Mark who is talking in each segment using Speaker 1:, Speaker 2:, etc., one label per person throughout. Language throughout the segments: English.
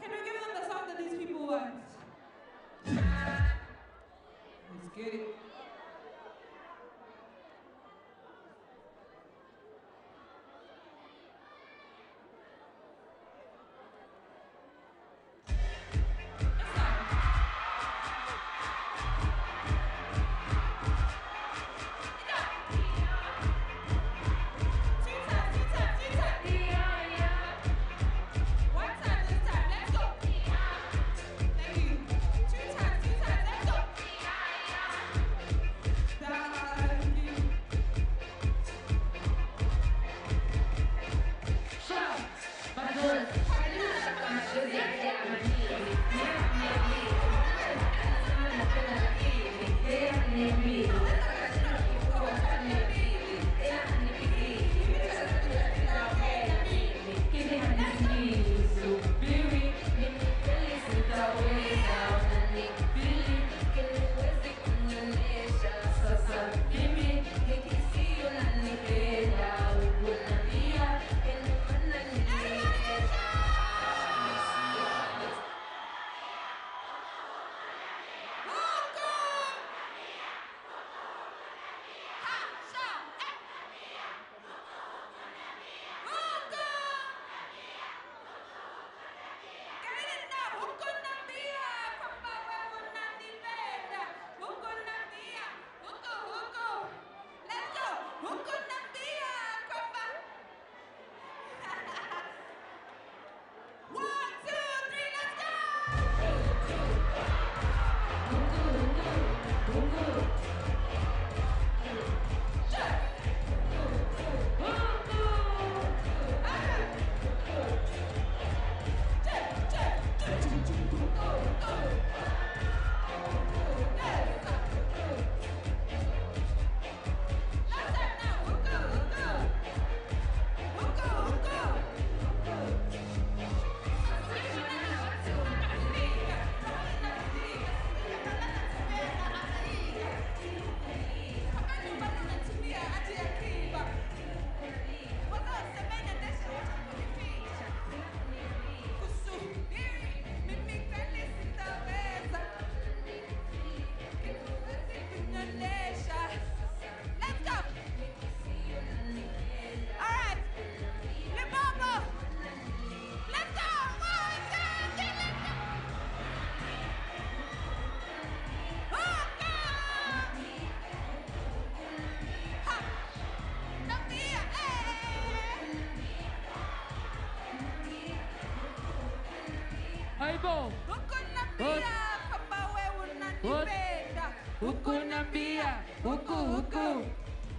Speaker 1: Can we give them the song that these people want? Let's get it.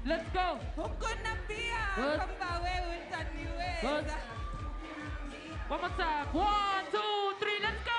Speaker 2: Let's go. One more time. 1, 2, 3, let's go.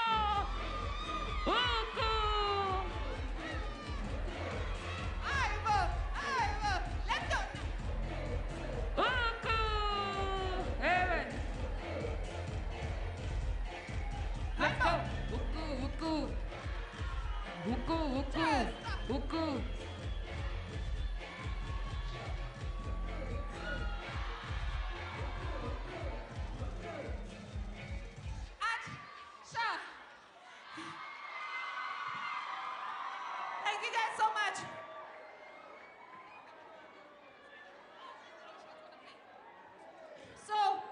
Speaker 1: Thank you guys so much. So, all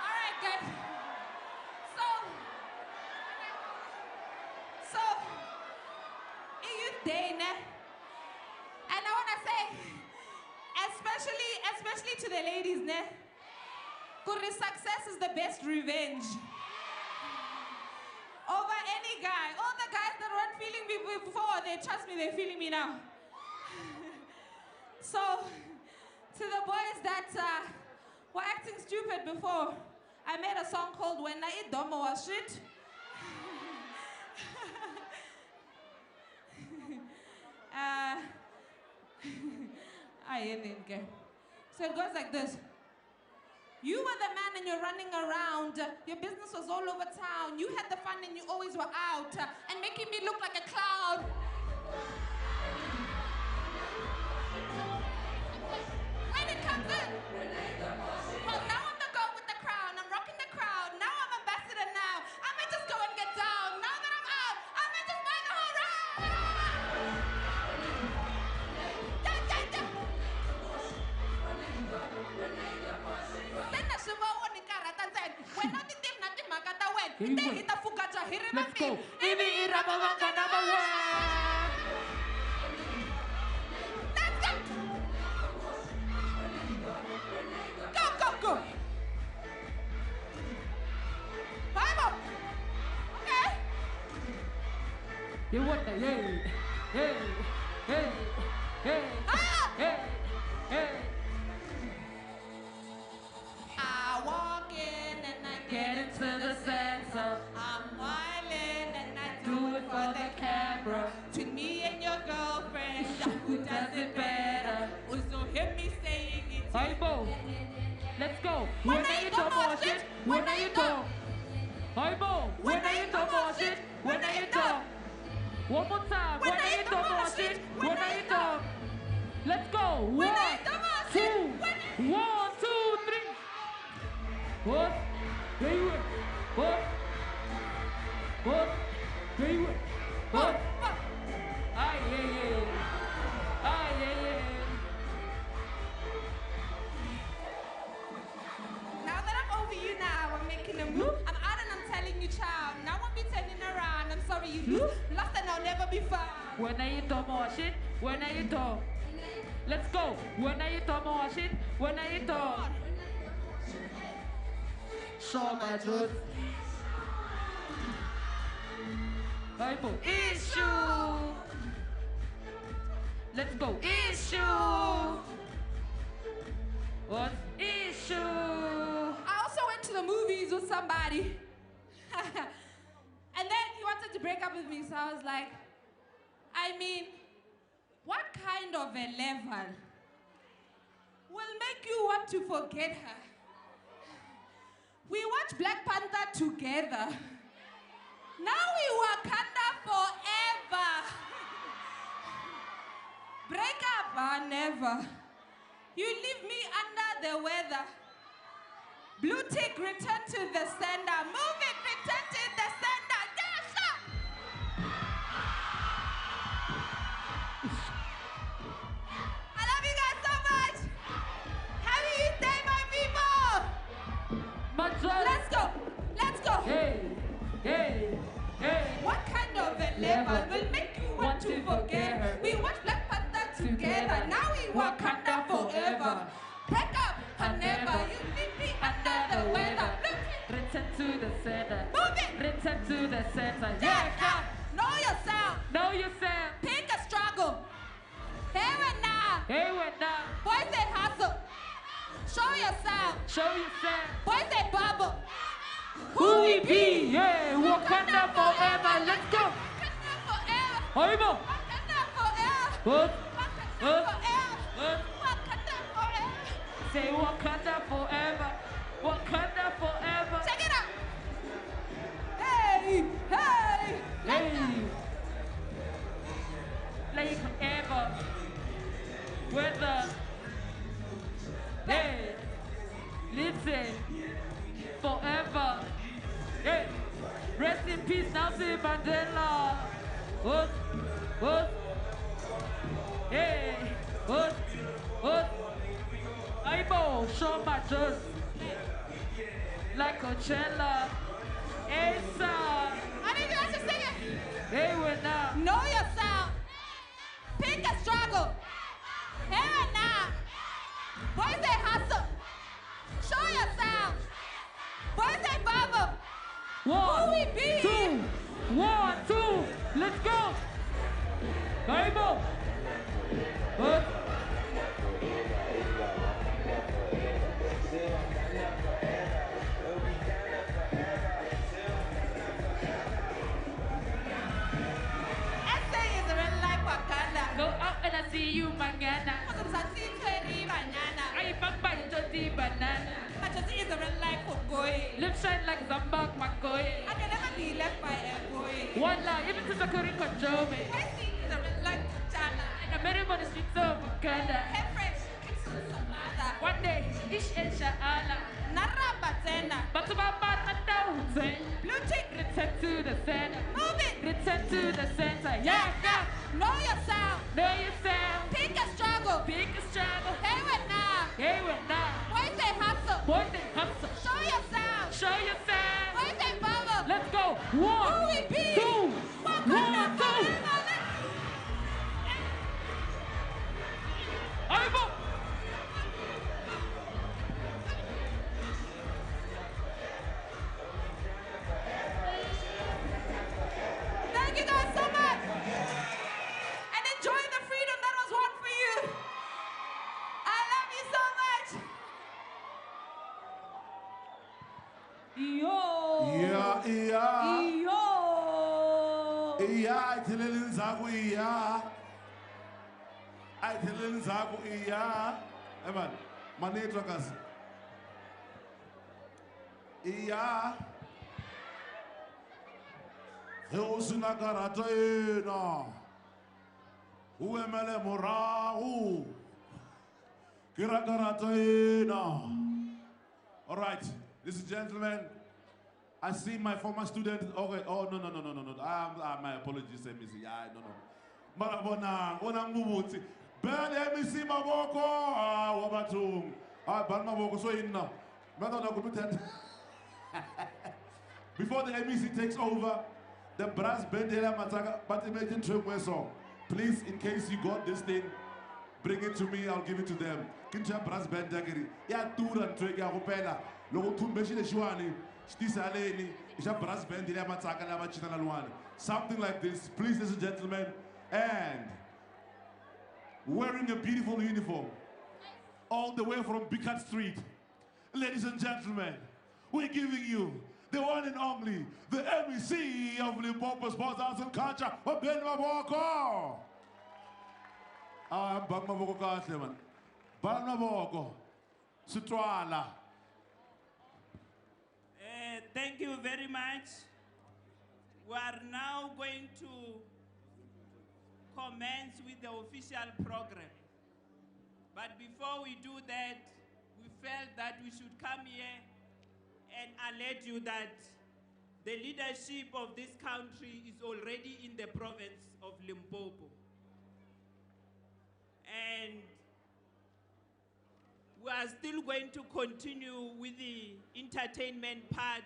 Speaker 1: right, guys. So, youth day, ne? And I want to say, especially to the ladies, ne? Because success is the best revenge over any guy. All the guys that weren't feeling me before, trust me, they're feeling me now. So, to the boys that were acting stupid before, I made a song called When I Eat Domo Was Shit. So it goes like this. You were the man and you're running around. Your business was all over town. You had the fun and you always were out and making me look like a clown. When it comes in, well, now I'm the girl with the crown. I'm rocking the crowd. Now I'm ambassador now. I might just go and get down. Now that I'm out, I might just buy the whole round.
Speaker 2: Let's go. Ivi Irabawanga number one.
Speaker 1: Let's go. Go, go, go. Bible. Okay.
Speaker 2: You want the hey, hey, hey, hey, hey, hey.
Speaker 1: I walk in and I
Speaker 2: Get into the center.
Speaker 1: I'm wildin' and I
Speaker 2: Do it for the camera.
Speaker 1: To me and your girlfriend, who does it better? Also hear me saying it.
Speaker 2: Hey, Bo. Let's go. When are you talk more shit? When are you talk? Hey, Bo. When are you talk more shit? When are you talk? One more time. When are you talk more shit? When are you talk? Let's go. 1, 2, 1, 2, 3. What? There you went. What? What? There you went. What? Ah, yeah, yeah. Ah, yeah, yeah.
Speaker 1: Now that I'm over you now, I'm making a move. I'm out and I'm telling you, child. Now I'll be turning around. I'm sorry you lose. Lost and I'll never be found.
Speaker 2: When are you talk more shit? When are you talk? Let's go. When are you talk more shit? When are you talk? Show my truth. Bible issue. Let's go. Issue. What issue?
Speaker 1: I also went to the movies with somebody. And then he wanted to break up with me, so I was like, I mean, what kind of a level will make you want to forget her? We watched Black Panther together. Now we Wakanda forever. Break up, never. You leave me under the weather. Blue tick, return to the sender. Move it, return to the sender. Yes, sir. I love you guys so much. Happy Eid Day, my people. Let's go. Let's go.
Speaker 2: Hey, hey, hey.
Speaker 1: What kind of a level will make you want to forget her? We watch Black Panther together. Now we Wakanda forever. Break up, and never. You leave me under the weather.
Speaker 2: Return to the center.
Speaker 1: Move it.
Speaker 2: Return to the center.
Speaker 1: Yeah, yeah. Know yourself.
Speaker 2: Know yourself.
Speaker 1: Pick a struggle. Here and now.
Speaker 2: Hey, when now.
Speaker 1: Boys they hustle. Show yourself.
Speaker 2: Show yourself.
Speaker 1: Boys they bubble.
Speaker 2: Who we be? Yeah, Wakanda forever. Let's go.
Speaker 1: Wakanda forever.
Speaker 2: Hoibo.
Speaker 1: Wakanda forever.
Speaker 2: What?
Speaker 1: Wakanda forever.
Speaker 2: What?
Speaker 1: Wakanda forever.
Speaker 2: Say Wakanda forever. Wakanda forever.
Speaker 1: Check it out. Hey, hey.
Speaker 2: Hey. Like forever. Weather. Hey. Listen. Forever. Hey. Rest in peace, Nelson Mandela. What? What? Hey. What? What? Aibo, show my trust. Like Coachella. Hey, son.
Speaker 1: I need you guys to sing it.
Speaker 2: Hey, we're now.
Speaker 1: Know yourself. Pick a struggle. Here and now. Boys they hustle. Show yourself. Boys they bubble.
Speaker 2: 1,
Speaker 1: Who we be?
Speaker 2: 2, 1, 2. Let's go. Aibo. What?
Speaker 1: SA is really like Wakanda.
Speaker 2: Go up and I see you, Mangana.
Speaker 1: Because I'm
Speaker 2: tea banana.
Speaker 1: Machozi is a red like Ogoi.
Speaker 2: Lips shine like Zambak Makoi.
Speaker 1: I can never be left by a boy.
Speaker 2: One lie, even to Sakuri Konjome.
Speaker 1: My skin is a red like Chana.
Speaker 2: And I'm married on the streets of Uganda.
Speaker 1: Hey friends, it's Samada.
Speaker 2: One day, Ish El Sha'ala.
Speaker 1: Narabatena.
Speaker 2: But to my man, I don't say.
Speaker 1: Blue tick.
Speaker 2: Return to the center.
Speaker 1: Move it.
Speaker 2: Return to the center. Yeah, yeah.
Speaker 1: Know your sound.
Speaker 2: Know yourself.
Speaker 1: Pick a struggle.
Speaker 2: Pick a struggle.
Speaker 1: Hey, with now.
Speaker 2: Hey, we're now.
Speaker 1: Boys, they hustle.
Speaker 2: Boys, they hustle.
Speaker 1: Show your sound.
Speaker 2: Show yourself.
Speaker 1: Boys, they bubble.
Speaker 2: Let's go. One,
Speaker 1: Who we be?
Speaker 2: 2, 1, 2. Aibo.
Speaker 1: Thank you guys so much. And enjoy the freedom that was won for you. I love you so much. Yo.
Speaker 3: Yeah, yeah.
Speaker 1: Yo.
Speaker 3: Yeah, ithilele nzaku iya. Ithilele nzaku iya. Man, manetwakazi. Iya. Ho sina karata ena. O emele morao. Kira karata ena. All right, ladies and gentlemen. I see my former student. Okay. Oh no. My apologies, SABC. Yeah, no. Marabona, onangubuti. Bele MEC maboko. Wabatung. Ban maboko so inna. Before the MEC takes over, the brass band mataka. But imagine Trumwe song. Please, in case you got this thing, bring it to me. I'll give it to them. Kincha brass band dagiri. Ya turan trek ya hopela. Logo tumbeshi le shuani. Something like this, please, ladies and gentlemen, and wearing a beautiful uniform, all the way from Bikat Street. Ladies and gentlemen, we're giving you the one and only, the MEC of Limpopo Sports Arts and Culture, Ben Maboko. I'm Bang Maboko Kasleman. Bang Maboko. Sutwala.
Speaker 4: Thank you very much. We are now going to commence with the official program. But before we do that, we felt that we should come here and alert you that the leadership of this country is already in the province of Limpopo. And we are still going to continue with the entertainment part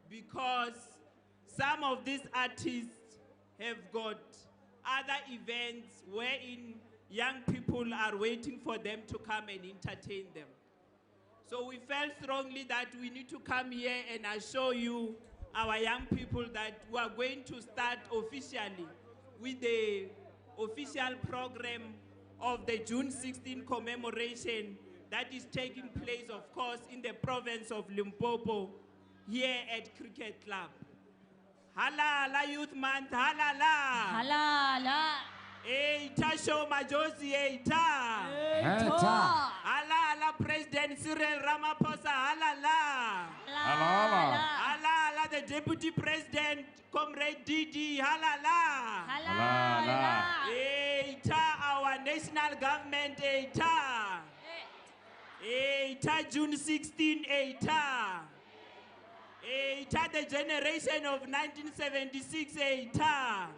Speaker 4: because some of these artists have got other events wherein young people are waiting for them to come and entertain them. So we felt strongly that we need to come here and assure you, our young people, that we are going to start officially with the official program of the June 16 commemoration that is taking place, of course, in the province of Limpopo, here at Cricket Club. Halala Youth Month, halala.
Speaker 1: Halala.
Speaker 4: Eita show majosi eita.
Speaker 1: Eita.
Speaker 4: Halala President Cyril Ramaphosa, halala.
Speaker 3: Halala.
Speaker 4: Halala the Deputy President, Comrade Didi, halala.
Speaker 1: Halala.
Speaker 4: Eita our national government, eita. Eita June 16, eita. Eita the generation of 1976, eita.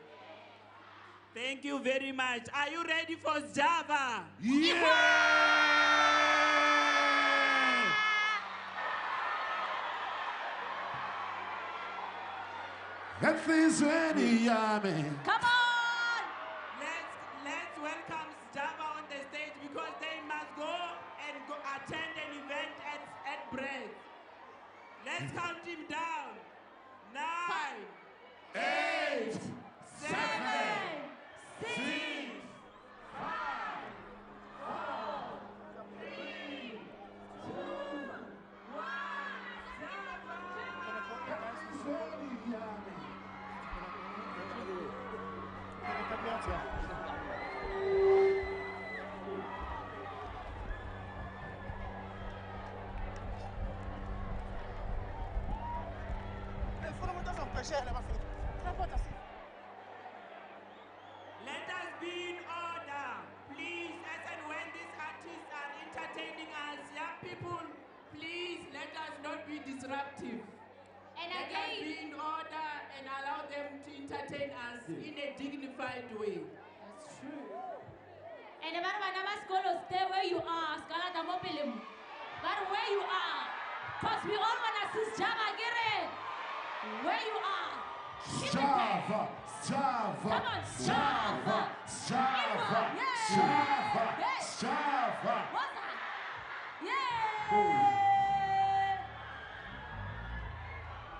Speaker 4: Thank you very much. Are you ready for Java?
Speaker 3: Yeah! That is ready, yummy.
Speaker 1: Come on!
Speaker 4: Let's welcome Java on the stage because they must go and attend an event at Bread. Let's count him down. 9,
Speaker 3: 8,
Speaker 4: 7,
Speaker 1: 6,
Speaker 4: 5, 4, 3, 2, 1, Let us be in order. Please, as and when these artists are entertaining us, young people, please let us not be disruptive.
Speaker 5: And
Speaker 4: Let us be in order and allow them to entertain us in a dignified way.
Speaker 5: That's true. And about stay where you are, but where you are, because we all want to see Java Gire. Where you are.
Speaker 3: Java, Java,
Speaker 5: Come on,
Speaker 3: Java, Java,
Speaker 5: Yeah.
Speaker 3: Java,
Speaker 5: Yeah.
Speaker 3: Java.
Speaker 5: What's that? Yeah.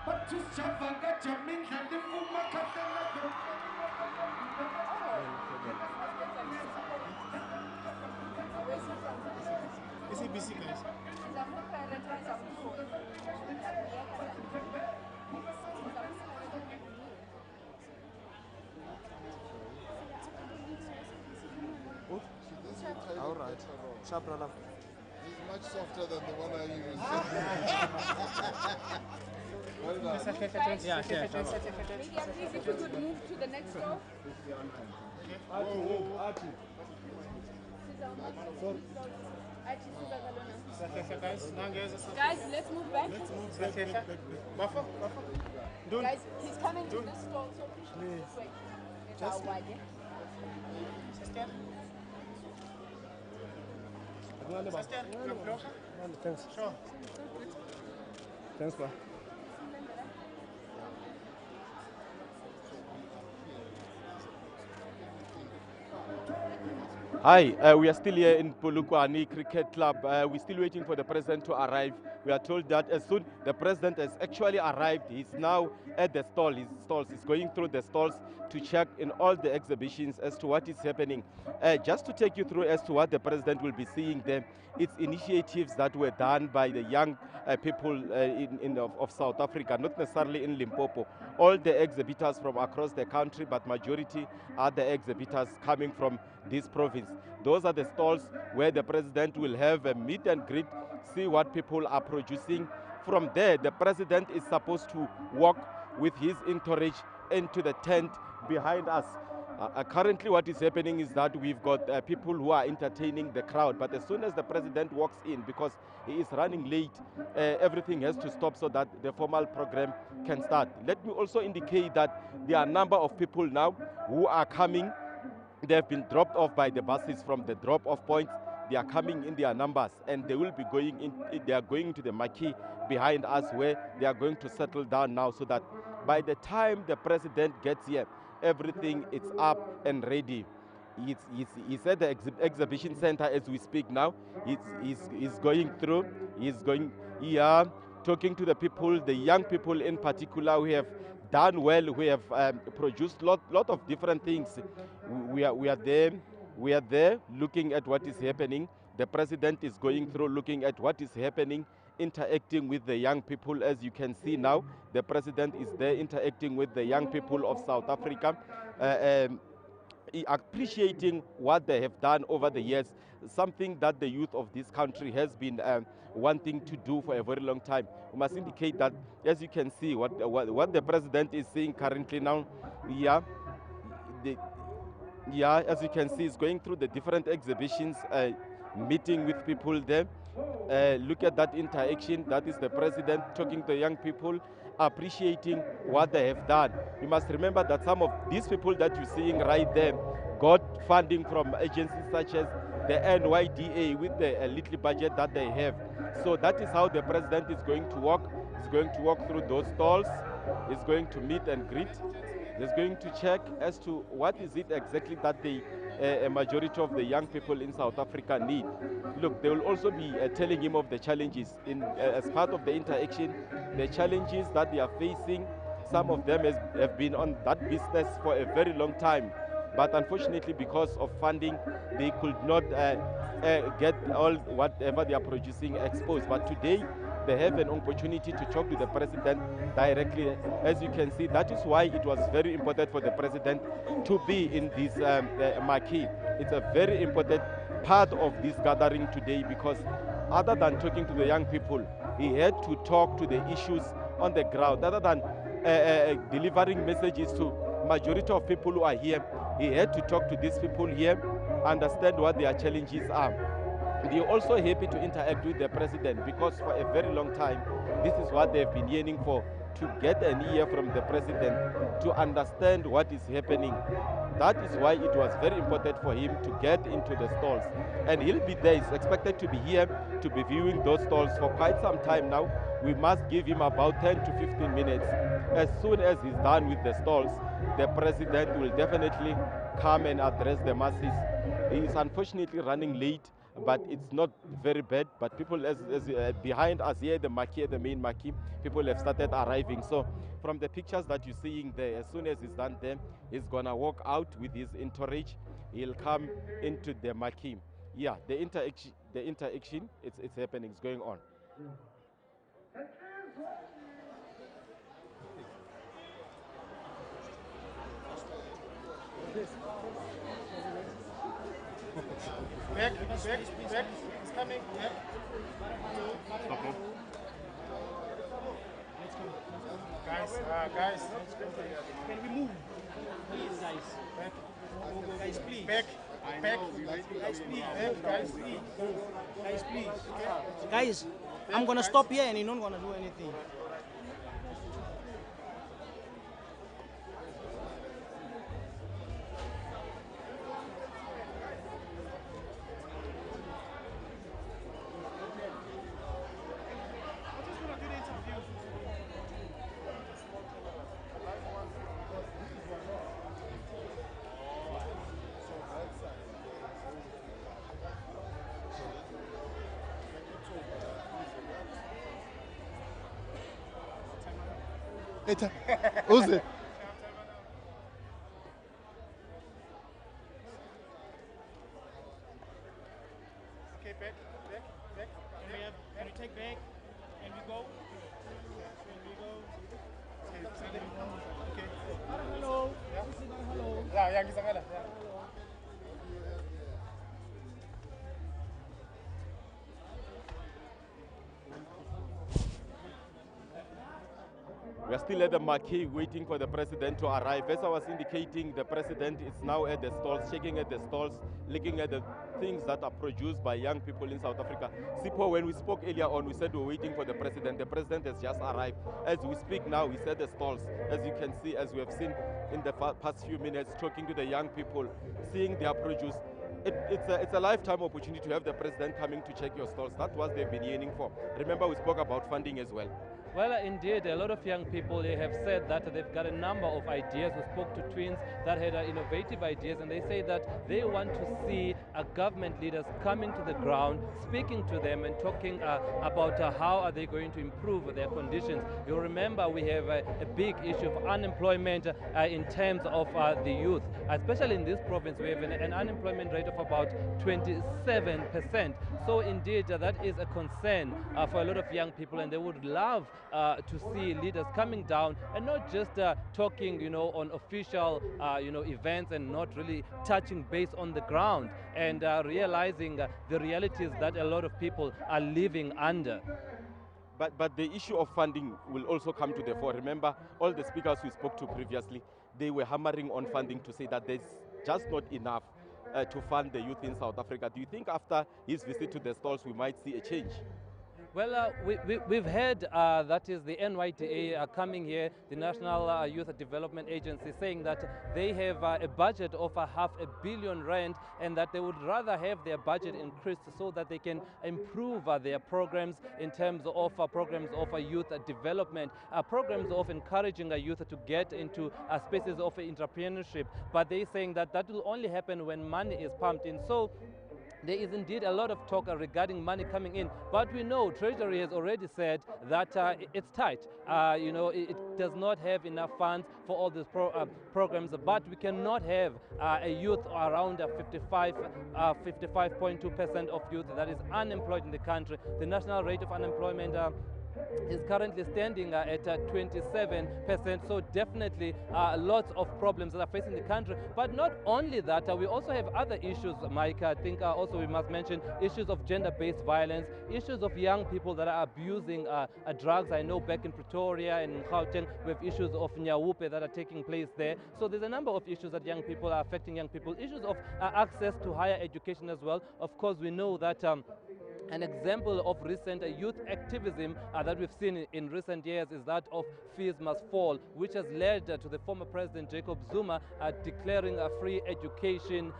Speaker 3: But to Java, got your mink and the
Speaker 6: SABC guys.
Speaker 7: All right. Sharp, brother.
Speaker 8: He's much softer than the one I used. Well done.
Speaker 6: Yeah, sure.
Speaker 9: Media, please, if you could move to the next row. Guys, let's move back. Guys, he's coming to this stall, so please this way. Just wide, yeah?
Speaker 6: Thanks. Sure. Thanks, bro.
Speaker 10: Hi, we are still here in Polokwane Cricket Club. We're still waiting for the president to arrive. We are told that as soon the president has actually arrived, he's now at the stall. He's going through the stalls to check in all the exhibitions as to what is happening. Just to take you through as to what the president will be seeing there, it's initiatives that were done by the young people of South Africa, not necessarily in Limpopo. All the exhibitors from across the country, but majority are the exhibitors coming from this province. Those are the stalls where the president will have a meet and greet, see what people are producing. From there, the president is supposed to walk with his entourage into the tent behind us. Currently what is happening is that we've got people who are entertaining the crowd, but as soon as the president walks in, because he is running late, everything has to stop so that the formal program can start. Let me also indicate that there are a number of people now who are coming. They have been dropped off by the buses from the drop-off points. They are coming in their numbers, and they will be going in. They are going to the marquee behind us, where they are going to settle down now, so that by the time the president gets here, everything is up and ready. He's at the exhibition center as we speak now. He's going through. He's going here, talking to the people, the young people in particular, who have done well, who have produced lot of different things. We are there looking at what is happening. The president is going through, looking at what is happening, interacting with the young people. As you can see now, the president is there interacting with the young people of South Africa, appreciating what they have done over the years, something that the youth of this country has been wanting to do for a very long time. We must indicate that, as you can see, what the president is seeing currently now. As you can see, he's going through the different exhibitions, meeting with people there. Look at that interaction. That is the president talking to young people, appreciating what they have done. You must remember that some of these people that you're seeing right there got funding from agencies such as the NYDA with the little budget that they have. So that is how the president is going to walk. He's going to walk through those stalls. He's going to meet and greet. He's going to check as to what is it exactly that a majority of the young people in South Africa need. Look, they will also be telling him of the challenges as part of the interaction, the challenges that they are facing. Some of them have been on that business for a very long time, but unfortunately, because of funding, they could not get all whatever they are producing exposed. But today, they have an opportunity to talk to the president directly. As you can see, that is why it was very important for the president to be in this marquee. It's a very important part of this gathering today, because other than talking to the young people, he had to talk to the issues on the ground. Other than delivering messages to majority of people who are here. He had to talk to these people here, understand what their challenges are. We are also happy to interact with the president because for a very long time, this is what they've been yearning for, to get an ear from the president, to understand what is happening. That is why it was very important for him to get into the stalls. And he'll be there, he's expected to be here, to be viewing those stalls for quite some time now. We must give him about 10 to 15 minutes. As soon as he's done with the stalls, the president will definitely come and address the masses. He is unfortunately running late, but it's not very bad. But people behind us here, the marquee, the main marquee, people have started arriving. So from the pictures that you're seeing there, as soon as he's done there, he's gonna walk out with his entourage. He'll come into the marquee. Yeah, the interaction, it's happening, it's going on.
Speaker 6: Back, it's coming, back.
Speaker 10: Stop now.
Speaker 6: Guys, can we move? Please, guys. Back. Guys, please. Back. Guys, please. Guys, please. Guys, I'm gonna stop here and you're not gonna do anything.
Speaker 8: Who's it?
Speaker 6: Okay, back. Can we take back? And we go? Okay. Hello. Hello. Yeah, hello.
Speaker 10: We are still at the marquee waiting for the president to arrive. As I was indicating, the president is now at the stalls, checking at the stalls, looking at the things that are produced by young people in South Africa. Sipho, when we spoke earlier on, we said we're waiting for the president. The president has just arrived. As we speak now, he's at the stalls. As you can see, as we have seen in the past few minutes, talking to the young people, seeing their produce. It's a lifetime opportunity to have the president coming to check your stalls. That's what they've been yearning for. Remember, we spoke about funding as well.
Speaker 2: Well, indeed, a lot of young people, they have said that they've got a number of ideas. We spoke to twins that had innovative ideas, and they say that they want to see government leaders coming to the ground, speaking to them and talking about how are they going to improve their conditions. You'll remember we have a big issue of unemployment in terms of the youth. Especially in this province, we have an unemployment rate of about 27%. So indeed, that is a concern for a lot of young people, and they would love to see leaders coming down and not just talking, on official, events and not really touching base on the ground and realizing the realities that a lot of people are living under.
Speaker 10: But the issue of funding will also come to the fore. Remember, all the speakers we spoke to previously, they were hammering on funding to say that there's just not enough to fund the youth in South Africa. Do you think after his visit to the stalls we might see a change?
Speaker 2: Well, we've heard that is the NYDA coming here, the National Youth Development Agency, saying that they have a budget of R500 million and that they would rather have their budget increased so that they can improve their programs in terms of programs of youth development, programs of encouraging youth to get into spaces of entrepreneurship. But they're saying that that will only happen when money is pumped in. So there is indeed a lot of talk regarding money coming in, but we know Treasury has already said that it's tight. It does not have enough funds for all these programs, but we cannot have a youth around 55.2% of youth that is unemployed in the country. The national rate of unemployment
Speaker 11: is currently standing at 27%. So definitely lots of problems that are facing the country. But not only that, we also have other issues, Mike. I think also we must mention issues of gender-based violence, issues of young people that are abusing drugs. I know back in Pretoria and in Gauteng, we have issues of Nyawupe that are taking place there. So there's a number of issues that young people are affecting young people. Issues of access to higher education as well. Of course, we know that an example of recent youth activism that we've seen in recent years is that of Fees Must Fall, which has led to the former President Jacob Zuma declaring a free education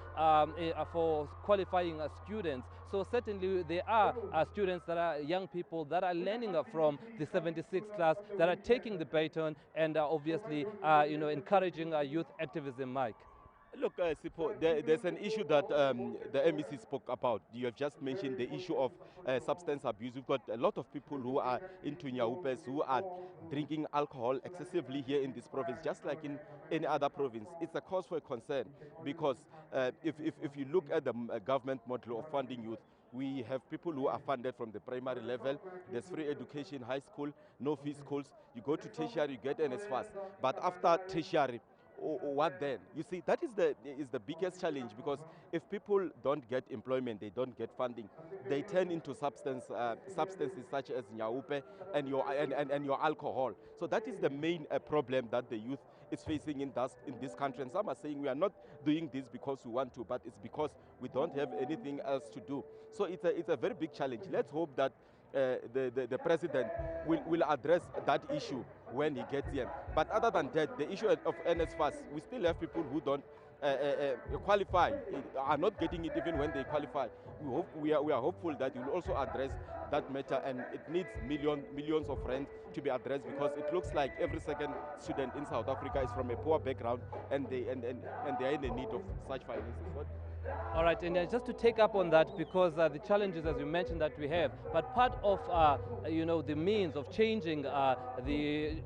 Speaker 11: for qualifying students. So certainly there are students that are young people that are learning from the 76 class that are taking the baton and obviously encouraging youth activism, Mike.
Speaker 10: Look, Sipho, there's an issue that the MEC spoke about. You have just mentioned the issue of substance abuse. We've got a lot of people who are into Nyaupes, who are drinking alcohol excessively here in this province, just like in any other province. It's a cause for concern because if you look at the government model of funding youth, we have people who are funded from the primary level. There's free education, high school, no fee schools. You go to tertiary, you get NSFAS. But after tertiary, what then? You see, that is the biggest challenge, because if people don't get employment, they don't get funding, they turn into substances such as Nyaupe and your alcohol. So that is the main problem that the youth is facing in this country. And some are saying we are not doing this because we want to, but it's because we don't have anything else to do. So it's a very big challenge. Let's hope that the president will address that issue when he gets here. But other than that, the issue of NSFAS, we still have people who don't qualify, are not getting it even when they qualify. We are hopeful that he will also address that matter, and it needs millions of rands to be addressed, because it looks like every second student in South Africa is from a poor background, and they are in the need of such finances.
Speaker 11: All right, and just to take up on that, because the challenges, as you mentioned, that we have, but part of the means of changing the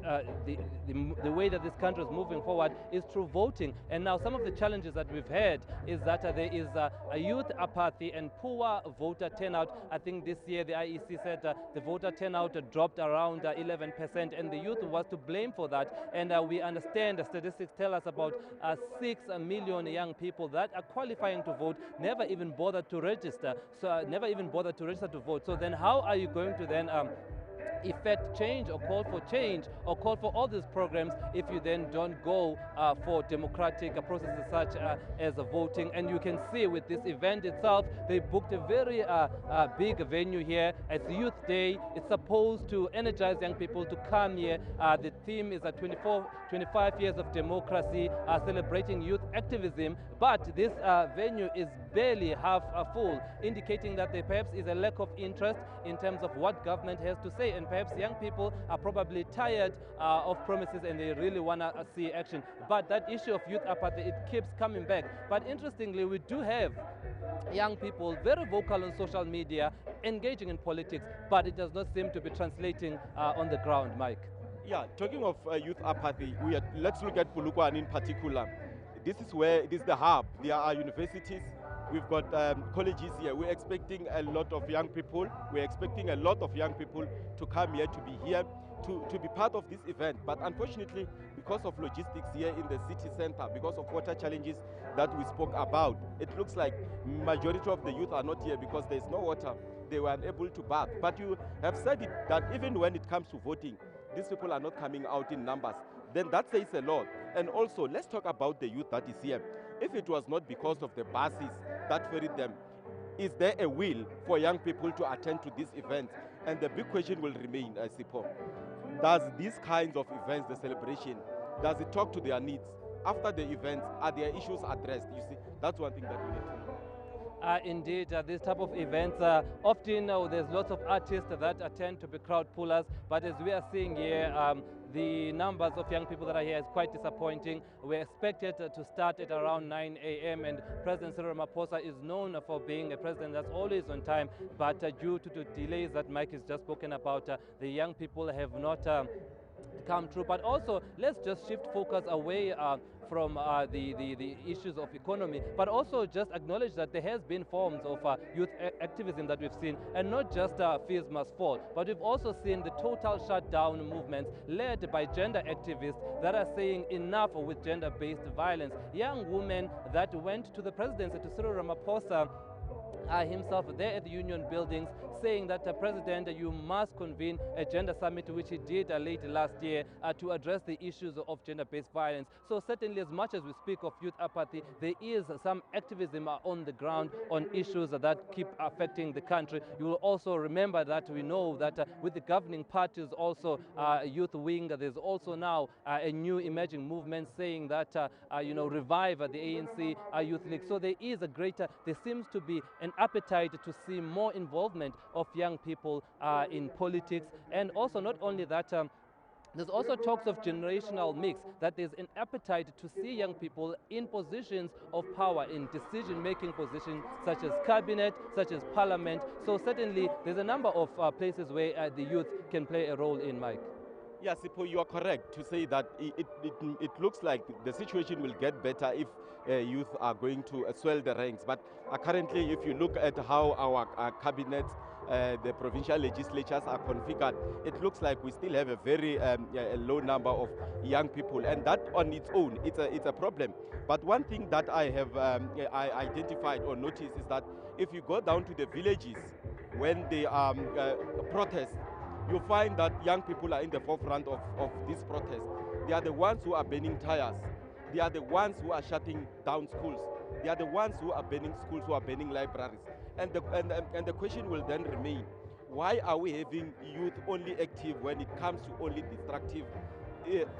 Speaker 11: way that this country is moving forward is through voting. And now some of the challenges that we've had is that there is a youth apathy and poor voter turnout. I think this year the IEC said the voter turnout dropped around 11%, and the youth was to blame for that. And we understand the statistics tell us about 6 million young people that are qualifying to vote never even bothered to register, to vote. So then how are you going to then effect change or call for change or call for all these programs if you then don't go for democratic processes such as voting? And you can see with this event itself, they booked a very big venue here. It's Youth Day. It's supposed to energize young people to come here. The theme is 25 years of democracy, celebrating youth activism, but this venue is barely half full, indicating that there perhaps is a lack of interest in terms of what government has to say, and perhaps young people are probably tired of promises and they really want to see action. But that issue of youth apathy, it keeps coming back. But interestingly, we do have young people very vocal on social media, engaging in politics, but it does not seem to be translating on the ground, Mike.
Speaker 10: Yeah, talking of youth apathy, let's look at Polokwane in particular. This is where it is the hub. There are universities. We've got colleges here. We're expecting a lot of young people. We're expecting a lot of young people to come here, to be here, to be part of this event. But unfortunately, because of logistics here in the city center, because of water challenges that we spoke about, it looks like majority of the youth are not here because there's no water. They were unable to bath. But you have said it, that even when it comes to voting, these people are not coming out in numbers. Then that says a lot. And also, let's talk about the youth that is here. If it was not because of the buses that ferried them, is there a will for young people to attend to this event? And the big question will remain, Sipho. Does these kinds of events, the celebration, does it talk to their needs? After the event, are their issues addressed? You see, that's one thing that we need to know.
Speaker 11: Indeed, this type of events, often there's lots of artists that tend to be crowd pullers, but as we are seeing here, the numbers of young people that are here is quite disappointing. We're expected to start at around 9 a.m. and President Cyril Ramaphosa is known for being a president that's always on time, but due to the delays that Mike has just spoken about, the young people have not come true. But also, let's just shift focus away from the issues of economy, but also just acknowledge that there has been forms of youth activism that we've seen, and not just Fears Must Fall, but we've also seen the total shutdown movements led by gender activists that are saying enough with gender-based violence. Young women that went to the presidency, to Cyril Ramaphosa, himself there at the union buildings, saying that President, you must convene a gender summit, which he did late last year, to address the issues of gender-based violence. So certainly, as much as we speak of youth apathy, there is some activism on the ground on issues that keep affecting the country. You will also remember that we know that with the governing parties also youth wing, there's also now a new emerging movement saying that revive the ANC Youth League. So there is there seems to be an appetite to see more involvement of young people in politics. And also, not only that, there's also talks of generational mix, that there's an appetite to see young people in positions of power, in decision-making positions such as cabinet, such as parliament. So certainly there's a number of places where the youth can play a role in, Mike.
Speaker 10: Yes, Sipho, you are correct to say that it looks like the situation will get better if youth are going to swell the ranks. But currently, if you look at how our cabinet, the provincial legislatures are configured, it looks like we still have a very low number of young people, and that on its own, it's a problem. But one thing that I have I identified or noticed is that if you go down to the villages when they protest, you find that young people are in the forefront of this protest. They are the ones who are burning tires. They are the ones who are shutting down schools. They are the ones who are burning schools, who are burning libraries. And the question will then remain, why are we having youth only active when it comes to only destructive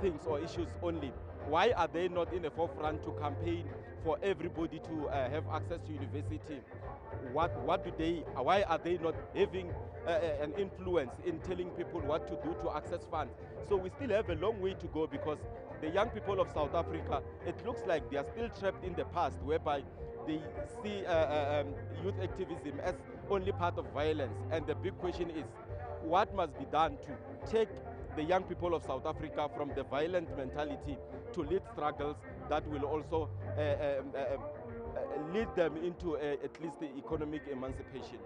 Speaker 10: things or issues only? Why are they not in the forefront to campaign for everybody to have access to university? Why are they not having an influence in telling people what to do to access funds? So we still have a long way to go, because the young people of South Africa, it looks like they are still trapped in the past, whereby they see youth activism as only part of violence. And the big question is, what must be done to take the young people of South Africa from the violent mentality to lead struggles that will also lead them into at least the economic emancipation?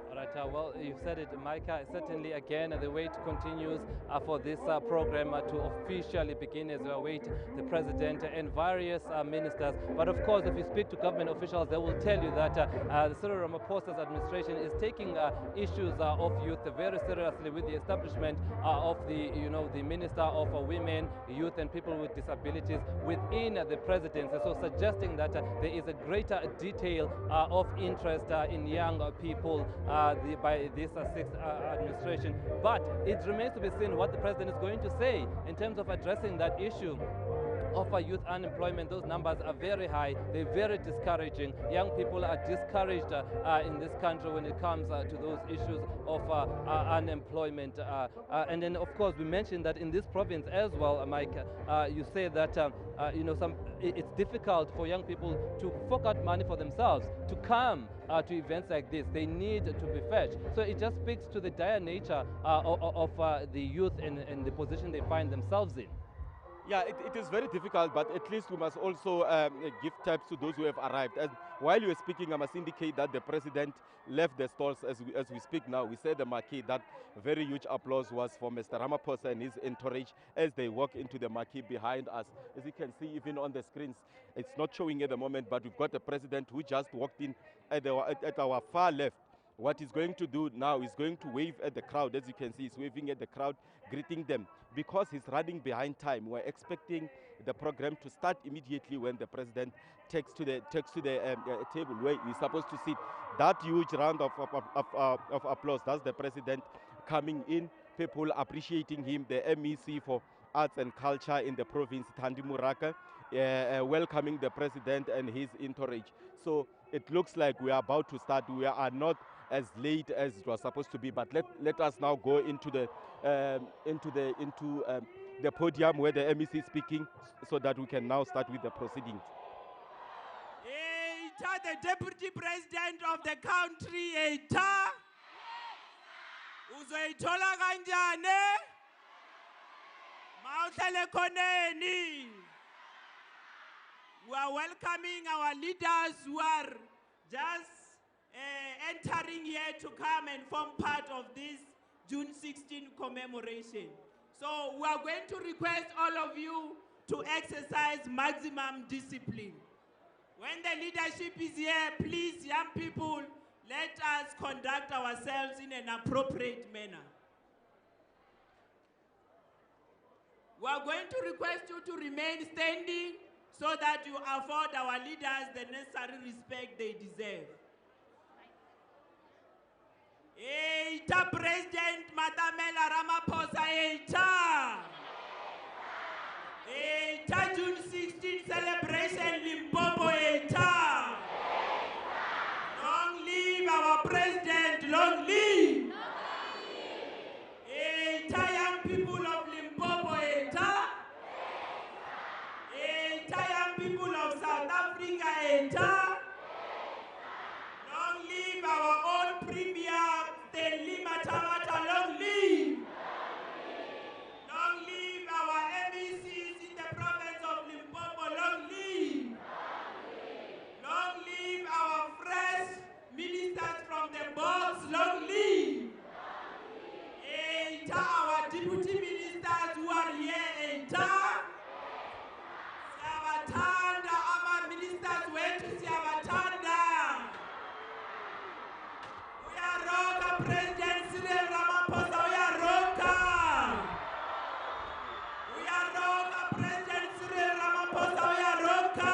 Speaker 11: All right, well, you've said it, Micah. Certainly, again, the wait continues for this program to officially begin as we await the president and various ministers. But of course, if you speak to government officials, they will tell you that the Cyril Ramaphosa's administration is taking issues of youth very seriously, with the establishment of the Minister of Women, Youth and People with Disabilities within the presidency. So suggesting that there is a greater detail of interest in young people by this sixth administration. But it remains to be seen what the president is going to say in terms of addressing that issue of youth unemployment. Those numbers are very high. They're very discouraging. Young people are discouraged in this country when it comes to those issues of unemployment. And then, of course, we mentioned that in this province as well, Mike, you say that it's difficult for young people to fork out money for themselves to come to events like this. They need to be fetched. So it just speaks to the dire nature of the youth and the position they find themselves in.
Speaker 10: Yeah, it is very difficult, but at least we must also give taps to those who have arrived. And while you were speaking, I must indicate that the president left the stalls as we speak now. We said the marquee, that very huge applause was for Mr. Ramaphosa and his entourage as they walk into the marquee behind us. As you can see, even on the screens, it's not showing at the moment, but we've got the president who just walked in at our far left. What he's going to do now is going to wave at the crowd. As you can see, he's waving at the crowd, greeting them. Because he's running behind time, we're expecting the program to start immediately when the president takes to the table where he's supposed to sit. That huge round of applause, that's the president coming in, people appreciating him, the MEC for Arts and Culture in the province, Thandi Muraka, welcoming the president and his entourage. So it looks like we are about to start. We are not as late as it was supposed to be, but let us now go into the podium where the MEC is speaking, so that we can now start with the proceedings.
Speaker 4: The Deputy President of the country, Eta. Uzoitola kanjani? Mautelekoneni. We are welcoming our leaders who are just entering here to come and form part of this June 16 commemoration. So we are going to request all of you to exercise maximum discipline. When the leadership is here, please, young people, let us conduct ourselves in an appropriate manner. We are going to request you to remain standing so that you afford our leaders the necessary respect they deserve. Eita President Matamela Ramaphosa, eita! Eita June 16 celebration Limpopo, eita! Long live our president, long live! Eita young people of Limpopo, eita! Eita young people of South Africa, eita! Long live our own premier, Stanley Matamata, long live! Long live our MECs in the province of Limpopo, long live! Long live our fresh ministers from the box, long live! Eita, our deputy ministers who are here, eita! Siavatanda, our ministers went to Siavatanda. We are roka, President Cyril Ramaphosa, we are roka. We are roka, President Cyril Ramaphosa, we are roka.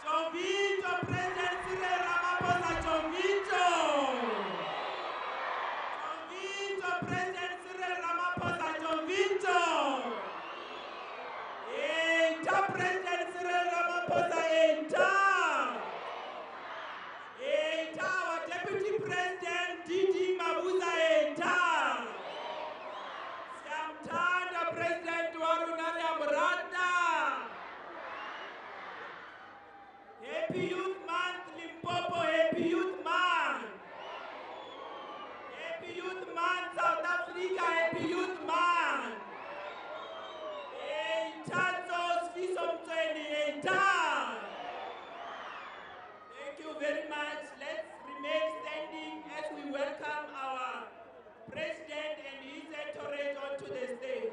Speaker 4: Jovito, President Cyril Ramaphosa, Jovito. Jovito, President Cyril Ramaphosa, Jovito. Eita, President Cyril Ramaphosa, eita. Eita, our Deputy President Didi Mabuza, eita. Siamtanda, President Warunari Amranda. Happy Youth Month, Limpopo, Happy Youth Month. Happy Youth Month, South Africa, Happy Youth Month. Eita, Zos Fisomtweni, eita. Thank you very much. Let's remain standing as we welcome our President and his entourage onto the stage.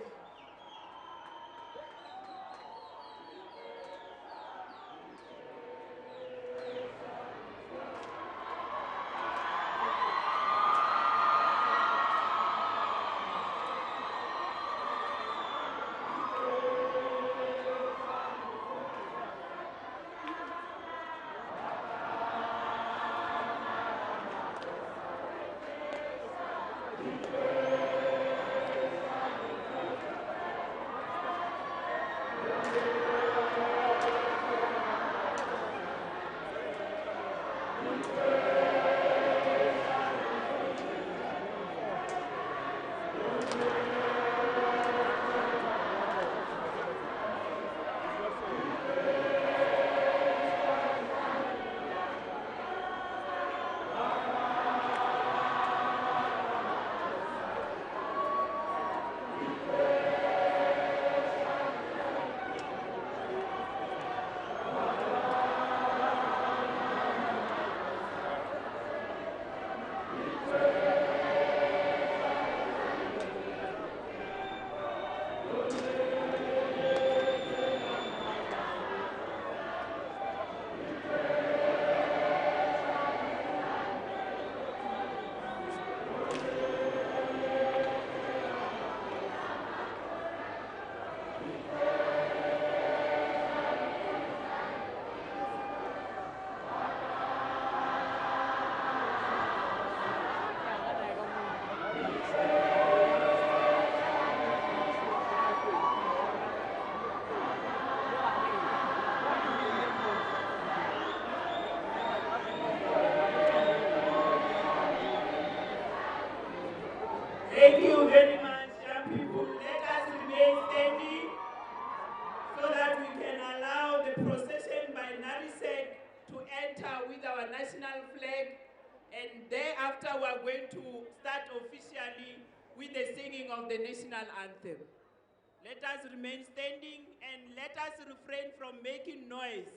Speaker 4: Thank you very much, young people. Let us remain standing so that we can allow the procession by Narisek to enter with our national flag. And thereafter, we are going to start officially with the singing of the national anthem. Let us remain standing and let us refrain from making noise.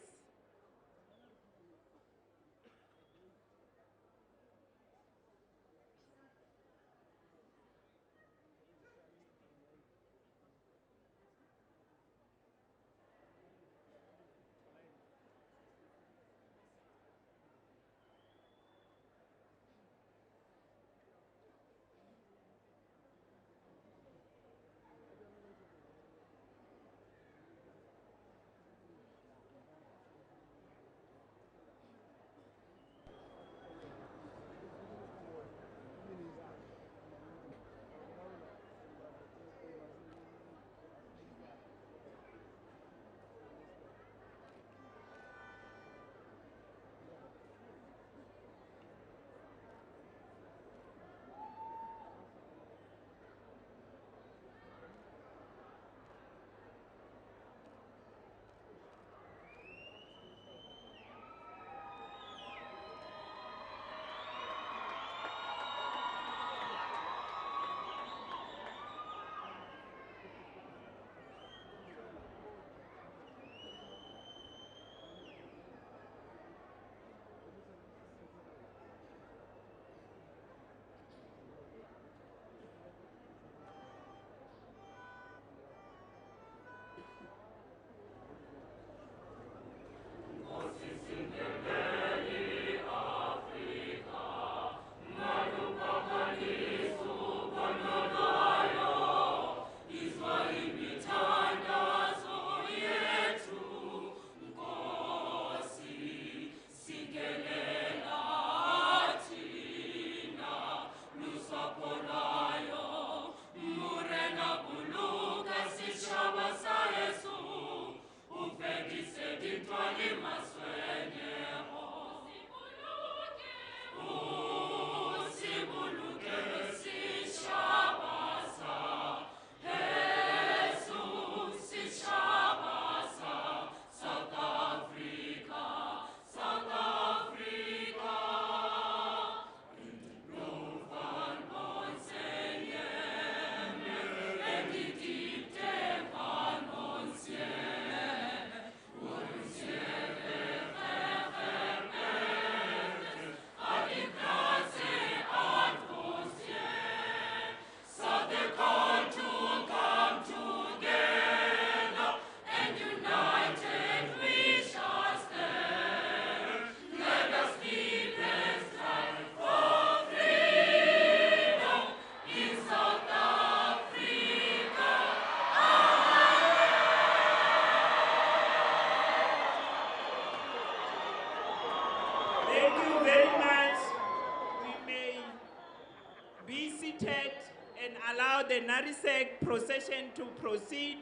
Speaker 4: The Narisek procession to proceed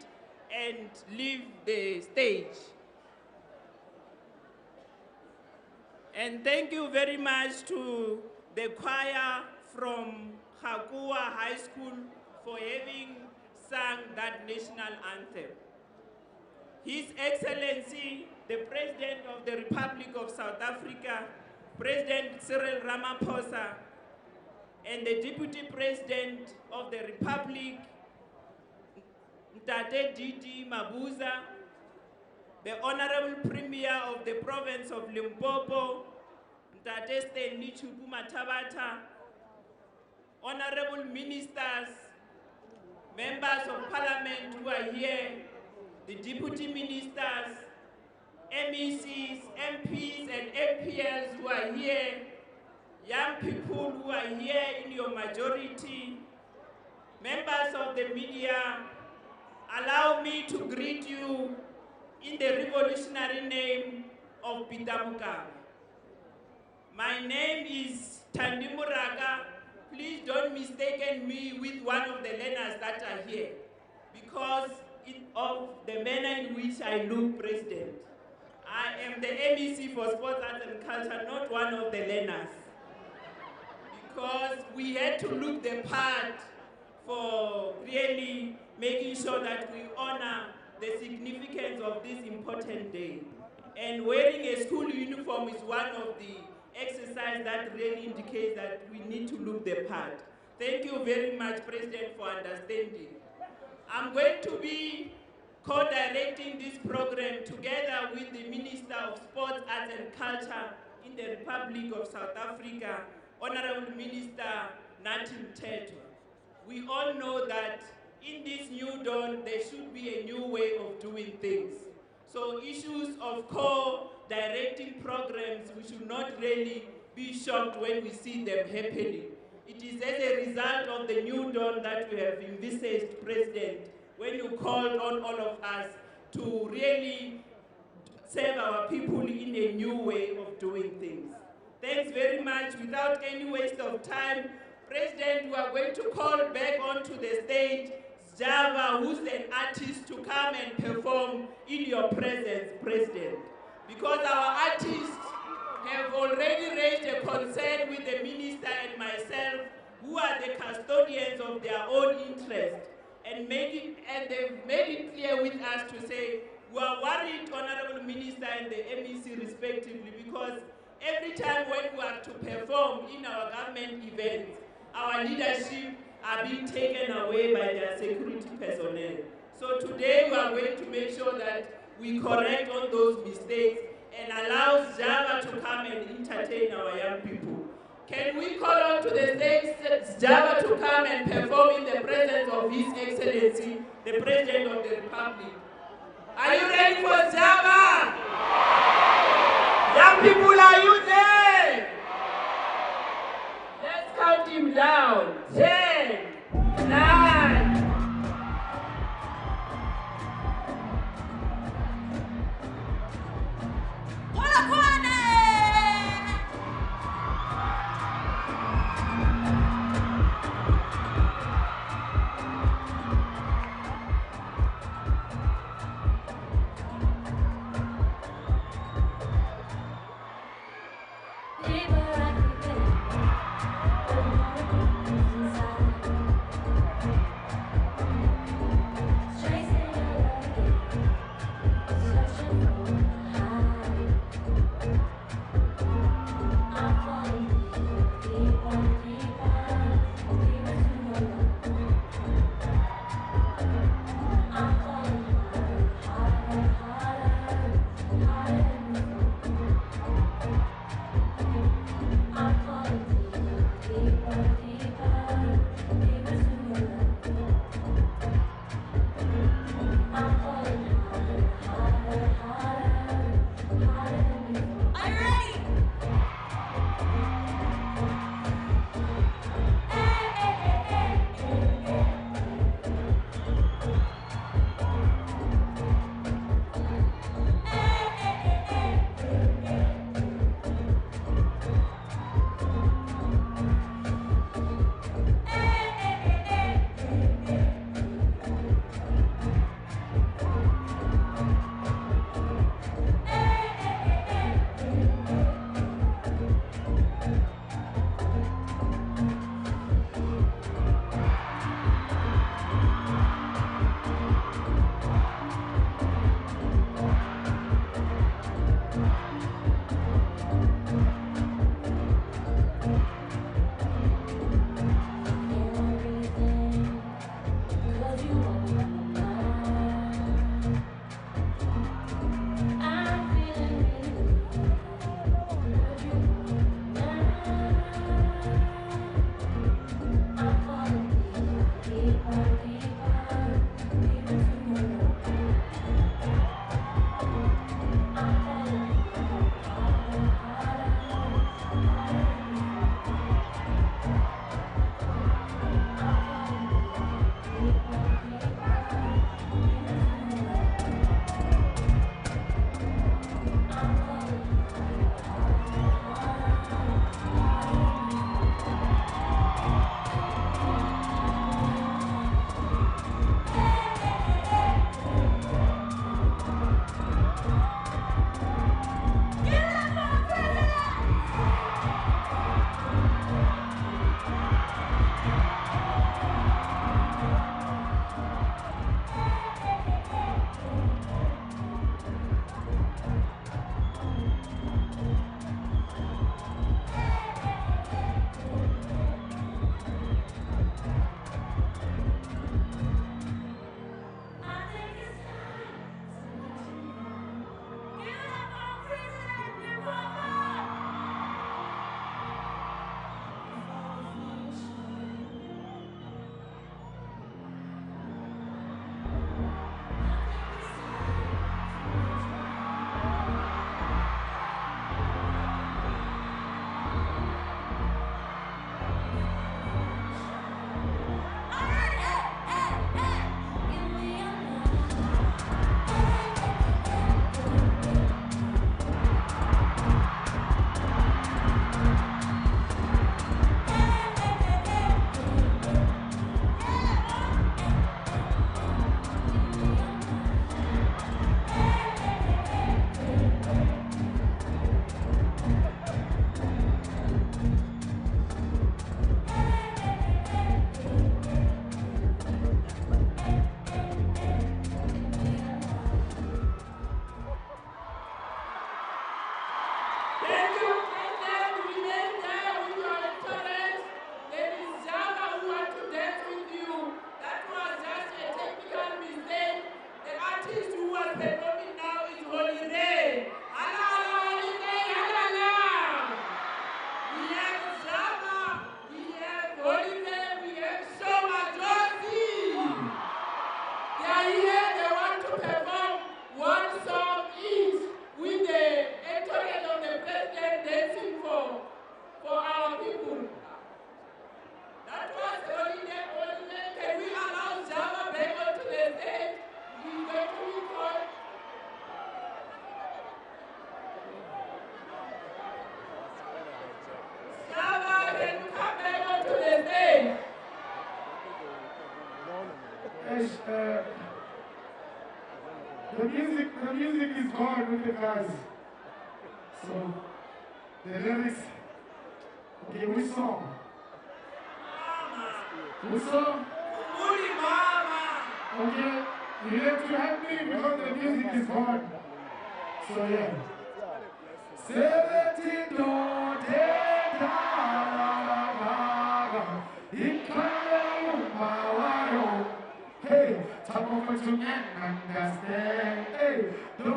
Speaker 4: and leave the stage. And thank you very much to the choir from Hakua High School for having sung that national anthem. His Excellency, the President of the Republic of South Africa, President Cyril Ramaphosa, and the Deputy President of the Republic, Ntate Didi Mabuza, the Honorable Premier of the Province of Limpopo, Ntate Stanley Chubu Matabata, Honorable Ministers, Members of Parliament who are here, the Deputy Ministers, MECs, MPs and MPLs who are here, young people who are here in your majority, members of the media, allow me to greet you in the revolutionary name of Peter Mokaba. My name is Thandi Muraga. Please don't mistake me with one of the learners that are here because of the manner in which I look, President. I am the MEC for Sports, Arts and Culture, not one of the learners. Because we had to look the part for really making sure that we honor the significance of this important day. And wearing a school uniform is one of the exercises that really indicates that we need to look the part. Thank you very much, President, for understanding. I'm going to be co-directing this program together with the Minister of Sports, Arts and Culture in the Republic of South Africa, Honorable Minister Nathi Mthethwa. We all know that in this new dawn, there should be a new way of doing things. So issues of co-directing programs, we should not really be shocked when we see them happening. It is as a result of the new dawn that we have envisaged, President, when you called on all of us to really serve our people in a new way of doing things. Thanks very much. Without any waste of time, President, we are going to call back onto the stage Java, who's an artist, to come and perform in your presence, President. Because our artists have already raised a concern with the Minister and myself, who are the custodians of their own interest, and they've made it clear with us to say, we are worried, Honorable Minister and the MEC respectively, because every time when we are to perform in our government events, our leadership are being taken away by their security personnel. So today we are going to make sure that we correct all those mistakes and allow Java to come and entertain our young people. Can we call on to the stage Java to come and perform in the presence of His Excellency, the President of the Republic? Are you ready for Java? Young people, are you there? Let's count him down. 10, 9.
Speaker 1: Polokwane!
Speaker 12: Inside. the music is gone with the guys. So, the lyrics, okay, which song? Which song? Okay, you have to help me because the music is gone. So yeah. 70 Hey, talk over to me and understand. Hey, do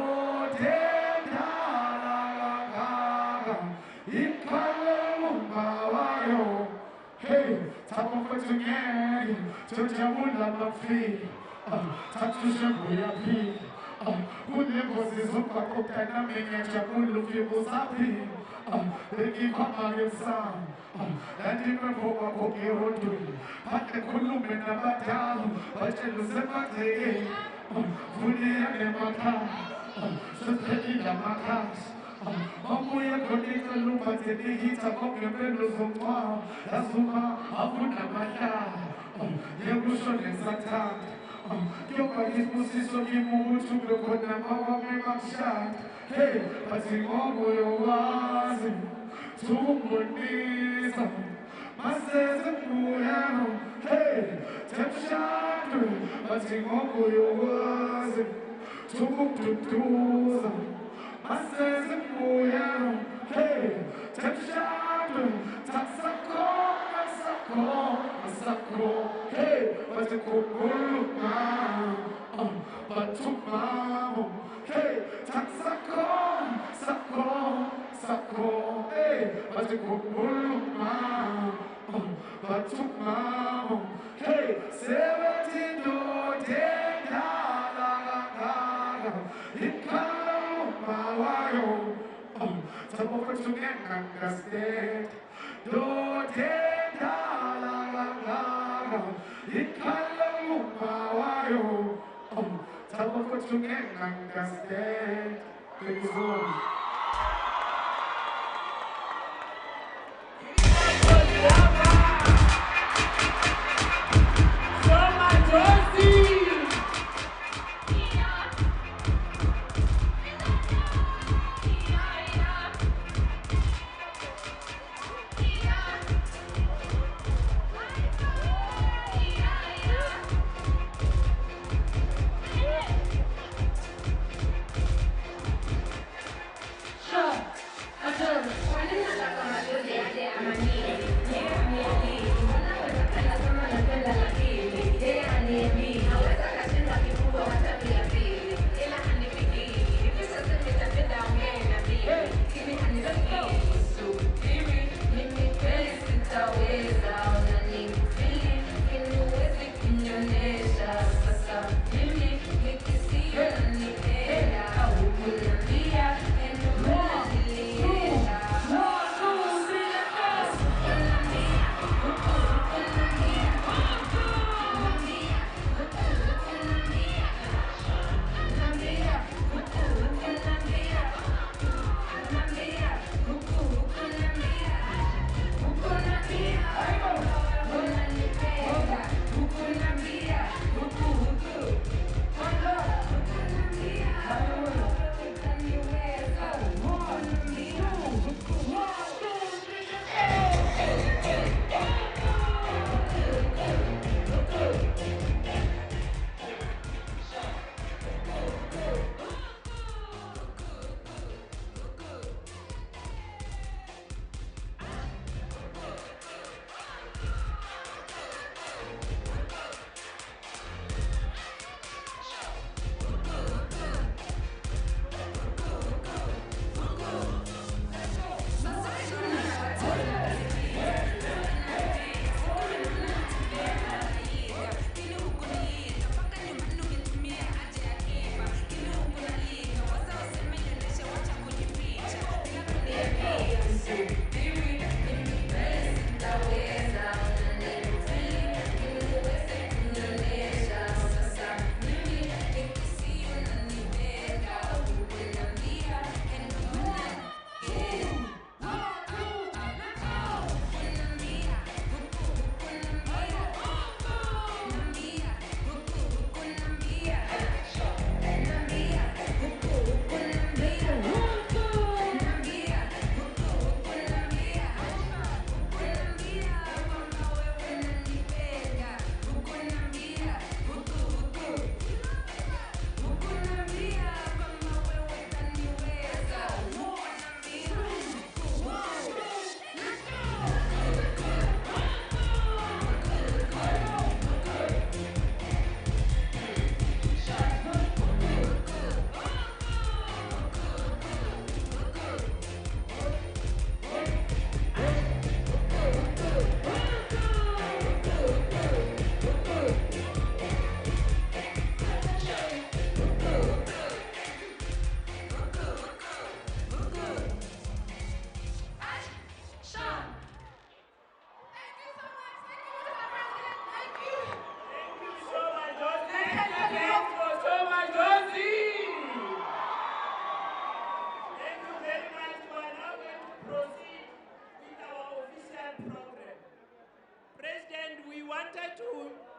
Speaker 12: Hey, talk over to me. Chojamula mafi. Tatusha buyapi. Kule bozi zupa kokana menya chamulu fibusapi. Deki kama gesa. Dandi mevoa koki rotu. Pate kulu mena batalu. Bache lusema tege. Funi ya nemaka. Suteki ya makas. Mamu ya kodika lupa tedi hita koke menu zumwa. Lazuma afuna maya. Yegusho nesata. Yoga is position you move to the corner, Mama may not shot. Hey, but you go your was to Munisa. Masses and Muyano. Hey, Tep shot, but you go your was to Tutuza. Masses and Muyano. Hey, Tep shot, Tatsako, Sako, hey, but you could look now, but tomorrow, hey, Sako, hey, but you could look now, but tomorrow, hey, 70 do it can't Mawayo, some of us can understand, do it can't Mawayo, some of us can understand. Thank you so much.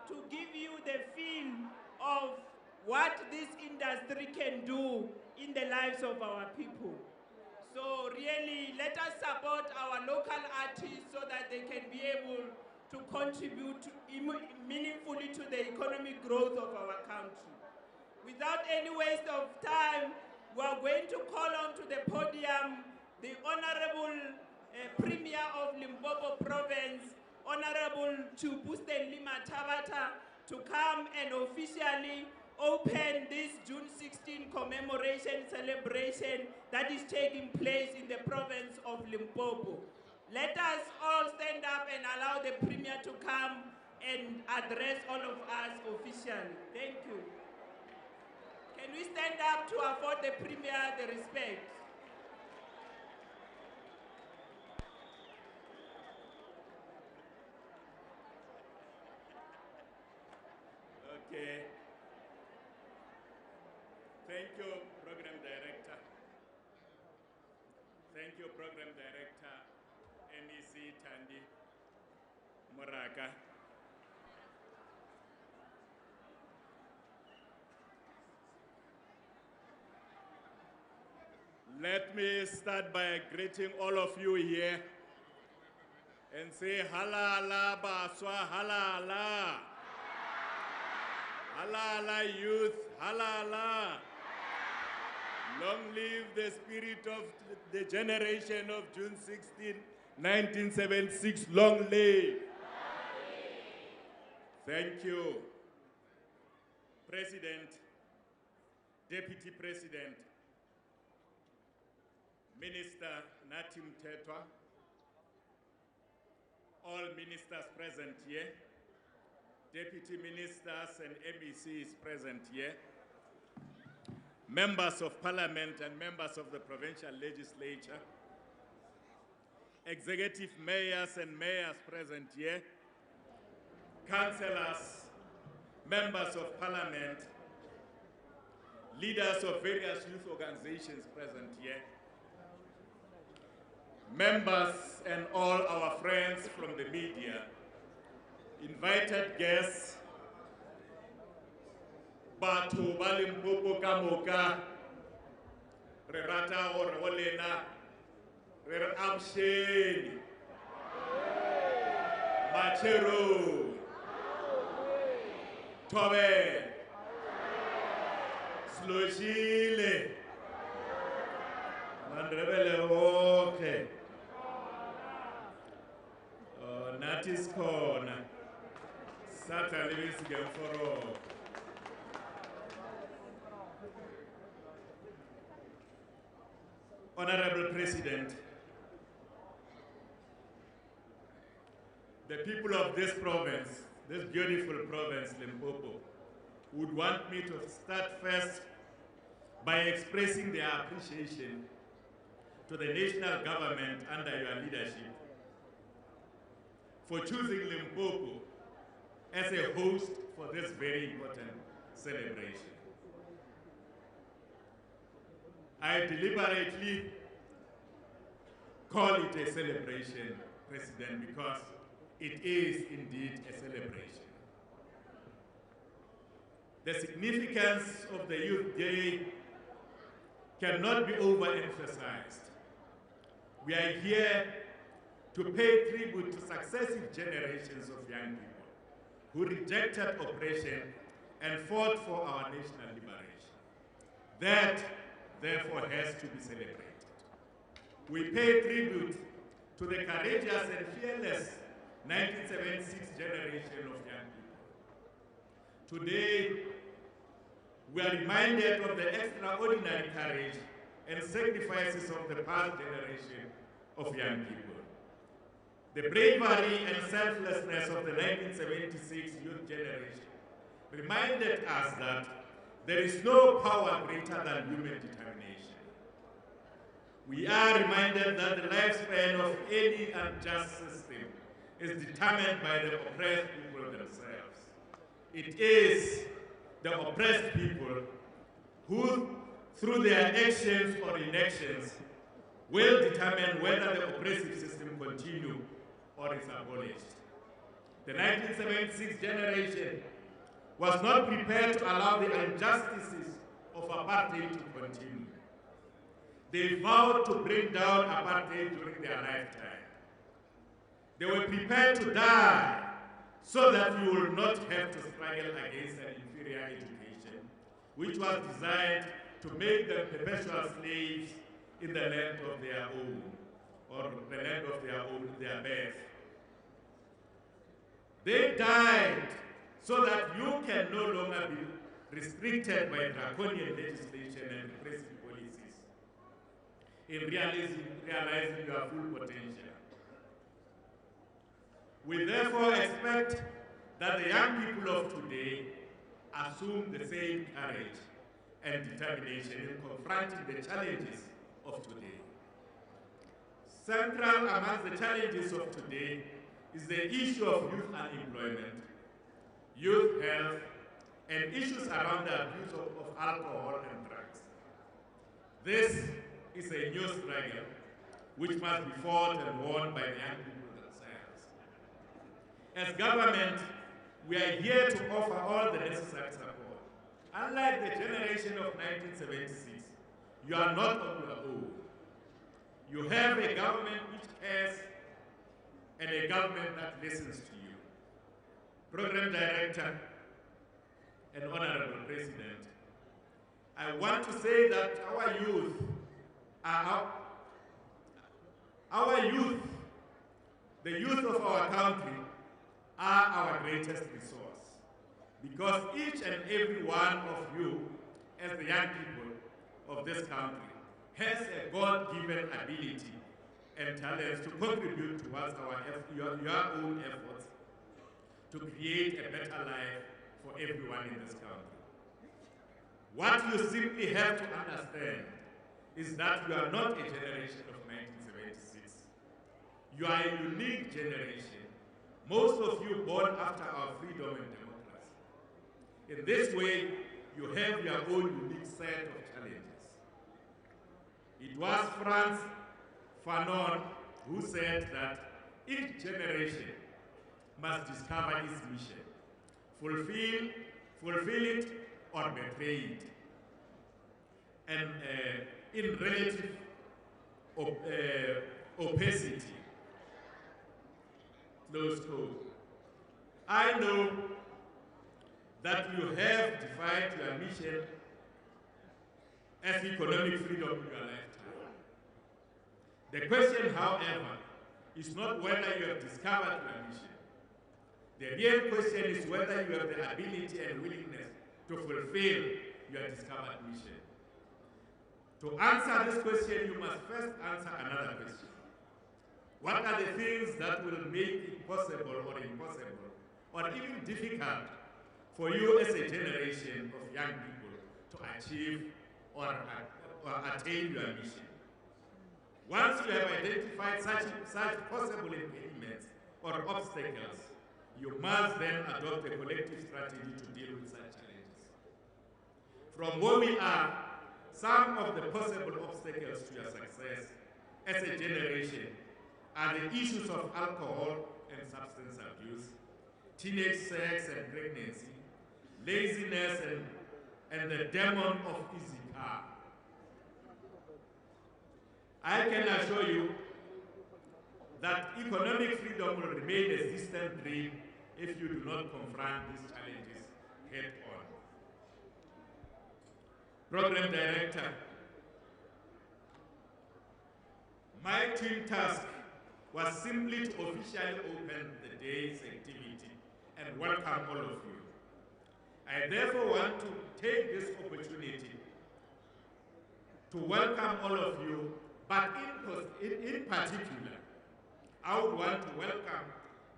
Speaker 4: to give you the feel of what this industry can do in the lives of our people. So really, let us support our local artists so that they can be able to contribute meaningfully to the economic growth of our country. Without any waste of time, we are going to call on to the podium the Honorable Premier of Limpopo Province, Honorable Stanley Mathabata, to come and officially open this June 16 commemoration celebration that is taking place in the province of Limpopo. Let us all stand up and allow the Premier to come and address all of us officially. Thank you. Can we stand up to afford the Premier the respect?
Speaker 13: Okay. Thank you, Program Director. Thank you, Program Director, MEC Tandi Moraka. Let me start by greeting all of you here and say halala baswa halala. Halala youth, halala. Long live the spirit of the generation of June 16, 1976. Long live. Thank you. President, Deputy President, Minister Natim Tetwa, all ministers present here, Deputy Ministers and MECs present here, members of Parliament and members of the Provincial Legislature, executive mayors and mayors present here, councillors, members of Parliament, leaders of various youth organizations present here, members and all our friends from the media, invited guests, Batu Limpopo Kamoka, Rerata or Olena, Rer Amshen, Machero, Tobe, Slojile, Mandrebele Oke, Natis Corner. Sata living again for all. Honorable President, the people of this province, this beautiful province, Limpopo, would want me to start first by expressing their appreciation to the national government under your leadership for choosing Limpopo as a host for this very important celebration. I deliberately call it a celebration, President, because it is indeed a celebration. The significance of the Youth Day cannot be overemphasized. We are here to pay tribute to successive generations of young people who rejected oppression and fought for our national liberation. That, therefore, has to be celebrated. We pay tribute to the courageous and fearless 1976 generation of young people. Today, we are reminded of the extraordinary courage and sacrifices of the past generation of young people. The bravery and selflessness of the 1976 youth generation reminded us that there is no power greater than human determination. We are reminded that the lifespan of any unjust system is determined by the oppressed people themselves. It is the oppressed people who, through their actions or inactions, will determine whether the oppressive system continues or is abolished. The 1976 generation was not prepared to allow the injustices of apartheid to continue. They vowed to bring down apartheid during their lifetime. They were prepared to die so that you will not have to struggle against an inferior education, which was designed to make them perpetual slaves in the land of their own, or the land of their birth. They died so that you can no longer be restricted by draconian legislation and repressive policies in realizing your full potential. We therefore expect that the young people of today assume the same courage and determination in confronting the challenges of today. Central amongst the challenges of today is the issue of youth unemployment, youth health, and issues around the abuse of alcohol and drugs. This is a new struggle which must be fought and won by the young people themselves. As government, we are here to offer all the necessary support. Unlike the generation of 1976, you are not on your own. You have a government which cares and a government that listens to you. Program Director and Honorable President, I want to say that our youth the youth of our country, are our greatest resource, because each and every one of you, as the young people of this country, has a God-given ability and talents to contribute towards your own efforts to create a better life for everyone in this country. What you simply have to understand is that you are not a generation of 1976. You are a unique generation. Most of you born after our freedom and democracy. In this way, you have your own unique set of challenges. It was Frantz Fanon who said that each generation must discover its mission, fulfill it, or betray it. And in relative opacity, close quote. I know that you have defined your mission as economic freedom in your lifetime. The question, however, is not whether you have discovered your mission. The real question is whether you have the ability and willingness to fulfill your discovered mission. To answer this question, you must first answer another question. What are the things that will make it possible or impossible, or even difficult for you as a generation of young people to achieve or attain your mission? Once you have identified such possible impediments or obstacles, you must then adopt a collective strategy to deal with such challenges. From where we are, some of the possible obstacles to your success as a generation are the issues of alcohol and substance abuse, teenage sex and pregnancy, laziness, and the demon of easy car. I can assure you that economic freedom will remain a distant dream if you do not confront these challenges head on. Program Director, my team task was simply to officially open the day's activity and welcome all of you. I therefore want to take this opportunity to welcome all of you, but in particular, I would want to welcome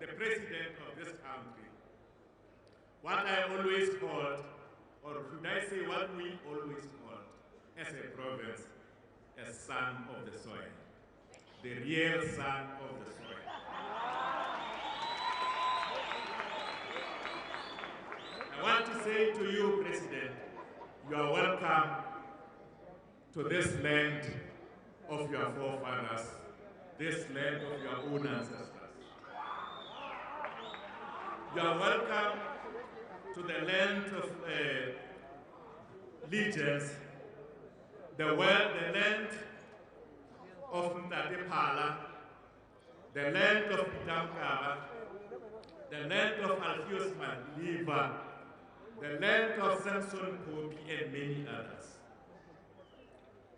Speaker 13: the President of this country, what I always called, or should I say what we always called as a province, a son of the soil, the real son of the soil. I want to say to you, President, you are welcome to this land of your forefathers, this land of your own ancestors. You are welcome to the land of legends, the land of Ntate Phala, the land of Peter Mokaba, the land of Alpheus Madiba, the land of Samson Popi, and many others.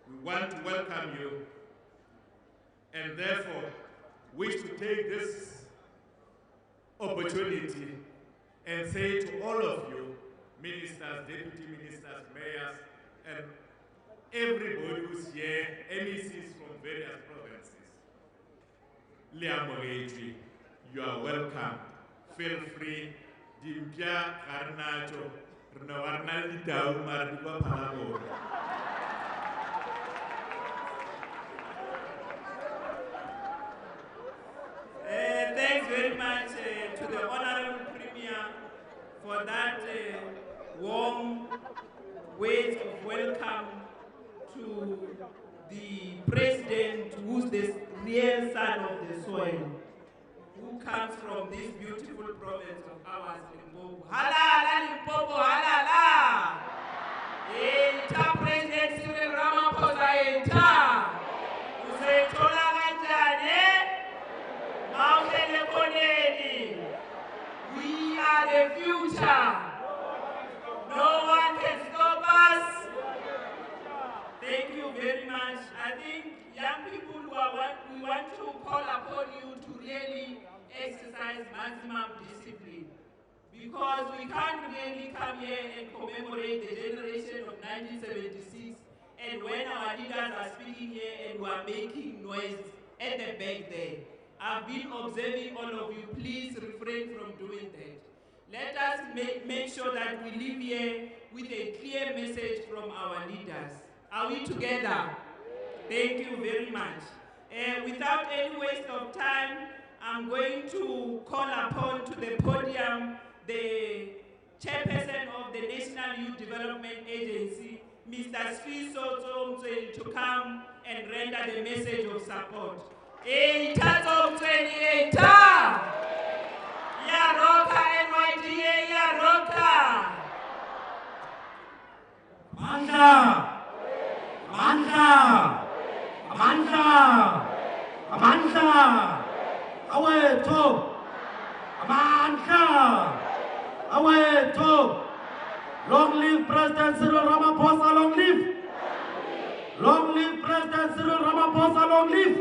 Speaker 13: We want to welcome you and therefore wish to take this opportunity and say to all of you, ministers, deputy ministers, mayors, and everybody who's here, MECs from various provinces, Liamoreti, you are welcome. Feel free. Dimpia Karnacho, Rnawarnalita Mardiba Palago.
Speaker 4: Thanks very much to the Honorable Premier for that warm words of welcome to the President, who's the real son of the soil, who comes from this beautiful province of ours, Limpopo. Halala Limpopo, halala! Eta President Cyril Ramaphosa, eta! Usetola kanjani? Mautele koneni. We are the future. No one can stop us. Thank you very much. I think young people we want to call upon you to really exercise maximum discipline, because we can't really come here and commemorate the generation of 1976 and when our leaders are speaking here and we are making noise at the back there. I've been observing all of you. Please refrain from doing that. Let us make sure that we leave here with a clear message from our leaders. Are we together? Thank you very much. Without any waste of time, I'm going to call upon to the podium the chairperson of the National Youth Development Agency, Mr. Sfiso Tsomtsweni, to come and render the message of support. Eita Tsomtsweni, eita! Yaroka NYDA, yaroka!
Speaker 12: Amandla! Amandla! Amandla! Amandla! Awethu! Amandla! Awethu! Long live President Cyril Ramaphosa, long live! Long live President Cyril Ramaphosa, long live!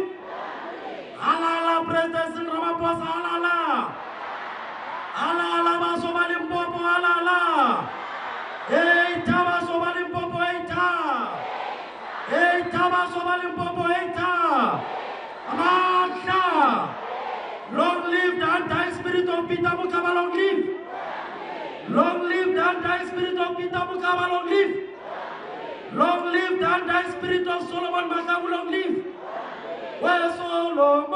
Speaker 12: Halala President Cyril Ramaphosa, halala! Halala basoba Limpopo, halala! Eita basoba Limpopo, eita! Eita basoba Limpopo, eita! Amandla! Long live the anti-spirit of Peter Mokaba, long live! Long live the anti-spirit of Peter Mokaba, long live! Long live the anti-spirit of Solomon Makabu, long live! Where Solomon?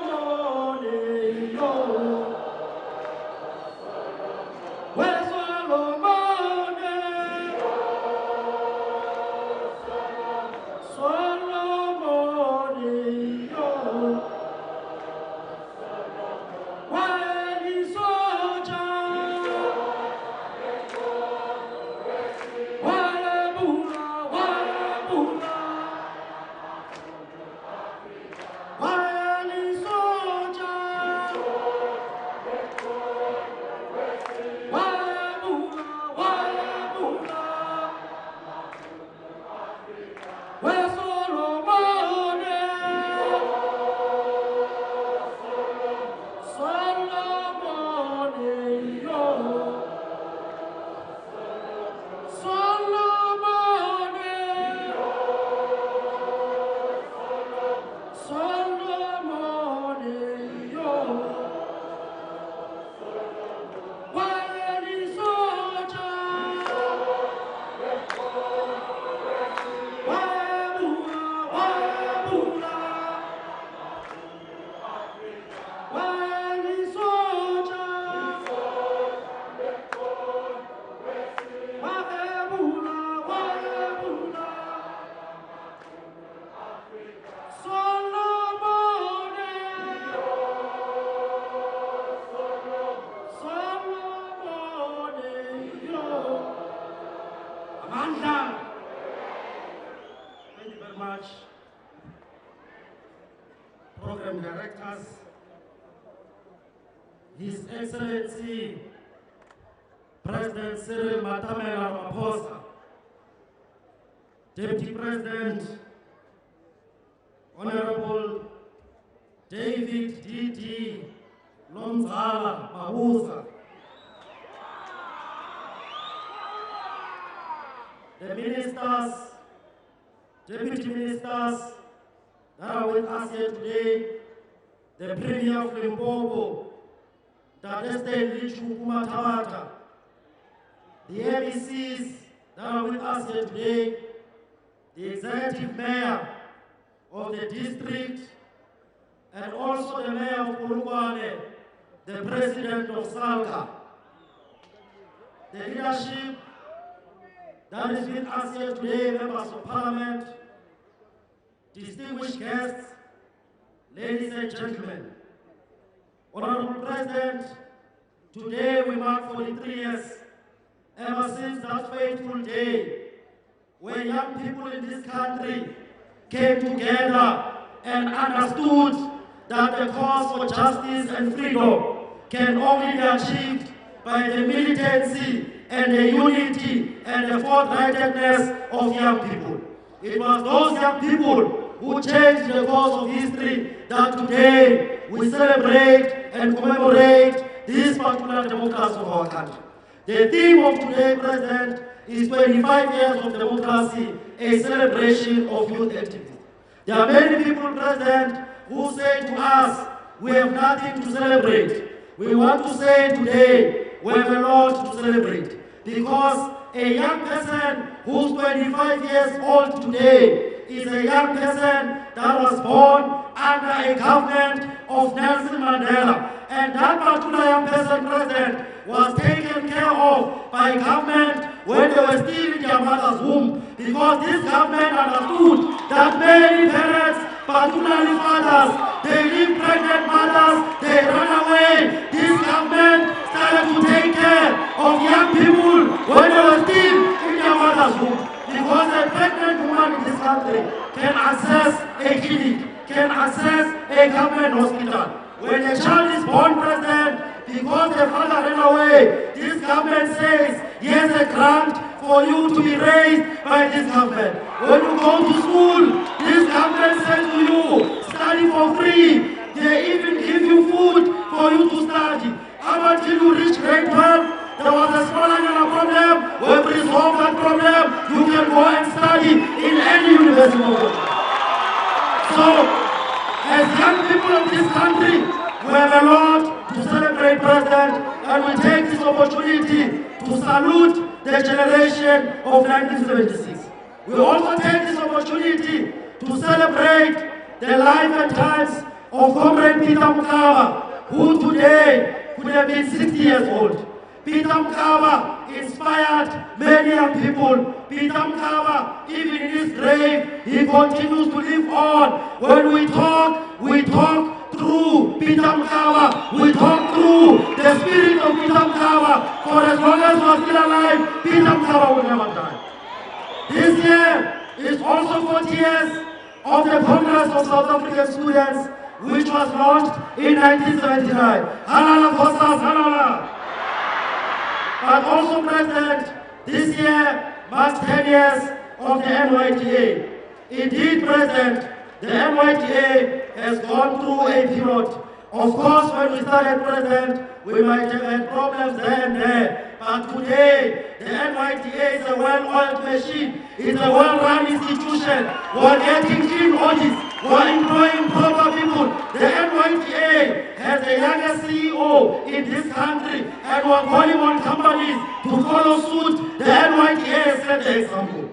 Speaker 12: Solomon, yo! Where Solomon? Solomon, yo! When he soldier, when program directors, His Excellency President Cyril Ramaphosa, Deputy President Honorable David D.D. Lonzala Mabuza, the ministers, deputy ministers that are with us here today, the Premier of Limpopo, Dadeste Lichukuma Tabata, the ABCs that are with us here today, the executive mayor of the district, and also the mayor of Polokwane, the president of SALCA, the leadership that is with us here today, members of parliament, distinguished guests, ladies and gentlemen. Honorable President, today we mark 43 years ever since that fateful day when young people in this country came together and understood that the cause for justice and freedom can only be achieved by the militancy and the unity and the forthrightedness of young people. It was those young people who changed the course of history that today we celebrate and commemorate this particular democracy of our country. The theme of today, President, is 25 years of democracy, a celebration of youth activism. There are many people, President, who say to us, we have nothing to celebrate. We want to say today, we have a lot to celebrate. Because a young person who's 25 years old today is a young person that was born under a government of Nelson Mandela. And that particular young person, President, was taken care of by government when they were still in their mother's womb. Because this government understood that many parents, particularly fathers, they leave pregnant mothers, they run away. This government started to take care of young people when they were still in their mother's womb. Because a pregnant woman in this country can access a clinic, can access a government hospital. When a child is born, President, because the father ran away, this government says, here's a grant for you to be raised by this government. When you go to school, this government says to you, study for free. They even give you food for you to study. Up until you reach grade 12, there was a small problem. When we resolve that problem, you can go and study in any university. So, as young people of this country, we have a lot to celebrate, President, and we take this opportunity to salute the generation of 1976. We also take this opportunity to celebrate the life and times of Comrade Peter Mokaba, who today could have been 60 years old. Peter Mokaba inspired many young people. Peter Mokaba, even in his grave, he continues to live on. When we talk through Peter Mokaba. We talk through the spirit of Peter Mokaba. For as long as we are still alive, Peter Mokaba will never die. This year is also 40 years of the Congress of South African Students, which was launched in 1979. Halala Kostas, halala. But also, President, this year marks 10 years of the NYTA. Indeed, President, the NYTA has gone through a period. Of course, when we started, President, we might have had problems there and there. But today, the NYTA is a well-oiled machine. It's a well-run institution. We're getting clean audits. We're employing proper people. The NYTA has the youngest CEO in this country, and we're calling on companies to follow suit. The NYTA has set the example.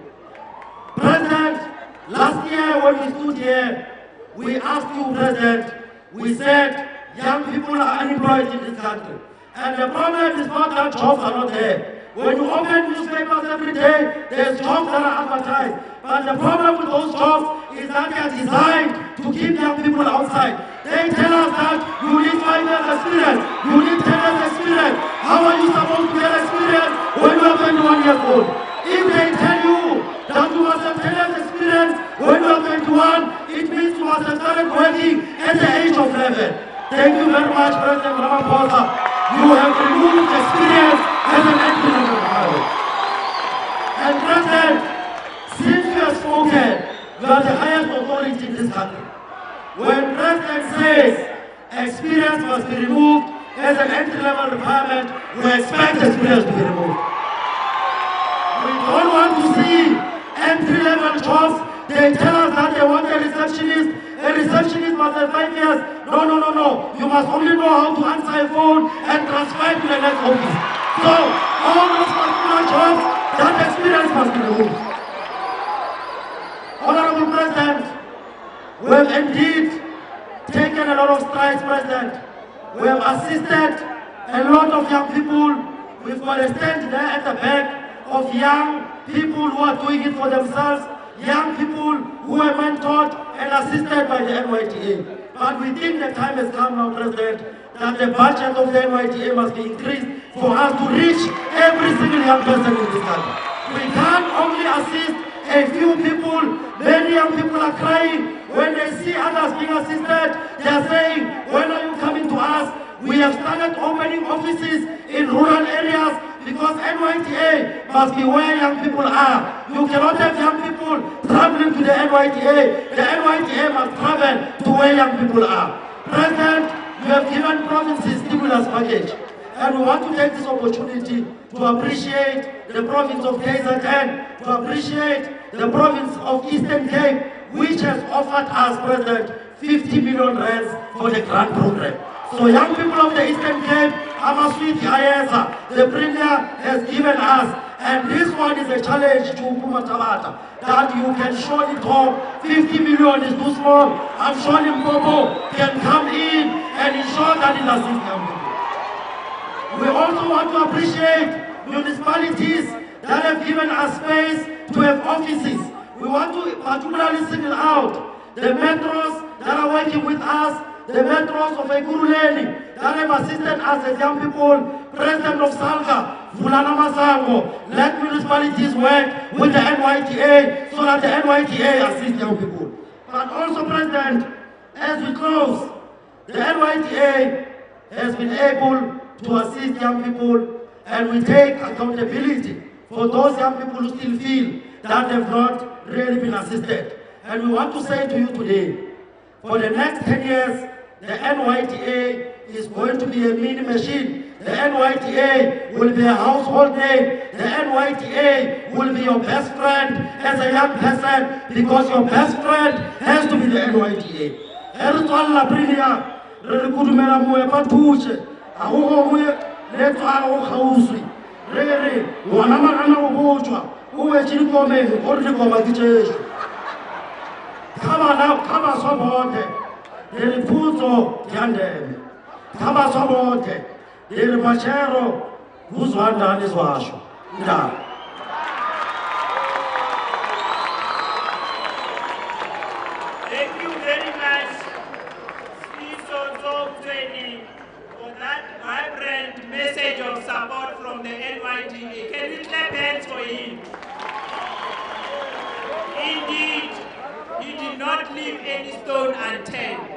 Speaker 12: President, last year when we stood here, we asked you, President, we said young people are unemployed in this country. And the problem is not that jobs are not there. When you open newspapers every day, there's jobs that are advertised. But the problem with those jobs is that they are designed to keep young people outside. They tell us that you need 5 years experience, you need 10 years experience. How are you supposed to get experience when you are 21 years old? If they tell you that you must have 10 years experience when you are 21, it means you must have started working at the Thank you very much, President Ramaphosa. You have removed experience as an entry-level requirement. And President, since you have spoken, you are the highest authority in this country. When President says experience must be removed as an entry-level requirement, we expect experience to be removed. We don't want to see entry-level jobs. They tell us that they want a receptionist. A receptionist must have 5 years. No, no, no, no. You must only know how to answer a phone and transfer to the next office. So, all those particular jobs, that experience must be removed. Honorable President, we have indeed taken a lot of strides, President. We have assisted a lot of young people. We've got a stand there at the back of young people who are doing it for themselves, young people who are mentored and assisted by the NYTA. But we think the time has come now, President, that the budget of the NYTA must be increased for us to reach every single young person in this country. We can't only assist a few people. Many young people are crying when they see others being assisted. They are saying, when are you coming to us? We have started opening offices in rural areas because NYTA must be where young people are. You cannot have young people traveling to the NYTA. The NYTA must travel to where young people are. President, you have given provinces stimulus package. And we want to take this opportunity to appreciate the province of KZN, to appreciate the province of Eastern Cape, which has offered us, President, 50 million rands for the grant program. So young people of the Eastern Cape, Amaswiti Ayesa, the Premier has given us, and this one is a challenge to Pumatabata, that you can surely talk, 50 million is too small. I'm sure Limpopo can come in and ensure that it assists young people. We also want to appreciate municipalities that have given us space to have offices. We want to particularly single out the metros that are working with us, the metros of Ekurhuleni that have assisted us as young people. President of Salga, Vulana Masango, let municipalities work with the NYTA so that the NYTA assists young people. But also, President, as we close, the NYTA has been able to assist young people, and we take accountability for those young people who still feel that they've not really been assisted. And we want to say to you today, for the next 10 years, the NYTA is going to be a mini machine. The NYTA will be a household name. The NYTA will be your best friend as a young person, because your best friend has to be the NYTA. Eritswalla Premier, re kudumela moe pathuche, a go moe le tswala go gauswi. Re ngwana magana go botswa, o wetse dikomeng gore dikoma ke tšešo. Ka baswa bote, le re putso ya ndeme. Ka baswa bote, le re mashero kuzwanda lezwasho. Ndaba.
Speaker 4: Thank you very much, Sisozo Mtweni, for that vibrant message of support from the NYTA. Can we clap hands for him? Indeed, he did not leave any stone unturned.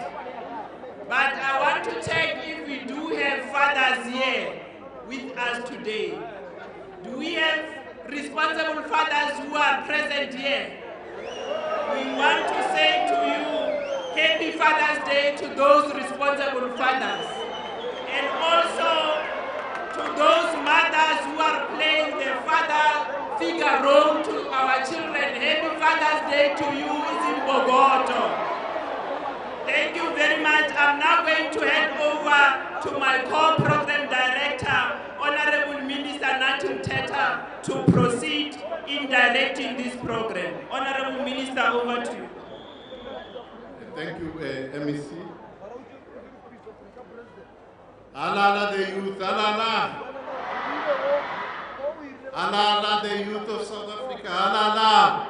Speaker 4: But I want to check if we do have fathers here with us today. Do we have responsible fathers who are present here? We want to say to you, Happy Father's Day to those responsible fathers. And also to those mothers who are playing the father figure role to our children. Happy Father's Day to you in Bogoto. Thank you very much. I'm now going to hand over to my co-program director, Honorable Minister Natum Teta, to proceed in directing this program. Honorable Minister, over to you.
Speaker 13: Thank you, MEC. Alala the youth, alala. Alala the youth of South Africa, alala.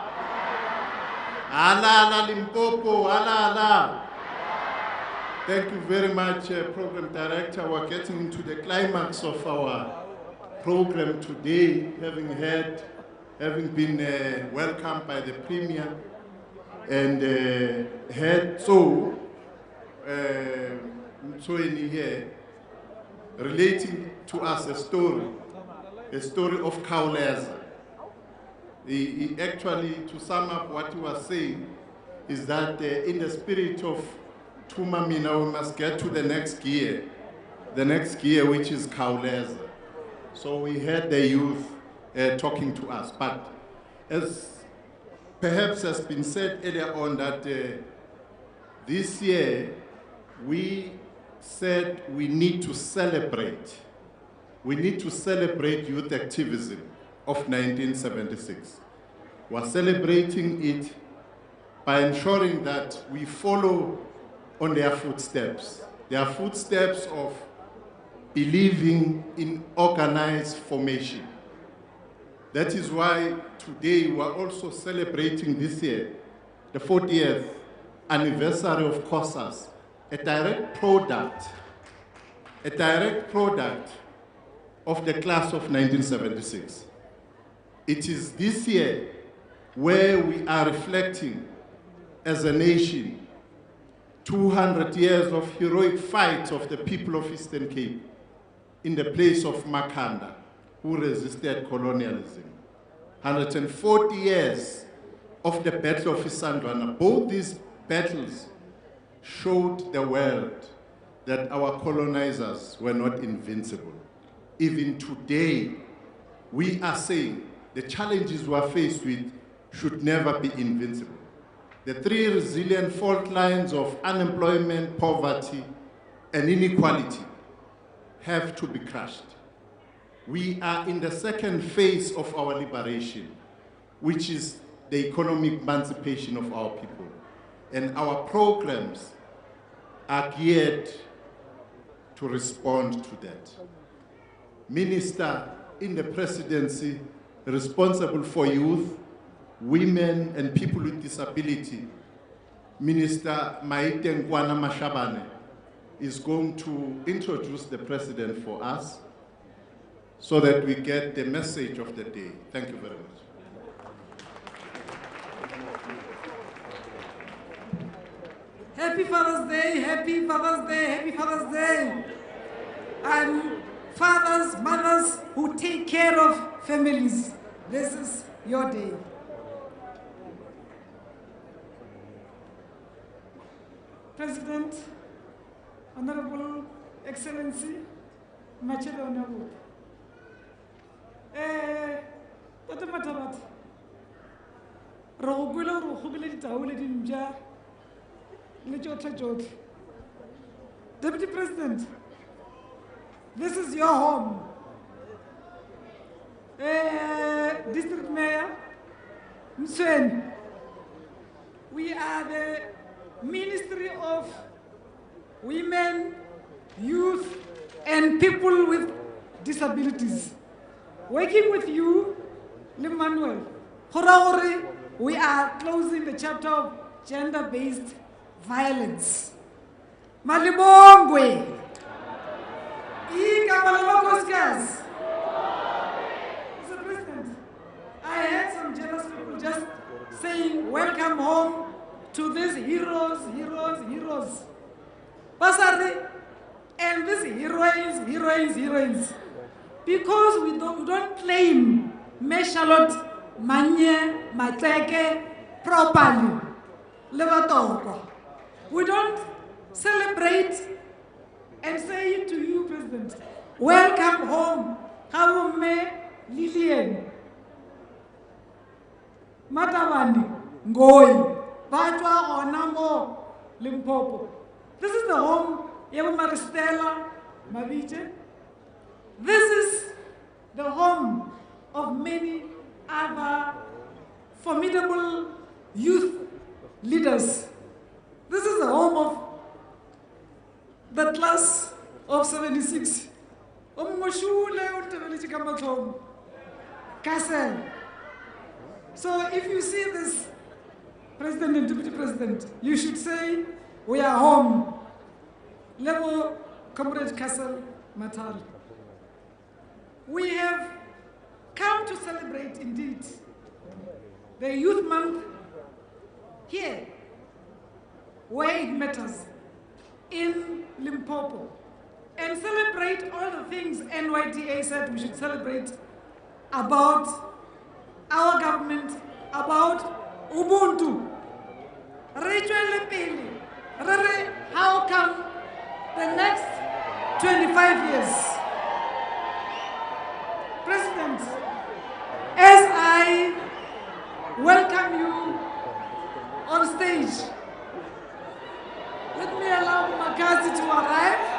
Speaker 13: Alala Limpopo, alala. Thank you very much, Program Director. We're getting into the climax of our program today, having been welcomed by the Premier and
Speaker 14: Mtsweni here, relating to us a story of Khawuleza. He actually, to sum up what he was saying, is that in the spirit of Tumamina, we must get to the next gear which is Khawuleza. So we had the youth talking to us. But as perhaps has been said earlier on, that this year we said we need to celebrate. We need to celebrate youth activism of 1976. We're celebrating it by ensuring that we follow on their footsteps of believing in organized formation. That is why today we are also celebrating this year the 40th anniversary of COSAS, a direct product of the class of 1976. It is this year where we are reflecting as a nation 200 years of heroic fight of the people of Eastern Cape in the place of Makhanda, who resisted colonialism. 140 years of the Battle of Isandlwana. Both these battles showed the world that our colonizers were not invincible. Even today, we are saying the challenges we are faced with should never be invincible. The three resilient fault lines of unemployment, poverty, and inequality have to be crushed. We are in the second phase of our liberation, which is the economic emancipation of our people. And our programs are geared to respond to that. Minister in the presidency responsible for youth, women, and people with disability, Minister Maite Nkwana Mashabane, is going to introduce the president for us so that we get the message of the day. Thank you very much.
Speaker 15: Happy Father's Day, happy Father's Day, happy Father's Day. And fathers, mothers who take care of families, this is your day. President, Honorable Excellency, Machelo Honorable. Tata Matabat. Rogula Rogula Taule Dinja. Deputy President, this is your home. District Mayor, Mswen, we are the Ministry of Women, Youth, and People with Disabilities. Working with you, Limanuel, we are closing the chapter of gender-based violence. Malibongwe. Mr. President, I had some jealous people just saying, welcome home to these heroes. Basari, and these heroines. Because we don't claim Meshalot, Manye, Mateke properly. We don't celebrate and say to you, President, welcome home, Karume Lilien, Matawani, Ngoi, Batwa Onamo, Limpopo. This is the home, Maristela, Mavije. This is the home of many other formidable youth leaders. This is the home of the class of 76. So if you see this, President and Deputy President, you should say, we are home. Level Comrade Castle Matal. We have come to celebrate indeed the Youth Month here, where it matters, in Limpopo. Limpopo and celebrate all the things NYDA said we should celebrate about our government, about Ubuntu. How come the next 25 years? President, as I welcome you on stage, let me allow Makazi to arrive.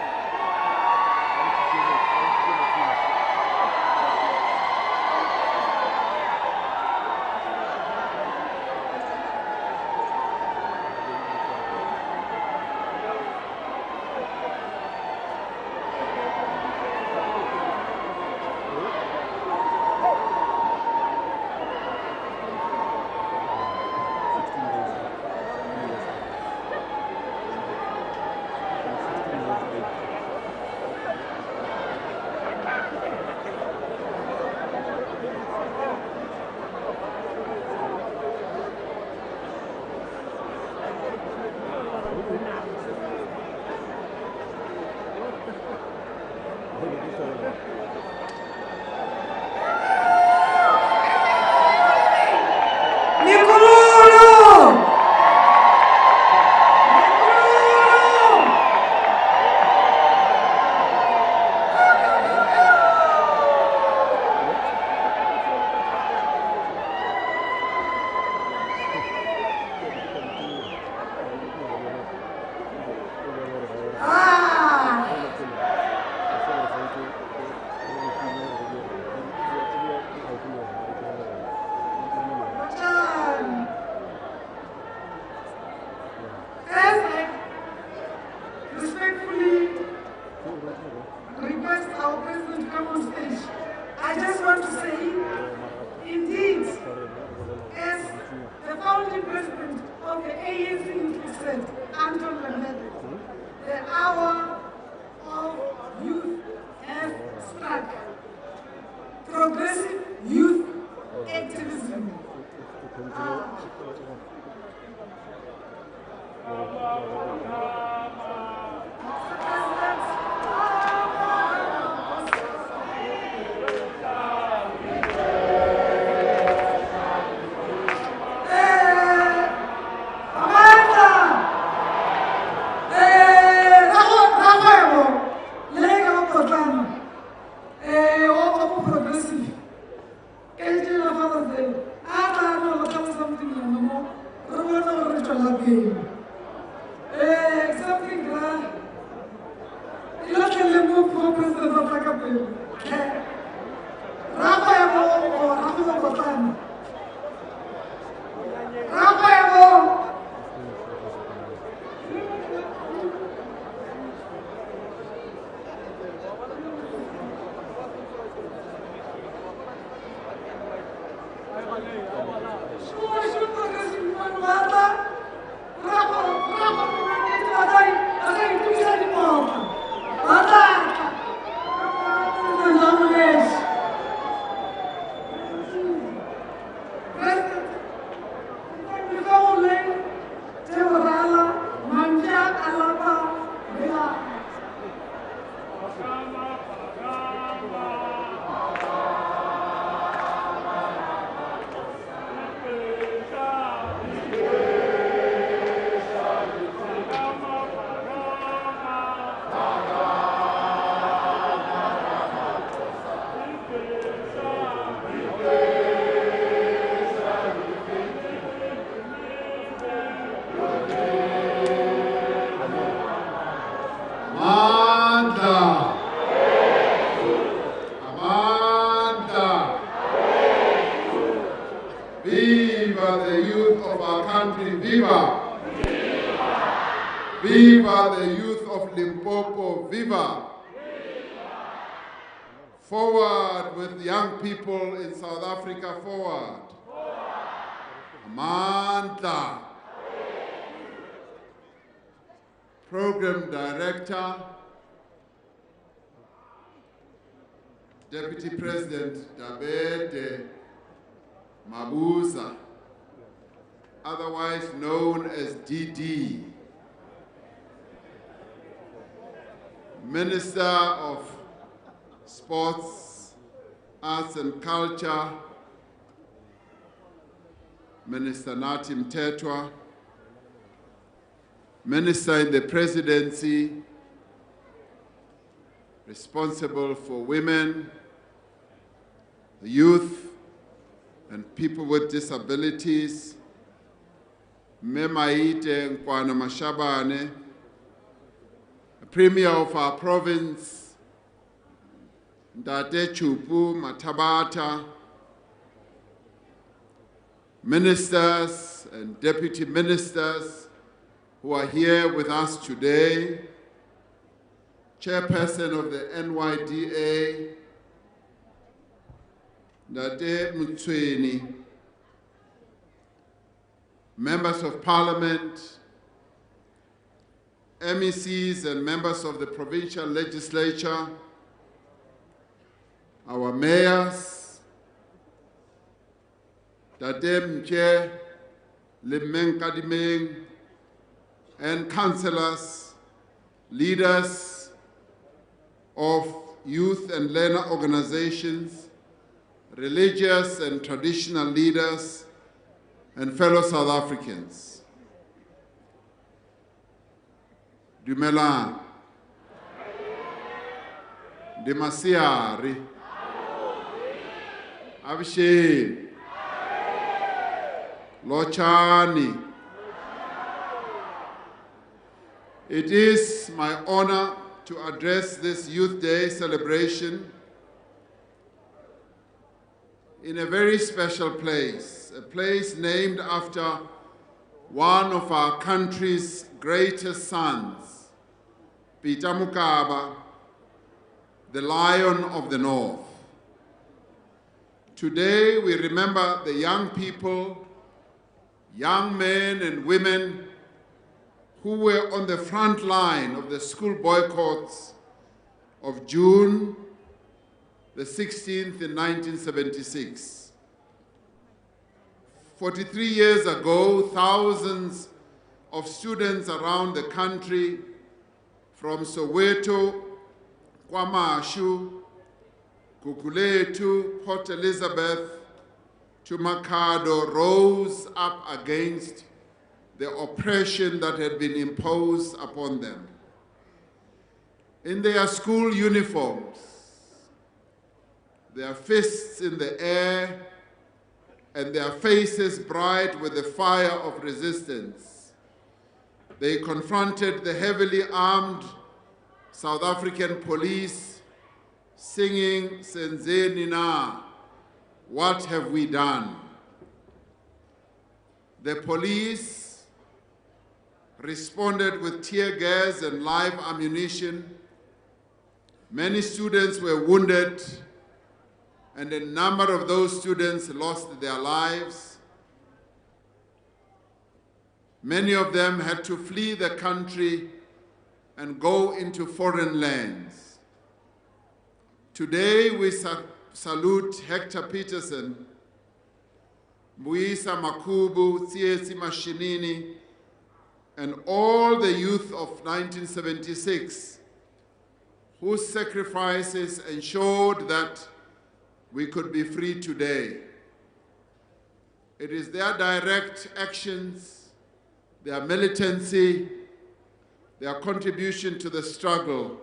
Speaker 14: Viva the youth of our country, viva! Viva the youth of Limpopo, viva! Forward with young people in South Africa, forward! Amandla! Program Director, Deputy President Dabede Mabuza, otherwise known as DD. Minister of Sports, Arts and Culture, Minister Nathi Mthethwa, Minister in the Presidency, responsible for women, the youth, and people with disabilities, Memaite Nkwana Mashabane, Premier of our province, Ndate Chupu Matabata, ministers and deputy ministers who are here with us today, chairperson of the NYDA, Ndate Mutsweni, members of parliament, MECs and members of the provincial legislature, our mayors, Dadem Mche, Limeng Kadimeng, and councillors, leaders of youth and learner organizations, religious and traditional leaders, and fellow South Africans. Dumelang, Demasiari, Abshir, Lochani. It is my honor to address this Youth Day celebration in a very special place, a place named after one of our country's greatest sons, Peter Mokaba, the Lion of the North. Today we remember the young people, young men and women who were on the front line of the school boycotts of June the 16th in 1976. 43 years ago, thousands of students around the country, from Soweto, KwaMashu, Gugulethu, Port Elizabeth, to Makhado, rose up against the oppression that had been imposed upon them. In their school uniforms, their fists in the air, and their faces bright with the fire of resistance, they confronted the heavily armed South African police, singing, Senzeni na, what have we done? The police responded with tear gas and live ammunition. Many students were wounded, and a number of those students lost their lives. Many of them had to flee the country and go into foreign lands. Today we salute Hector Peterson, Muisa Makubu, Tsietsi Mashinini, and all the youth of 1976 whose sacrifices ensured that we could be free today. It is their direct actions, their militancy, their contribution to the struggle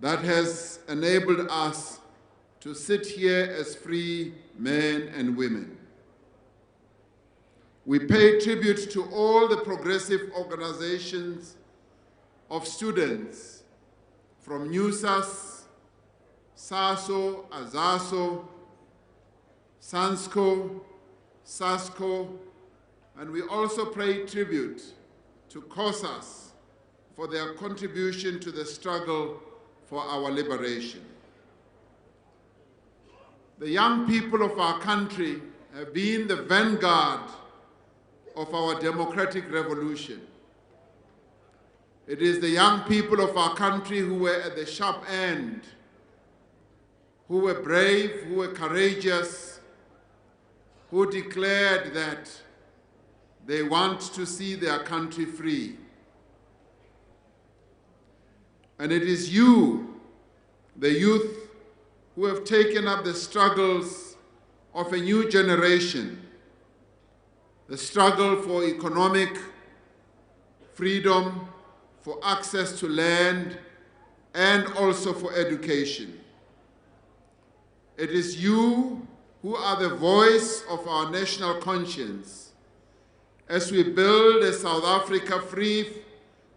Speaker 14: that has enabled us to sit here as free men and women. We pay tribute to all the progressive organizations of students, from NUSAS, SASO, AZASO, SANSCO, SASCO, and we also pay tribute to COSAS for their contribution to the struggle for our liberation. The young people of our country have been the vanguard of our democratic revolution. It is the young people of our country who were at the sharp end, who were brave, who were courageous, who declared that they want to see their country free. And it is you, the youth, who have taken up the struggles of a new generation, the struggle for economic freedom, for access to land, and also for education. It is you who are the voice of our national conscience as we build a South Africa free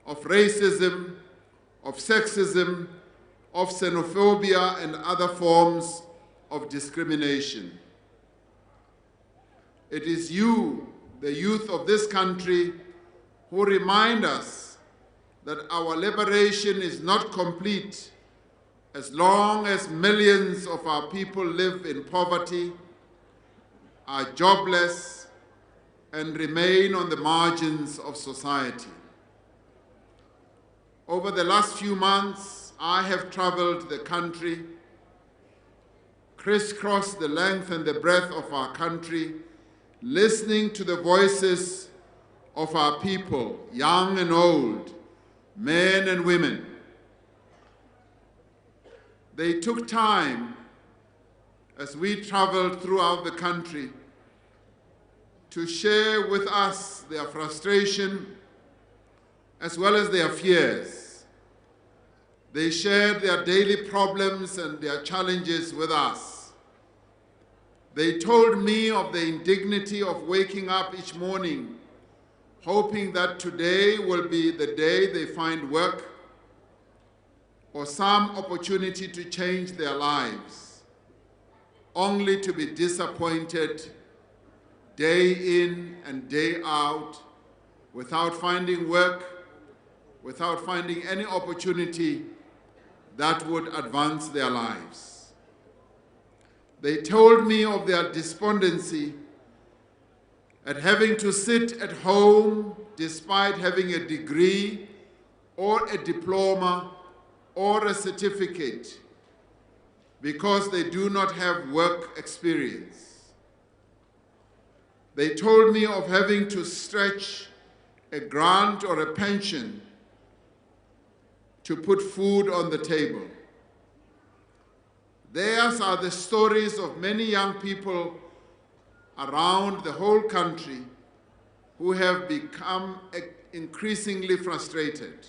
Speaker 14: of racism, of sexism, of xenophobia and other forms of discrimination. It is you, the youth of this country, who remind us that our liberation is not complete as long as millions of our people live in poverty, are jobless, and remain on the margins of society. Over the last few months, I have traveled the country, crisscrossed the length and the breadth of our country, listening to the voices of our people, young and old, men and women. They took time as we traveled throughout the country to share with us their frustration as well as their fears. They shared their daily problems and their challenges with us. They told me of the indignity of waking up each morning, hoping that today will be the day they find work or some opportunity to change their lives, only to be disappointed day in and day out without finding work, without finding any opportunity that would advance their lives. They told me of their despondency at having to sit at home despite having a degree or a diploma or a certificate because they do not have work experience. They told me of having to stretch a grant or a pension to put food on the table. Theirs are the stories of many young people around the whole country who have become increasingly frustrated.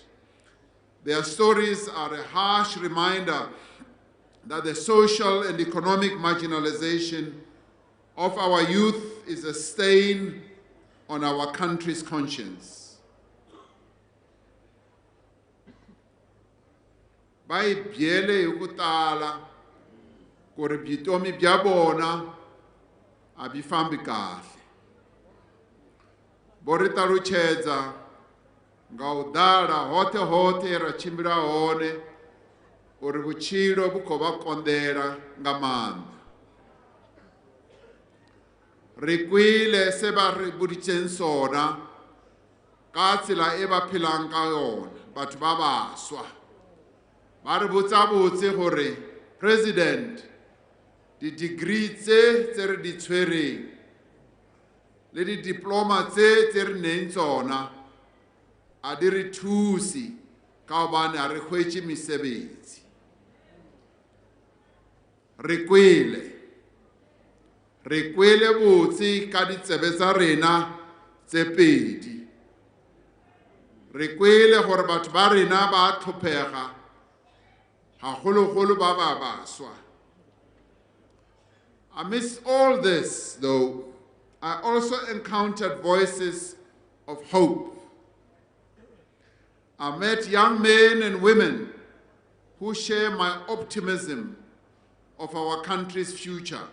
Speaker 14: Their stories are a harsh reminder that the social and economic marginalization of our youth is a stain on our country's conscience. Ba e byele hi ku tala ku ri vutomi bya vona a byi fambi kahle. Bo ri taluchedza nga u ḓala hoṱhe ra tshimbila hone uri vhutshilo vhu khou vha konḓela nga maanḓa. Re kwile se ba re boditseng sona ka tsela e ba phelang ka yona batho ba baswa. Ba re botsa botse gore President, di-degree tse re di tshwereng le di-diploma tse re neng tsona a di re thusi ka hobane a re hwetše mesebetsi. Re kwele botse ka ditsebe tsa rena tse pedi. Re kwele gore batho ba rena ba tlhophega haholo-holo ba baswa. Amidst all this, though, I also encountered voices of hope. I met young men and women who share my optimism of our country's future.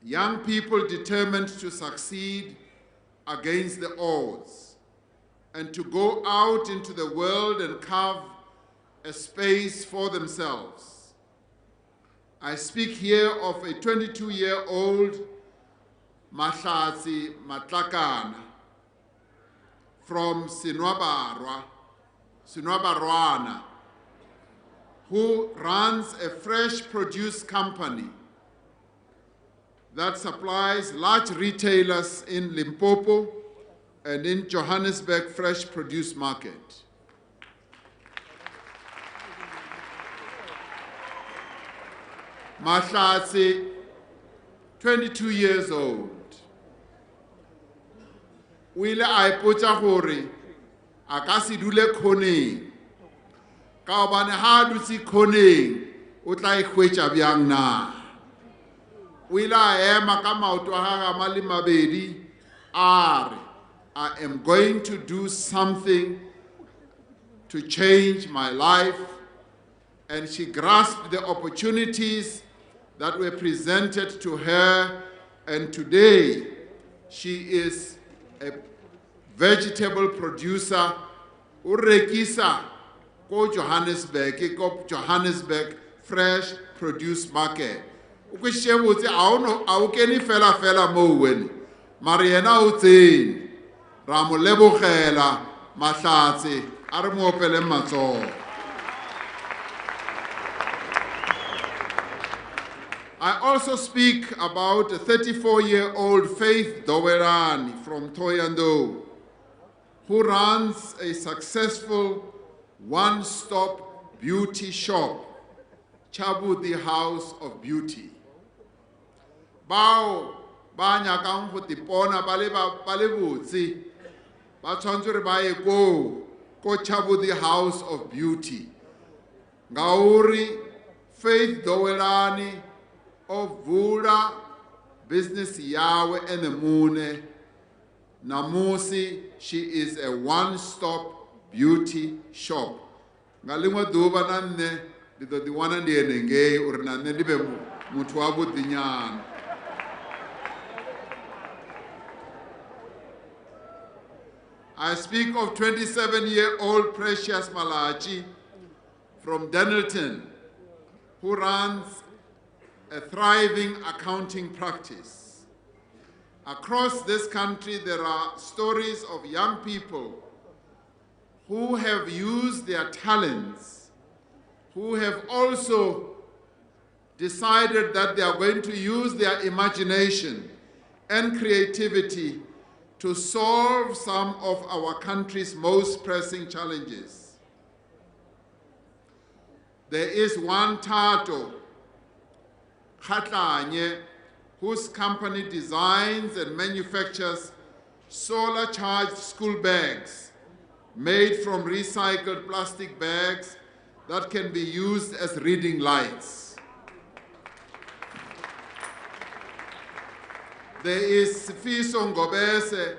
Speaker 14: Young people determined to succeed against the odds and to go out into the world and carve a space for themselves. I speak here of a 22-year-old Mahlatsi Matlakana from Sinwabarwana, who runs a fresh produce company that supplies large retailers in Limpopo and in Johannesburg fresh produce market. Mahlatsi, 22 years old. O ile a ipotsa gore a ka se dule khoneng ka hobane ha dutse khoneng o tla ikhwetša bjang na. O ile a ema ka maoto a gagwe a male mabedi a re, I am going to do something to change my life, and she grasped the opportunities that were presented to her, and today she is a vegetable producer o rekisa ko Johannesburg Fresh Produce Market. O ke shebotse a o kene fela mo wena mare yena o tsene ra mo lebogela Mahlatsi a re mo opele matsogo. I also speak about a 34-year-old Faith Dowerani from Thohoyandou, who runs a successful one-stop beauty shop, Chabudi House of Beauty. Bao ba nyakang go tipona ba le botse ba tshwantse re ba ye ko Chabudi House of Beauty. Ngauri Faith Dowerani of Vula business yawe enemune. Namusi, she is a one-stop beauty shop. Ngalingwa duba nanne dito diwana ndienenge uri nanne libe mutu wabu dinyana. I speak of 27-year-old Precious Malachi from Denelton, who runs a thriving accounting practice. Across this country, there are stories of young people who have used their talents, who have also decided that they are going to use their imagination and creativity to solve some of our country's most pressing challenges. There is one Tato, Khatlanye, whose company designs and manufactures solar-charged school bags made from recycled plastic bags that can be used as reading lights. There is Sifiso Ngobese,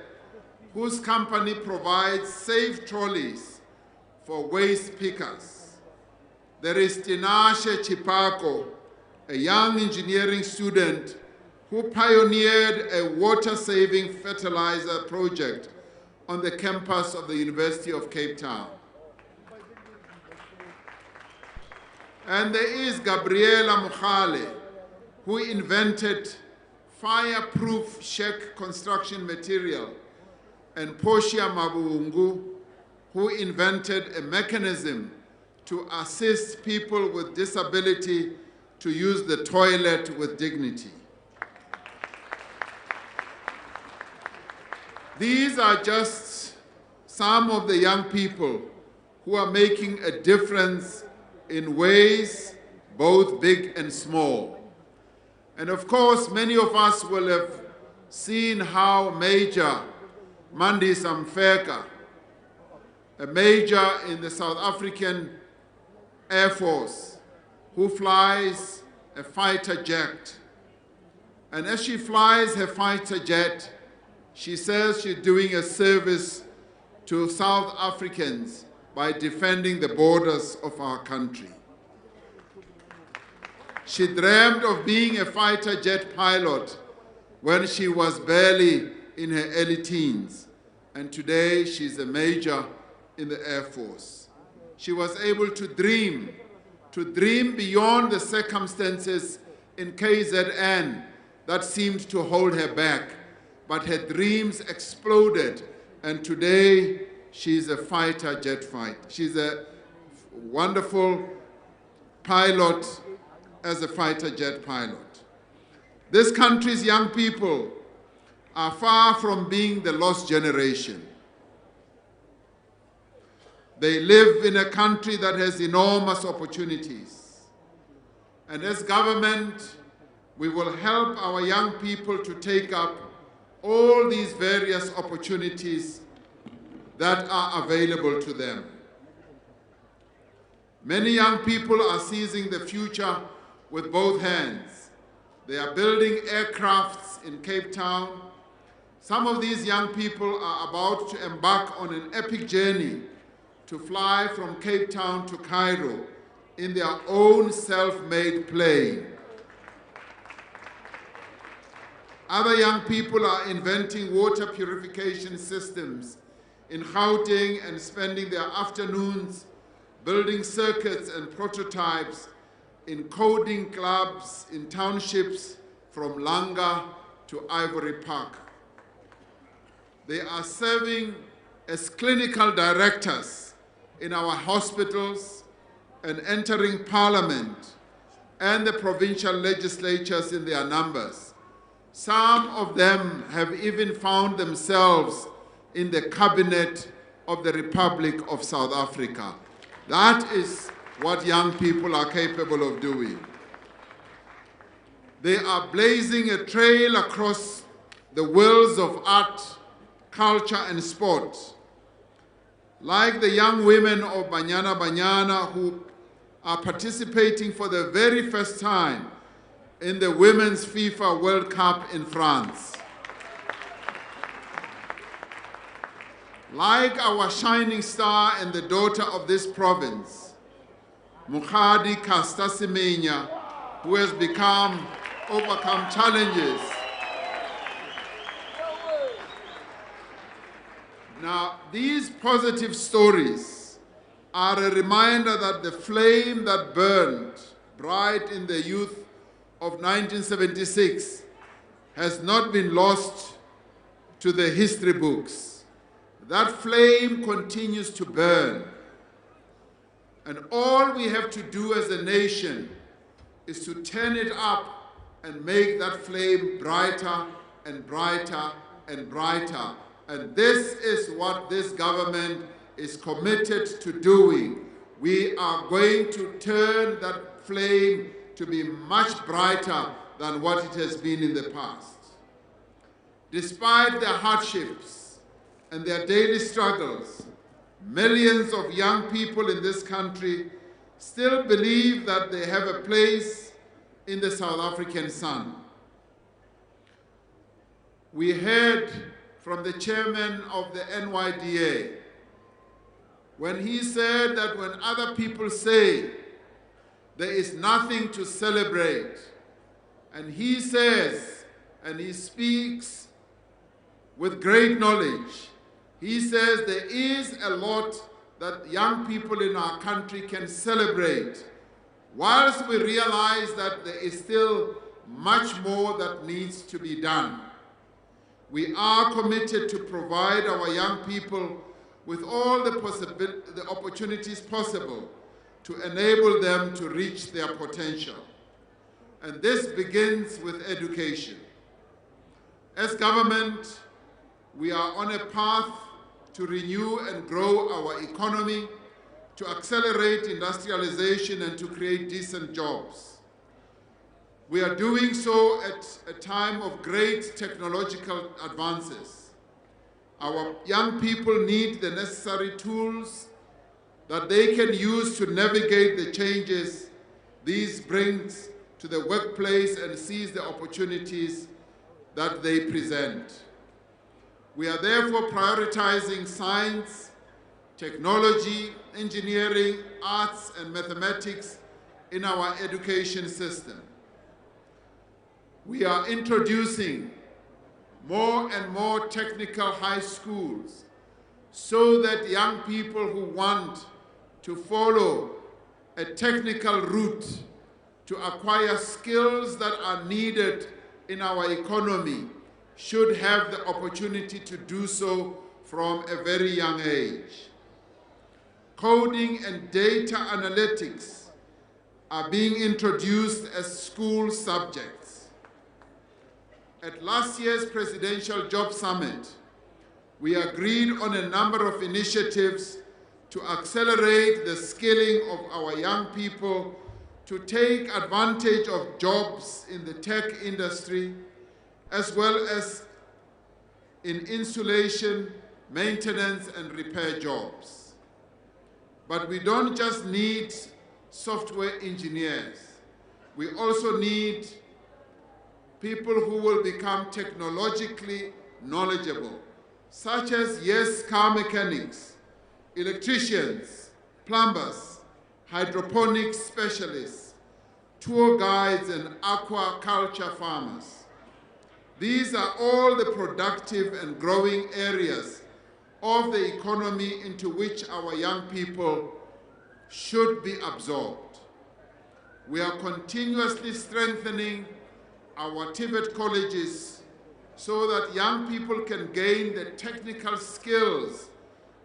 Speaker 14: whose company provides safe trolleys for waste pickers. There is Tinashe Chipako, a young engineering student who pioneered a water-saving fertilizer project on the campus of the University of Cape Town. And there is Gabriela Mukhale, who invented fireproof shack construction material, and Portia Mabungu, who invented a mechanism to assist people with disability to use the toilet with dignity. These are just some of the young people who are making a difference in ways both big and small. And of course, many of us will have seen how Major Mandi Samfeka, a major in the South African Air Force, who flies a fighter jet. And as she flies her fighter jet, she says she's doing a service to South Africans by defending the borders of our country. She dreamed of being a fighter jet pilot when she was barely in her early teens, and today she's a major in the Air Force. She was able to dream beyond the circumstances in KZN that seemed to hold her back, but her dreams exploded, and today she's a fighter jet fighter. She's a wonderful pilot as a fighter jet pilot. This country's young people are far from being the lost generation. They live in a country that has enormous opportunities. And as government, we will help our young people to take up all these various opportunities that are available to them. Many young people are seizing the future with both hands. They are building aircrafts in Cape Town. Some of these young people are about to embark on an epic journey to fly from Cape Town to Cairo in their own self-made plane. Other young people are inventing water purification systems in Gauteng and spending their afternoons building circuits and prototypes in coding clubs in townships from Langa to Ivory Park. They are serving as clinical directors in our hospitals and entering parliament and the provincial legislatures in their numbers. Some of them have even found themselves in the cabinet of the Republic of South Africa. That is what young people are capable of doing. They are blazing a trail across the worlds of art, culture, and sport. Like the young women of Banyana Banyana who are participating for the very first time in the Women's FIFA World Cup in France. Like our shining star and the daughter of this province, Mukhadi Kasta Semenya, who has overcome challenges. Now, these positive stories are a reminder that the flame that burned bright in the youth of 1976 has not been lost to the history books. That flame continues to burn. And all we have to do as a nation is to turn it up and make that flame brighter and brighter and brighter. And this is what this government is committed to doing. We are going to turn that flame to be much brighter than what it has been in the past. Despite their hardships and their daily struggles, millions of young people in this country still believe that they have a place in the South African sun. We heard from the chairman of the NYDA when he said that when other people say there is nothing to celebrate, and he says, and he speaks with great knowledge, he says there is a lot that young people in our country can celebrate, whilst we realize that there is still much more that needs to be done. We are committed to provide our young people with all the opportunities possible to enable them to reach their potential. And this begins with education. As government, we are on a path to renew and grow our economy, to accelerate industrialization and to create decent jobs. We are doing so at a time of great technological advances. Our young people need the necessary tools that they can use to navigate the changes these bring to the workplace and seize the opportunities that they present. We are therefore prioritizing science, technology, engineering, arts, and mathematics in our education system. We are introducing more and more technical high schools so that young people who want to follow a technical route to acquire skills that are needed in our economy should have the opportunity to do so from a very young age. Coding and data analytics are being introduced as school subjects. At last year's Presidential Job Summit, we agreed on a number of initiatives to accelerate the skilling of our young people to take advantage of jobs in the tech industry, as well as in insulation, maintenance, and repair jobs. But we don't just need software engineers. We also need people who will become technologically knowledgeable, such as, yes, car mechanics, electricians, plumbers, hydroponics specialists, tour guides, and aquaculture farmers. These are all the productive and growing areas of the economy into which our young people should be absorbed. We are continuously strengthening our TVET colleges so that young people can gain the technical skills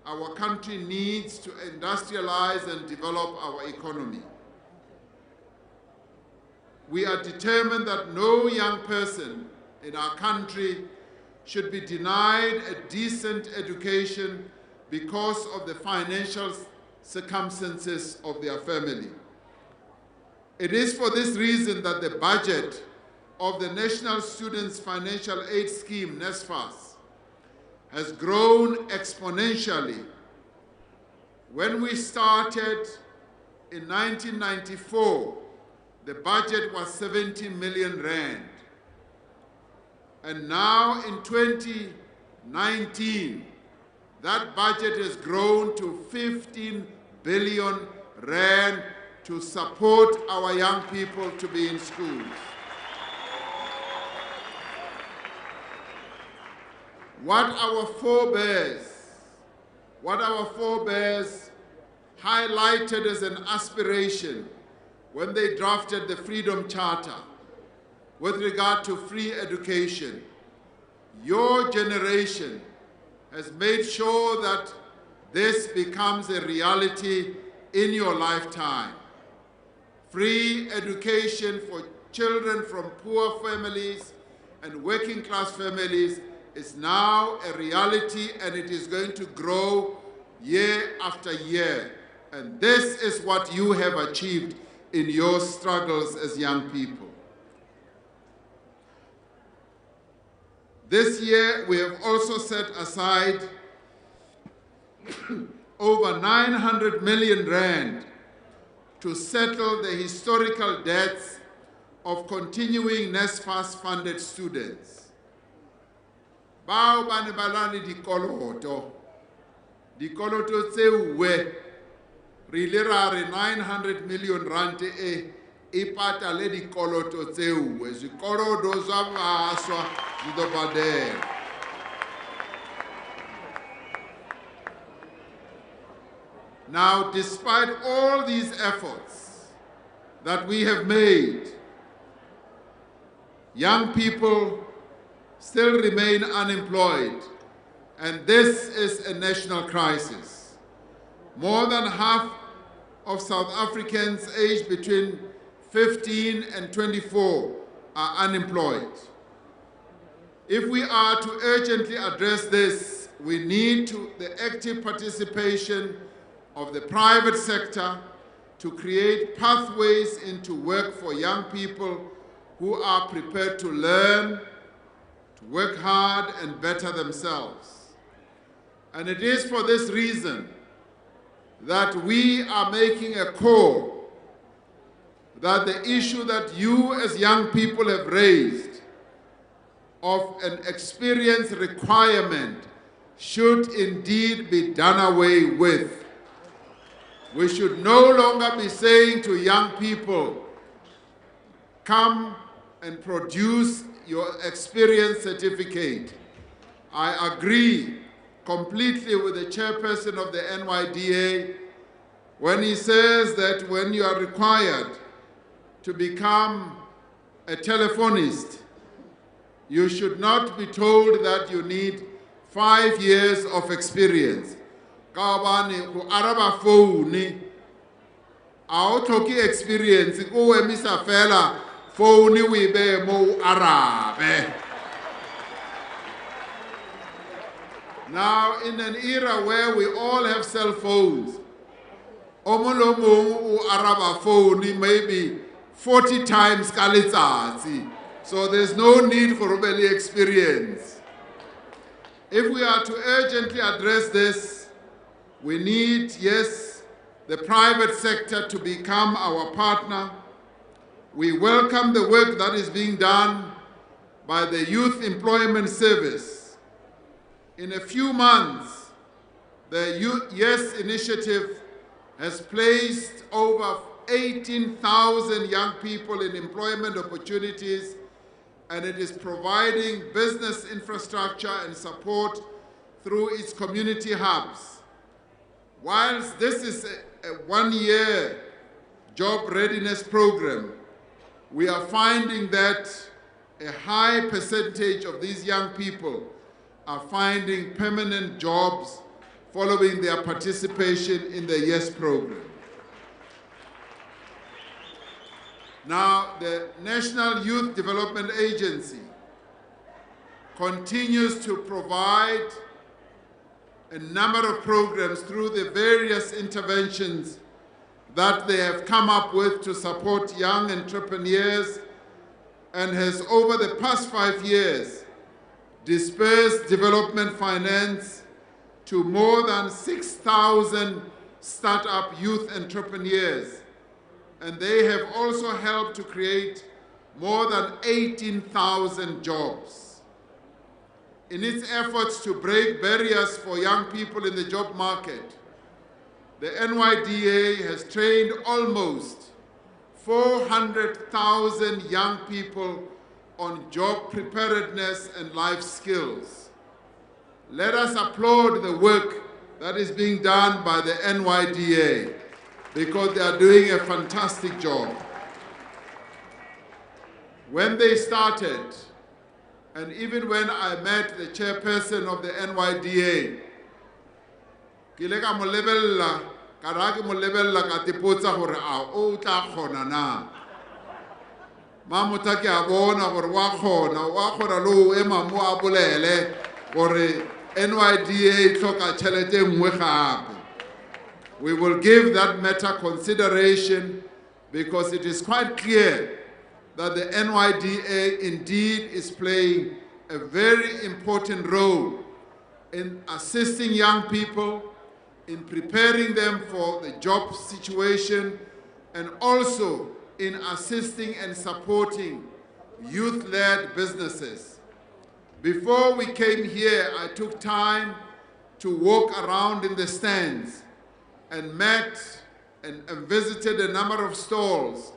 Speaker 14: our country needs to industrialize and develop our economy. We are determined that no young person in our country should be denied a decent education because of the financial circumstances of their family. It is for this reason that the budget of the National Students Financial Aid Scheme, NSFAS, has grown exponentially. When we started in 1994, the budget was 70 million rand. And now in 2019, that budget has grown to 15 billion rand to support our young people to be in schools. What our forebears highlighted as an aspiration when they drafted the Freedom Charter with regard to free education, your generation has made sure that this becomes a reality in your lifetime. Free education for children from poor families and working class families is now a reality, and it is going to grow year after year. And this is what you have achieved in your struggles as young people. This year, we have also set aside over 900 million rand to settle the historical debts of continuing NSFAS-funded students. Bao bane balane dikoloto tseuwe re ile ra re 900 million rand e patale dikoloto tseuwe zikolodo zwa vhaswa zwi ḓo badela. Now, despite all these efforts that we have made, young people still remain unemployed, and this is a national crisis. More than half of South Africans aged between 15 and 24 are unemployed. If we are to urgently address this, we need the active participation of the private sector to create pathways into work for young people who are prepared to learn, to work hard and better themselves. And it is for this reason that we are making a call that the issue that you as young people have raised of an experience requirement should indeed be done away with. We should no longer be saying to young people, come and produce your experience certificate. I agree completely with the chairperson of the NYDA when he says that when you are required to become a telephonist, you should not be told that you need 5 years of experience. Kaabane ku araba phone ao tlhoke experience ko emisa fela phone o e be mo arabe. Now, in an era where we all have cell phones,
Speaker 8: Omolomo araba phone maybe 40 times ka letsatsi. So there's no need for really experience. If we are to urgently address this, we need, yes, the private sector to become our partner. We welcome the work that is being done by the Youth Employment Service. In a few months, the YES initiative has placed over 18,000 young people in employment opportunities, and it is providing business infrastructure and support through its community hubs. Whilst this is a one-year job readiness program, we are finding that a high percentage of these young people are finding permanent jobs following their participation in the YES program. Now, the National Youth Development Agency continues to provide a number of programs through the various interventions that they have come up with to support young entrepreneurs, and has over the past 5 years dispersed development finance to more than 6,000 startup youth entrepreneurs. And they have also helped to create more than 18,000 jobs. In its efforts to break barriers for young people in the job market, the NYDA has trained almost 400,000 young people on job preparedness and life skills. Let us applaud the work that is being done by the NYDA, because they are doing a fantastic job. When they started, and even when I met the chairperson of the NYDA, ke ka mo lebella ka tipotsa gore a o tla kgona na. Mamotha ke a bona gore wa kgona lo ema mo a bolele gore NYDA tlhoka tšhelete nngwe gape. We will give that matter consideration, because it is quite clear that the NYDA indeed is playing a very important role in assisting young people, in preparing them for the job situation, and also in assisting and supporting youth-led businesses. Before we came here, I took time to walk around in the stands and met and visited a number of stalls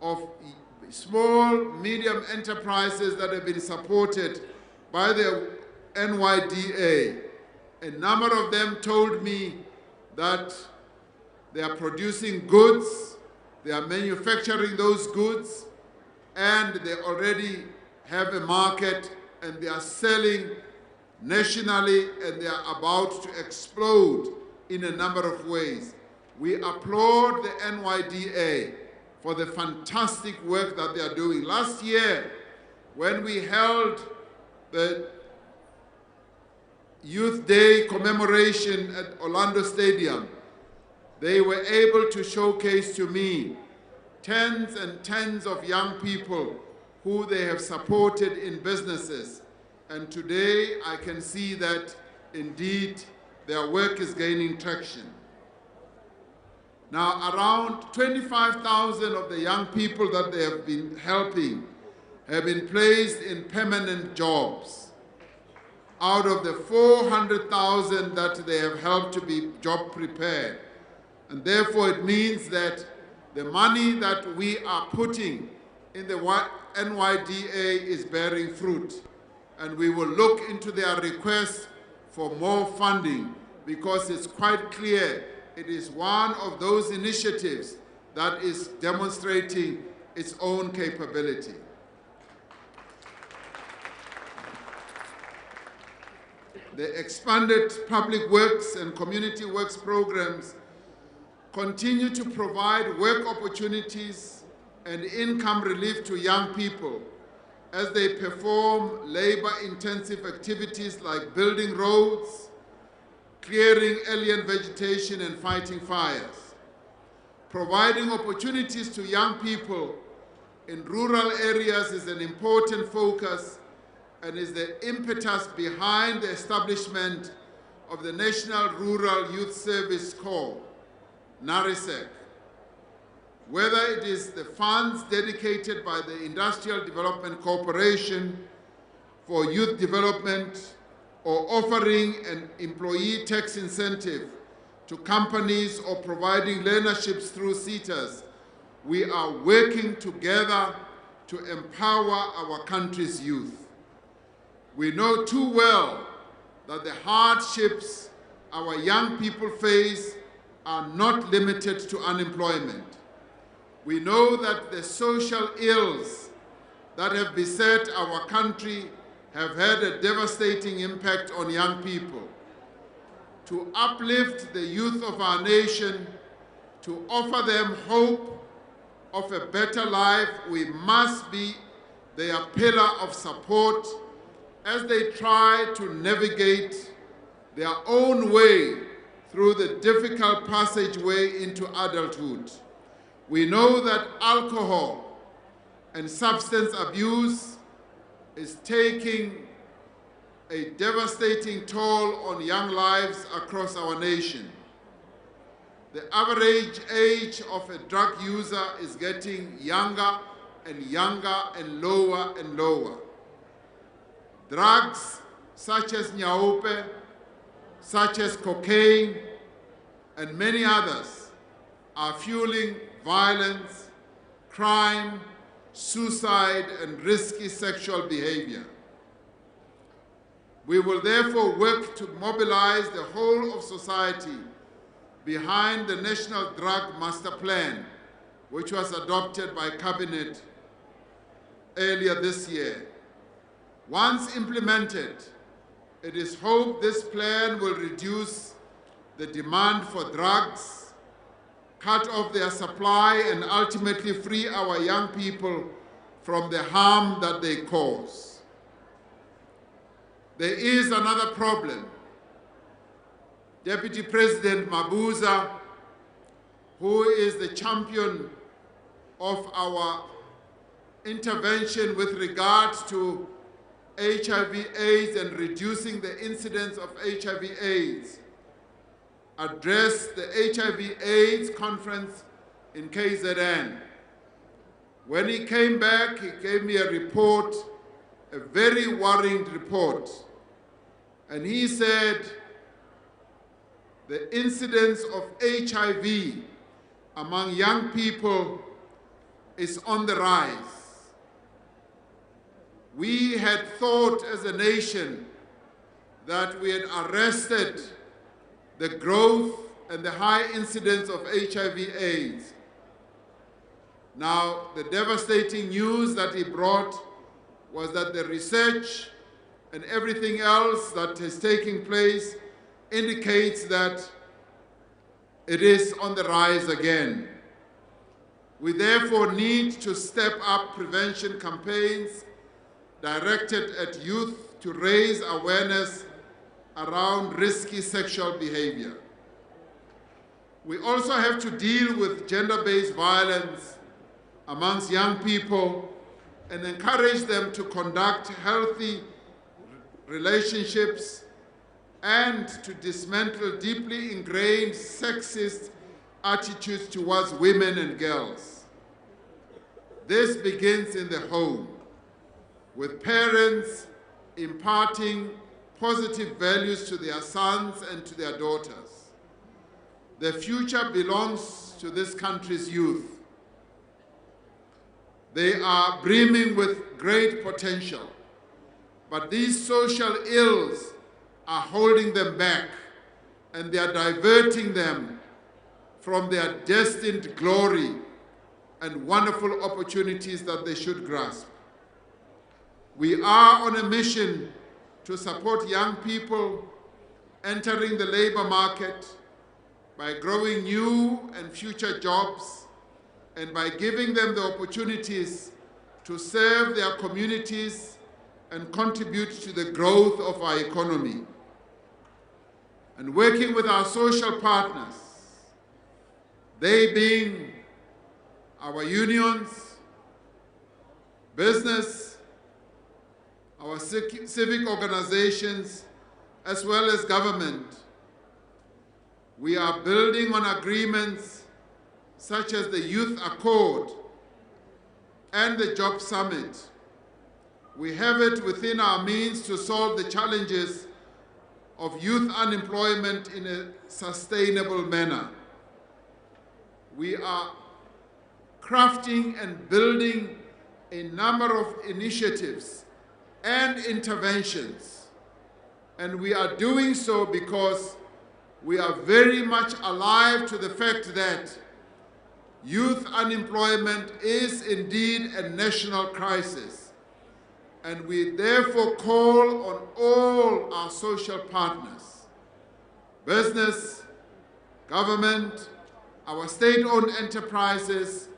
Speaker 8: of small, medium enterprises that have been supported by the NYDA. A number of them told me that they are producing goods, they are manufacturing those goods, and they already have a market, and they are selling nationally, and they are about to explode in a number of ways. We applaud the NYDA for the fantastic work that they are doing. Last year, when we held the Youth Day commemoration at Orlando Stadium, they were able to showcase to me tens and tens of young people who they have supported in businesses. And today I can see that indeed their work is gaining traction. Now, around 25,000 of the young people that they have been helping have been placed in permanent jobs out of the 400,000 that they have helped to be job prepared. And therefore it means that the money that we are putting in the NYDA is bearing fruit. And we will look into their request for more funding, because it's quite clear it is one of those initiatives that is demonstrating its own capability. The expanded public works and community works programs continue to provide work opportunities and income relief to young people as they perform labor-intensive activities like building roads, clearing alien vegetation, and fighting fires. Providing opportunities to young people in rural areas is an important focus and is the impetus behind the establishment of the National Rural Youth Service Corps, NARISEC. Whether it is the funds dedicated by the Industrial Development Corporation for youth development or offering an employee tax incentive to companies or providing learnerships through SETAs, we are working together to empower our country's youth. We know too well that the hardships our young people face are not limited to unemployment. We know that the social ills that have beset our country have had a devastating impact on young people. To uplift the youth of our nation, to offer them hope of a better life, we must be their pillar of support as they try to navigate their own way through the difficult passageway into adulthood. We know that alcohol and substance abuse is taking a devastating toll on young lives across our nation. The average age of a drug user is getting younger and younger and lower. Drugs such as nyaupe, such as cocaine, and many others are fueling violence, crime, suicide, and risky sexual behavior. We will therefore work to mobilize the whole of society behind the National Drug Master Plan, which was adopted by Cabinet earlier this year. Once implemented, it is hoped this plan will reduce the demand for drugs, cut off their supply, and ultimately free our young people from the harm that they cause. There is another problem. Deputy President Mabuza, who is the champion of our intervention with regards to HIV/AIDS and reducing the incidence of HIV/AIDS, addressed the HIV/AIDS conference in KZN. When he came back, he gave me a report, a very worrying report. And he said the incidence of HIV among young people is on the rise. We had thought as a nation that we had arrested the growth and the high incidence of HIV/AIDS. Now, the devastating news that he brought was that the research and everything else that is taking place indicates that it is on the rise again. We therefore need to step up prevention campaigns directed at youth to raise awareness around risky sexual behavior. We also have to deal with gender-based violence amongst young people and encourage them to conduct healthy relationships and to dismantle deeply ingrained sexist attitudes towards women and girls. This begins in the home, with parents imparting positive values to their sons and to their daughters. The future belongs to this country's youth. They are brimming with great potential, but these social ills are holding them back, and they are diverting them from their destined glory and wonderful opportunities that they should grasp. We are on a mission to support young people entering the labor market by growing new and future jobs and by giving them the opportunities to serve their communities and contribute to the growth of our economy. And working with our social partners, They being our unions, business, our civic organizations, as well as government. We are building on agreements such as the Youth Accord and the Job Summit. We have it within our means to solve the challenges of youth unemployment in a sustainable manner. We are crafting and building a number of initiatives and interventions, and we are doing so because we are very much alive to the fact that youth unemployment is indeed a national crisis, and we therefore call on all our social partners, business, government, our state-owned enterprises,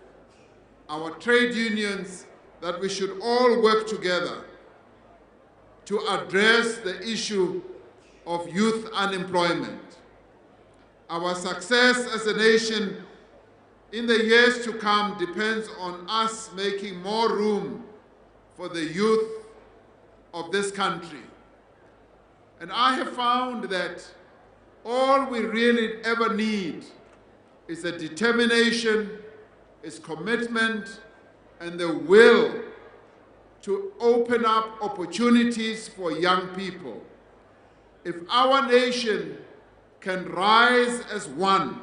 Speaker 8: our trade unions, that we should all work together to address the issue of youth unemployment. Our success as a nation in the years to come depends on us making more room for the youth of this country. And I have found that all we really ever need is a determination, is commitment, and the will to open up opportunities for young people. If our nation can rise as one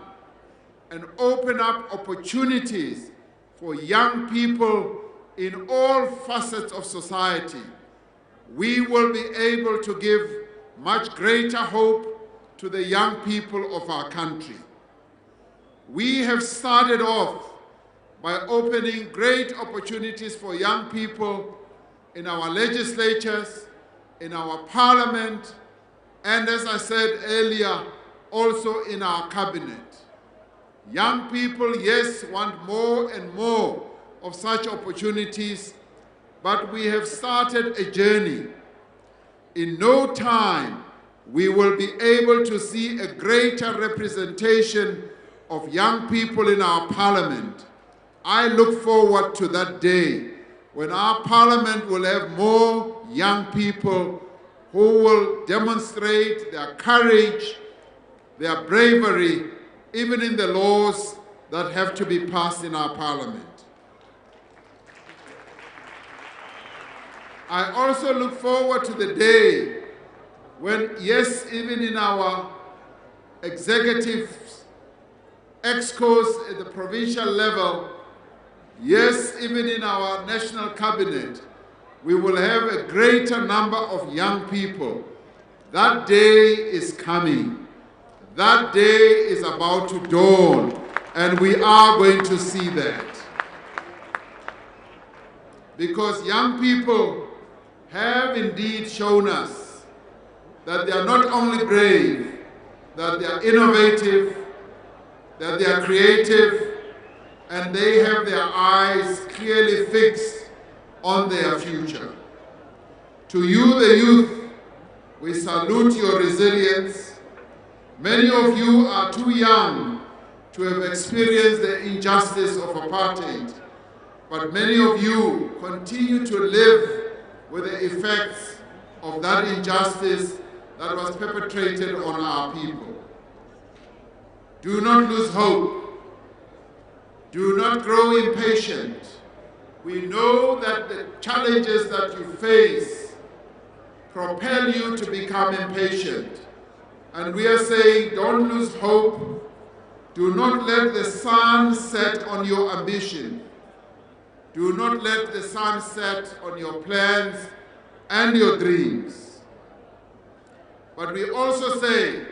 Speaker 8: and open up opportunities for young people in all facets of society, we will be able to give much greater hope to the young people of our country. We have started off by opening great opportunities for young people in our legislatures, in our parliament, and as I said earlier, also in our cabinet. Young people, yes, want more and more of such opportunities, but we have started a journey. In no time, we will be able to see a greater representation of young people in our parliament. I look forward to that day when our parliament will have more young people who will demonstrate their courage, their bravery, even in the laws that have to be passed in our parliament. I also look forward to the day when, yes, even in our executive excos at the provincial level, yes, even in our national cabinet, we will have a greater number of young people. That day is coming. That day is about to dawn, and we are going to see that. Because young people have indeed shown us that they are not only brave, that they are innovative, that they are creative, and they have their eyes clearly fixed on their future. To you, the youth, we salute your resilience. Many of you are too young to have experienced the injustice of apartheid, but many of you continue to live with the effects of that injustice that was perpetrated on our people. Do not lose hope. Do not grow impatient. We know that the challenges that you face propel you to become impatient. And we are saying, don't lose hope. Do not let the sun set on your ambition. Do not let the sun set on your plans and your dreams. But we also say,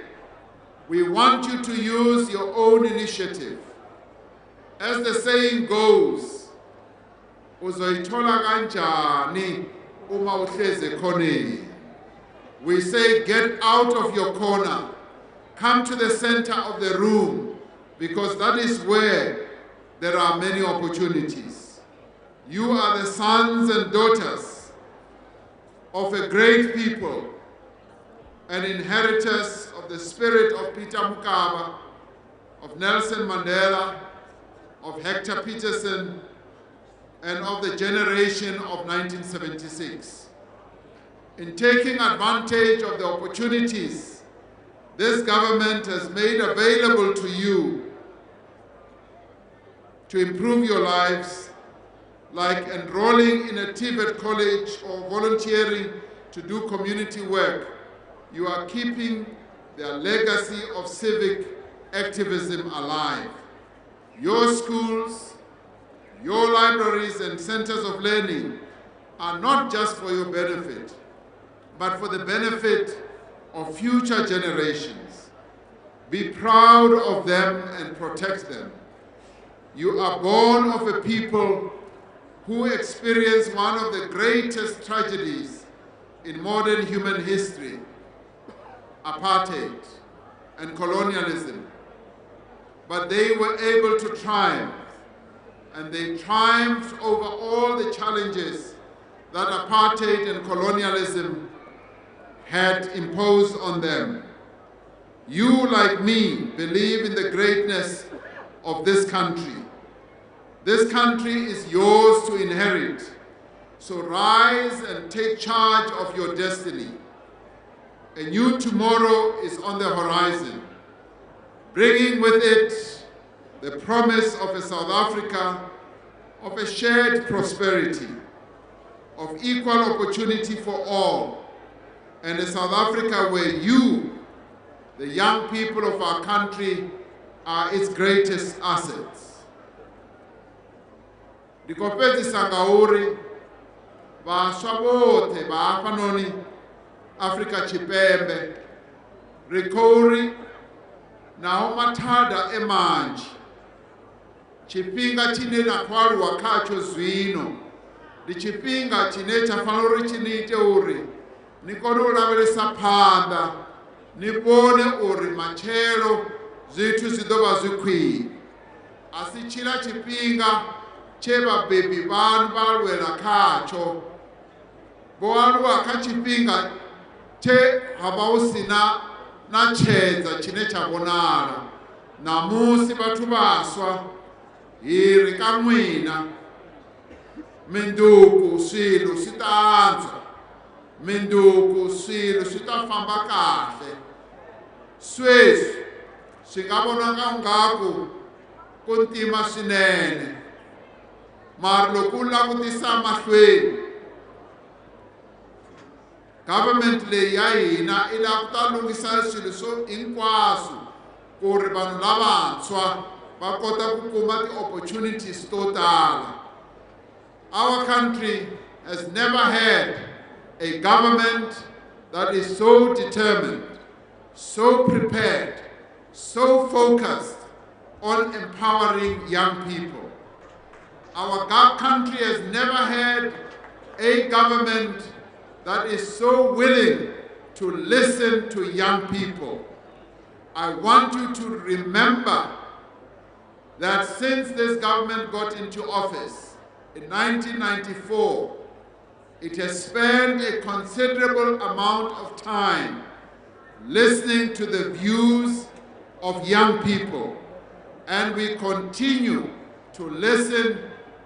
Speaker 8: we want you to use your own initiative. As the saying goes, uzoyithola kanjani uma uhlezi ekhoneni. We say, get out of your corner. Come to the center of the room, because that is where there are many opportunities. You are the sons and daughters of a great people, and inheritors of the spirit of Peter Mokaba, of Nelson Mandela, of Hector Peterson, and of the generation of 1976. In taking advantage of the opportunities this government has made available to you to improve your lives, like enrolling in a TVET college or volunteering to do community work, you are keeping their legacy of civic activism alive. Your schools, your libraries and centers of learning are not just for your benefit, but for the benefit of future generations. Be proud of them and protect them. You are born of a people who experienced one of the greatest tragedies in modern human history, apartheid and colonialism. But they were able to triumph, and they triumphed over all the challenges that apartheid and colonialism had imposed on them. You, like me, believe in the greatness of this country. This country is yours to inherit. So rise and take charge of your destiny. A new tomorrow is on the horizon, bringing with it the promise of a South Africa of a shared prosperity, of equal opportunity for all, and a South Africa where you, the young people of our country, are its greatest assets. Ndikopedzisa ngauri vaswa vothe va hafhanoni Afrika Tshipembe ri khou ri naho mathada e manzhi tshifhinga tshine na khou aluwa khatsho zwino ndi tshifhinga tshine tsha fanela uri tshi ni ite uri ni kone u lavhelesa phanḓa ni vhone uri matshelo zwithu zwi ḓo vha zwi khwine. A si tshila tshifhinga tshe vhabebi vhanu vha lwela khatsho, vho aluwa kha tshifhinga tshe ha vha hu si na tshedza tshine tsha vhonala. Namusi vhathu vhaswa hi ri ka n'wina mindzuku swilo swi ta antswa, mindzuku swilo swi ta famba kahle. Sweswi swi nga vonaka ngaku ku ntima swinene, mara loko u langutisa mahlweni government leyi ya hina i lava ku ta lunghisa swilo swo hinkwaswo ku ri vanhu lavantshwa va kota ku kuma ti-opportunities to tala. Our country has never had a government that is so determined, so prepared, so focused on empowering young people. Our country has never had a government that is so willing to listen to young people. I want you to remember that since this government got into office in 1994, it has spent a considerable amount of time listening to the views of young people, and we continue to listen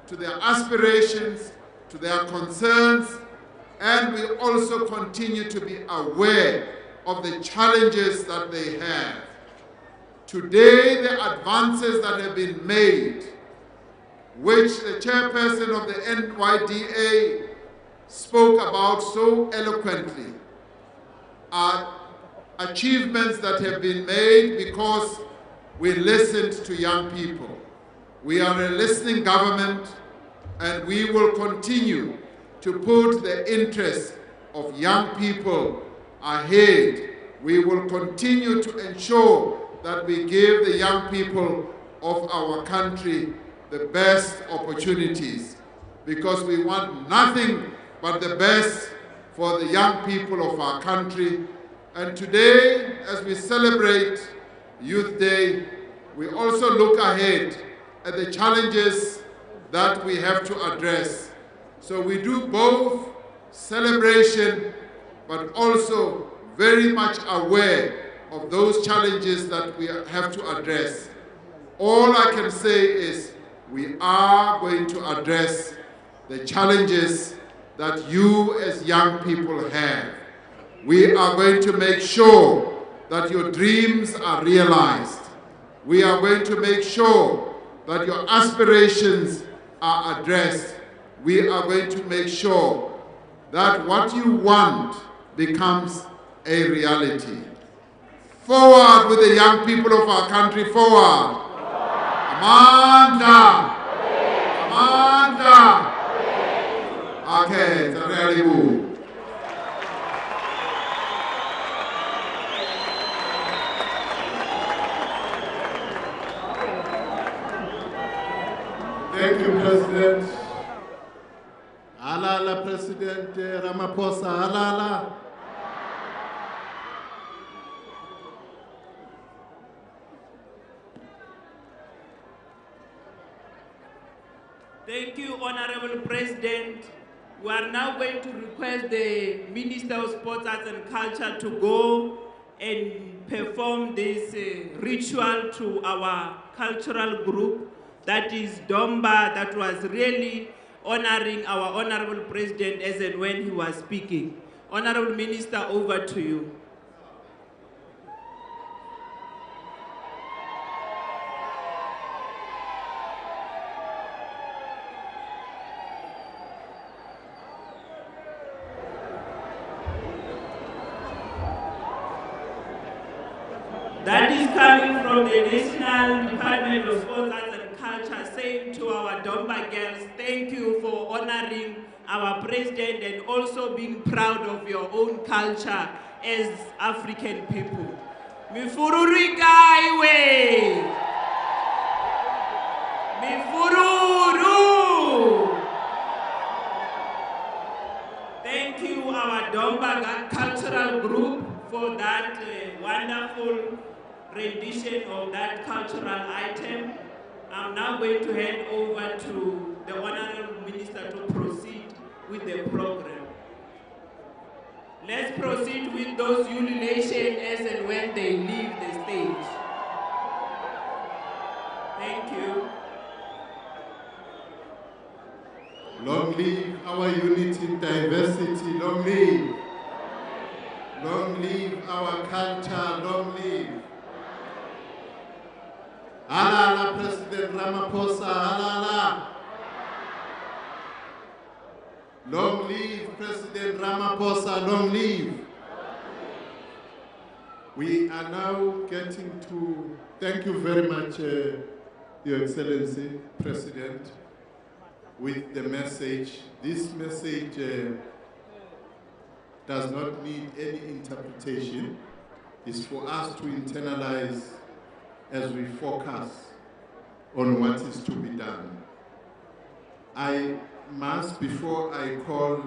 Speaker 8: to their aspirations, to their concerns, and we also continue to be aware of the challenges that they have. Today, the advances that have been made, which the chairperson of the NYDA spoke about so eloquently, are achievements that have been made because we listened to young people. We are a listening government, and we will continue to put the interests of young people ahead. We will continue to ensure that we give the young people of our country the best opportunities, because we want nothing but the best for the young people of our country. And today, as we celebrate Youth Day, we also look ahead at the challenges that we have to address. So we do both celebration, but also very much aware of those challenges that we have to address. All I can say is we are going to address the challenges that you as young people have. We are going to make sure that your dreams are realized. We are going to make sure that your aspirations are addressed. We are going to make sure that what you want becomes a reality. Forward with the young people of our country, forward. Amanda! Amanda! Okay, it's a really good.
Speaker 14: Thank you, President. Halala, President Ramaphosa, halala.
Speaker 4: Thank you, Honorable President. We are now going to request the Minister of Sports, Arts and Culture to go and perform this ritual to our cultural group, that is Domba, that was really honoring our Honorable President as and when he was speaking. Honorable Minister, over to you. That is coming from the National Department of Sports, Arts and Culture, saying to our Domba girls, thank you for honoring our president and also being proud of your own culture as African people. Mifururika iwe! Mifururu! Thank you, our Domba cultural group, for that wonderful rendition of that cultural item. I'm now going to hand over to the Honorable Minister to proceed with the program. Let's proceed with those ululations as and when they leave the stage. Thank you.
Speaker 14: Long live our unity in diversity, long live. Long live our culture, long live. Halala, President Ramaphosa, halala. Long live President Ramaphosa, long live. We are now getting to, thank you very much, Your Excellency, President, with the message. This message does not need any interpretation. It's for us to internalize as we focus on what is to be done. I must, before I call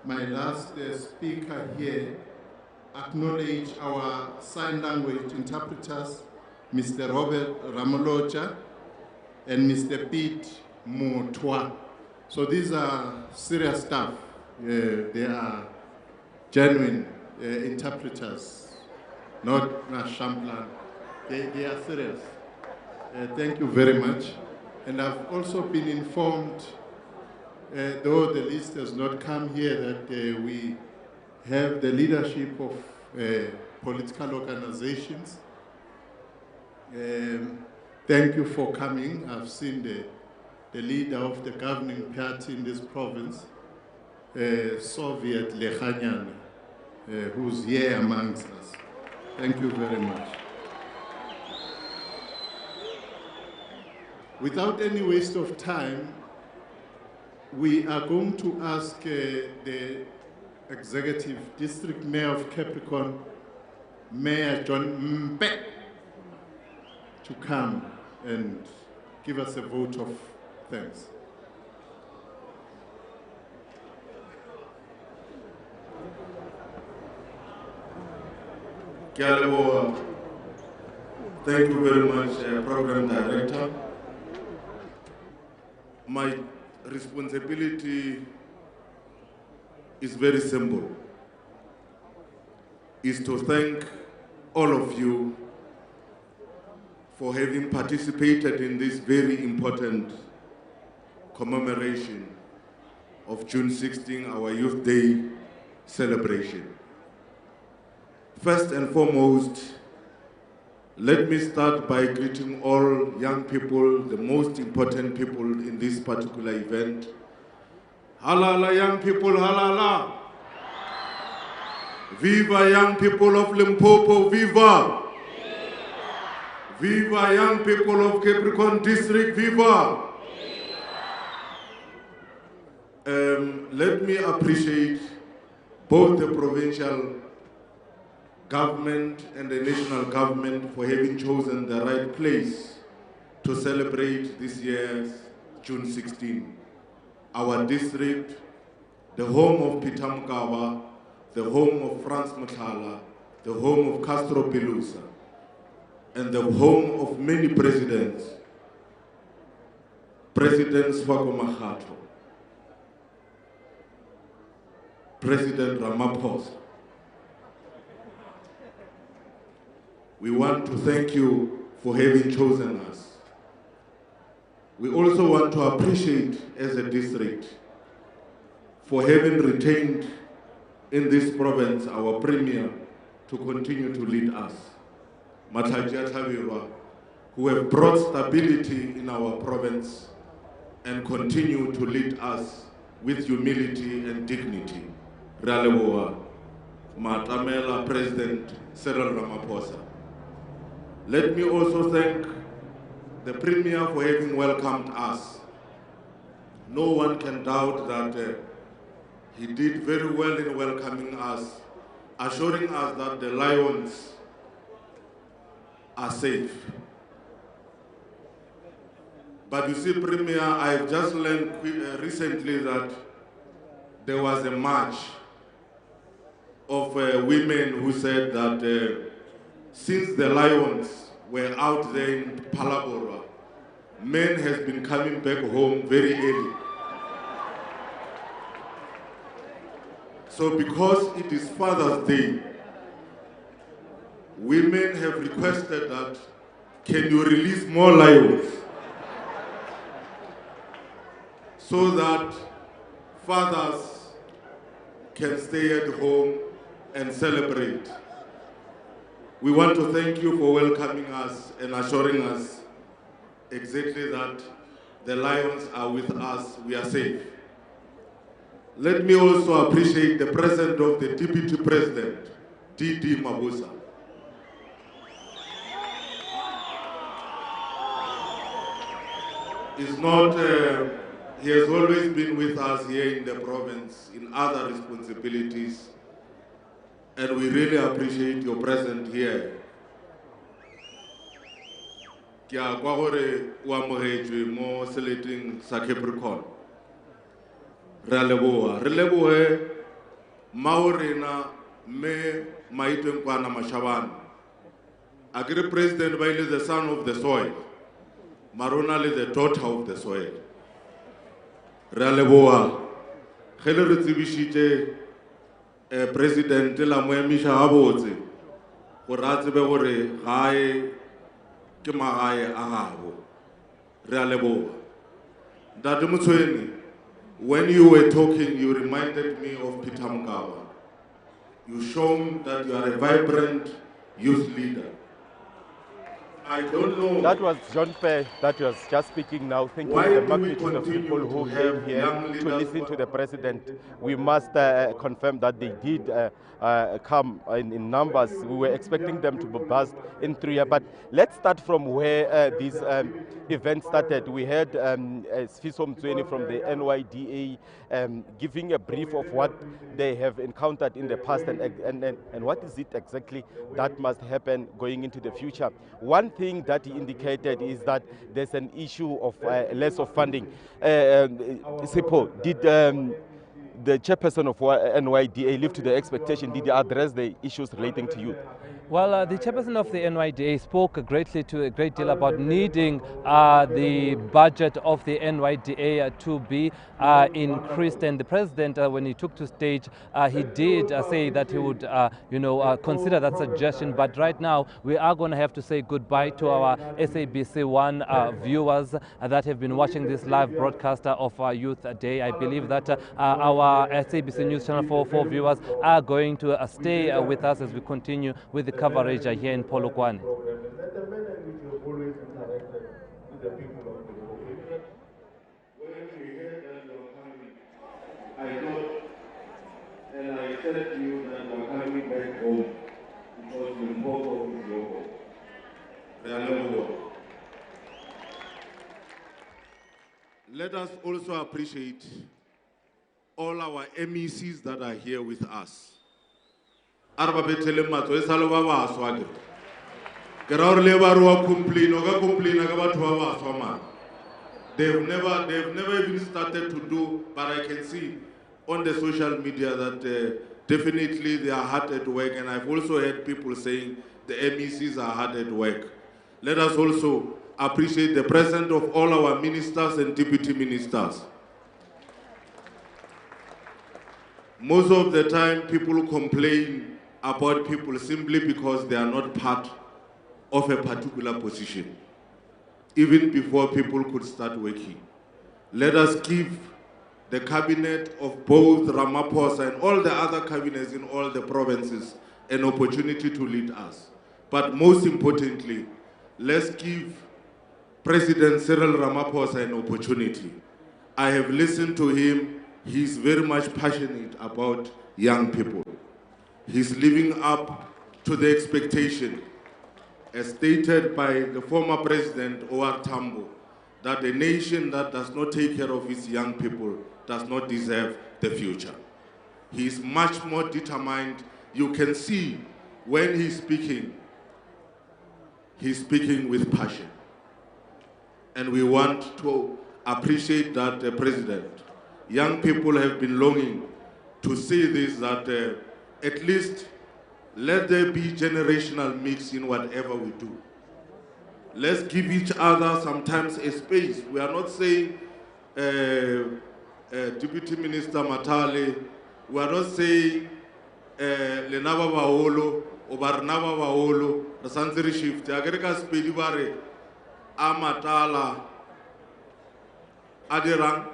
Speaker 14: my last speaker here, acknowledge our sign language interpreters, Mr. Robert Ramolocha and Mr. Pete Motwa. So these are serious staff. They are genuine interpreters, not Shamplan. They are serious. Thank you very much. And I've also been informed, though the list has not come here, that we have the leadership of political organizations. Thank you for coming. I've seen the leader of the governing party in this province, Soviet Lekhanyan, who's here amongst us. Thank you very much. Without any waste of time, we are going to ask the Executive District Mayor of Capricorn, Mayor John Mpe, to come and give us a vote of thanks.
Speaker 3: Thank you very much, Program Director. My responsibility is very simple. Is to thank all of you for having participated in this very important commemoration of June 16, our Youth Day celebration. First and foremost, let me start by greeting all young people, the most important people in this particular event. Halala young people, halala. Viva young people of Limpopo, viva. Viva young people of Capricorn District, viva. Let me appreciate both the provincial government and the national government for having chosen the right place to celebrate this year's June 16. Our district, the home of Peter Mokaba, the home of Franz Muthala, the home of Castro Pilusa, and the home of many presidents, President Swako Makgatho, President Ramaphosa. We want to thank you for having chosen us. We also want to appreciate as a district for having retained in this province our premier to continue to lead us, Mathaji Thabirwa, who have brought stability in our province and continue to lead us with humility and dignity. Ralewa, Matamela President Cyril Ramaphosa. Let me also thank the Premier for having welcomed us. No one can doubt that he did very well in welcoming us, assuring us that the lions are safe. But you see, Premier, I've just learned recently that there was a march of women who said that since the lions were out there in Palabora, men has been coming back home very early. So because it is Father's Day, women have requested that, can you release more lions so that fathers can stay at home and celebrate. We want to thank you for welcoming us and assuring us exactly that the lions are with us, we are safe. Let me also appreciate the presence of the Deputy President, D.D. Mabuza. He's not, he has always been with us here in the province in other responsibilities, and we really appreciate your presence here. Ke a kwa gore o amogetswe mo seleteng sa Capricorn. Re a leboha. Re lebohe Maurena me Maitwen Kwana Mashabane. Agri President ba ile the son of the soil. Marona is the daughter of the soil. Re a leboha. Ge le re tsebishitse President la mo emisha gabotse gore a tsebe gore gae ke magae a gabo. Re a leboha. Ntate Motshweni, when you were talking, you reminded me of Peter Mokaba. You shown that you are a vibrant youth leader. I don't know.
Speaker 10: That was John Pay that was just speaking now, thinking the magnitude of people who came here to listen to the president. We must confirm that they did come in numbers. We were expecting them to burst in 3 years. But let's start from where this event started. We heard Sfiso Mtsweni from the NYDA giving a brief of what they have encountered in the past and what is it exactly that must happen going into the future. One thing that he indicated is that there's an issue of less of funding. Sipo, did the chairperson of NYDA live to the expectation? Did he address the issues relating to youth?
Speaker 11: Well, the chairperson of the NYDA spoke a great deal about needing the budget of the NYDA to be increased. And the president, when he took to stage, he did say that he would, consider that suggestion. But right now, we are going to have to say goodbye to our SABC One viewers that have been watching this live broadcast of our Youth Day. I believe that our SABC News Channel 4 viewers are going to stay with us as we continue with the coverage here in Polokwane.
Speaker 3: I thought, and I said to you that you are coming back home because Limpopo is your home. Let us also appreciate all our MECs that are here with us. They've never even started to do, but I can see on the social media that definitely they are hard at work, and I've also heard people saying the MECs are hard at work. Let us also appreciate the presence of all our ministers and deputy ministers. Most of the time people complain about people simply because they are not part of a particular position, even before people could start working. Let us give the cabinet of both Ramaphosa and all the other cabinets in all the provinces an opportunity to lead us. But most importantly, let's give President Cyril Ramaphosa an opportunity. I have listened to him. He's very much passionate about young people. He's living up to the expectation, as stated by the former president, O.R. Tambo, that a nation that does not take care of its young people does not deserve the future. He's much more determined. You can see when he's speaking with passion. And we want to appreciate that, President. Young people have been longing to see this, that at least let there be generational mix in whatever we do. Let's give each other sometimes a space. We are not saying Deputy Minister Matale, we are not saying Lenaba Baolo or Barnaba Baolo, the Sanseri shift. Agrika Spedi Bare, Amatala, Adirang,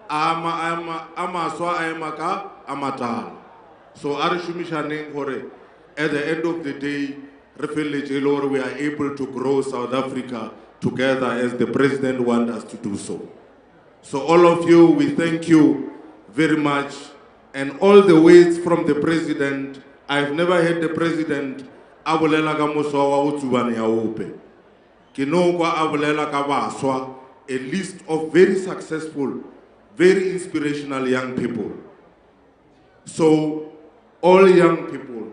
Speaker 3: Amaswa Amaka, Amatala. So Arishumishaning Hore, at the end of the day, we are able to grow South Africa together as the President wants us to do so. So all of you, we thank you very much. And all the words from the President, I've never heard the President abolela ka mosowa o tsubane ya ope. Ke no kwa abolela ka baswa, a list of very successful, very inspirational young people. So all young people,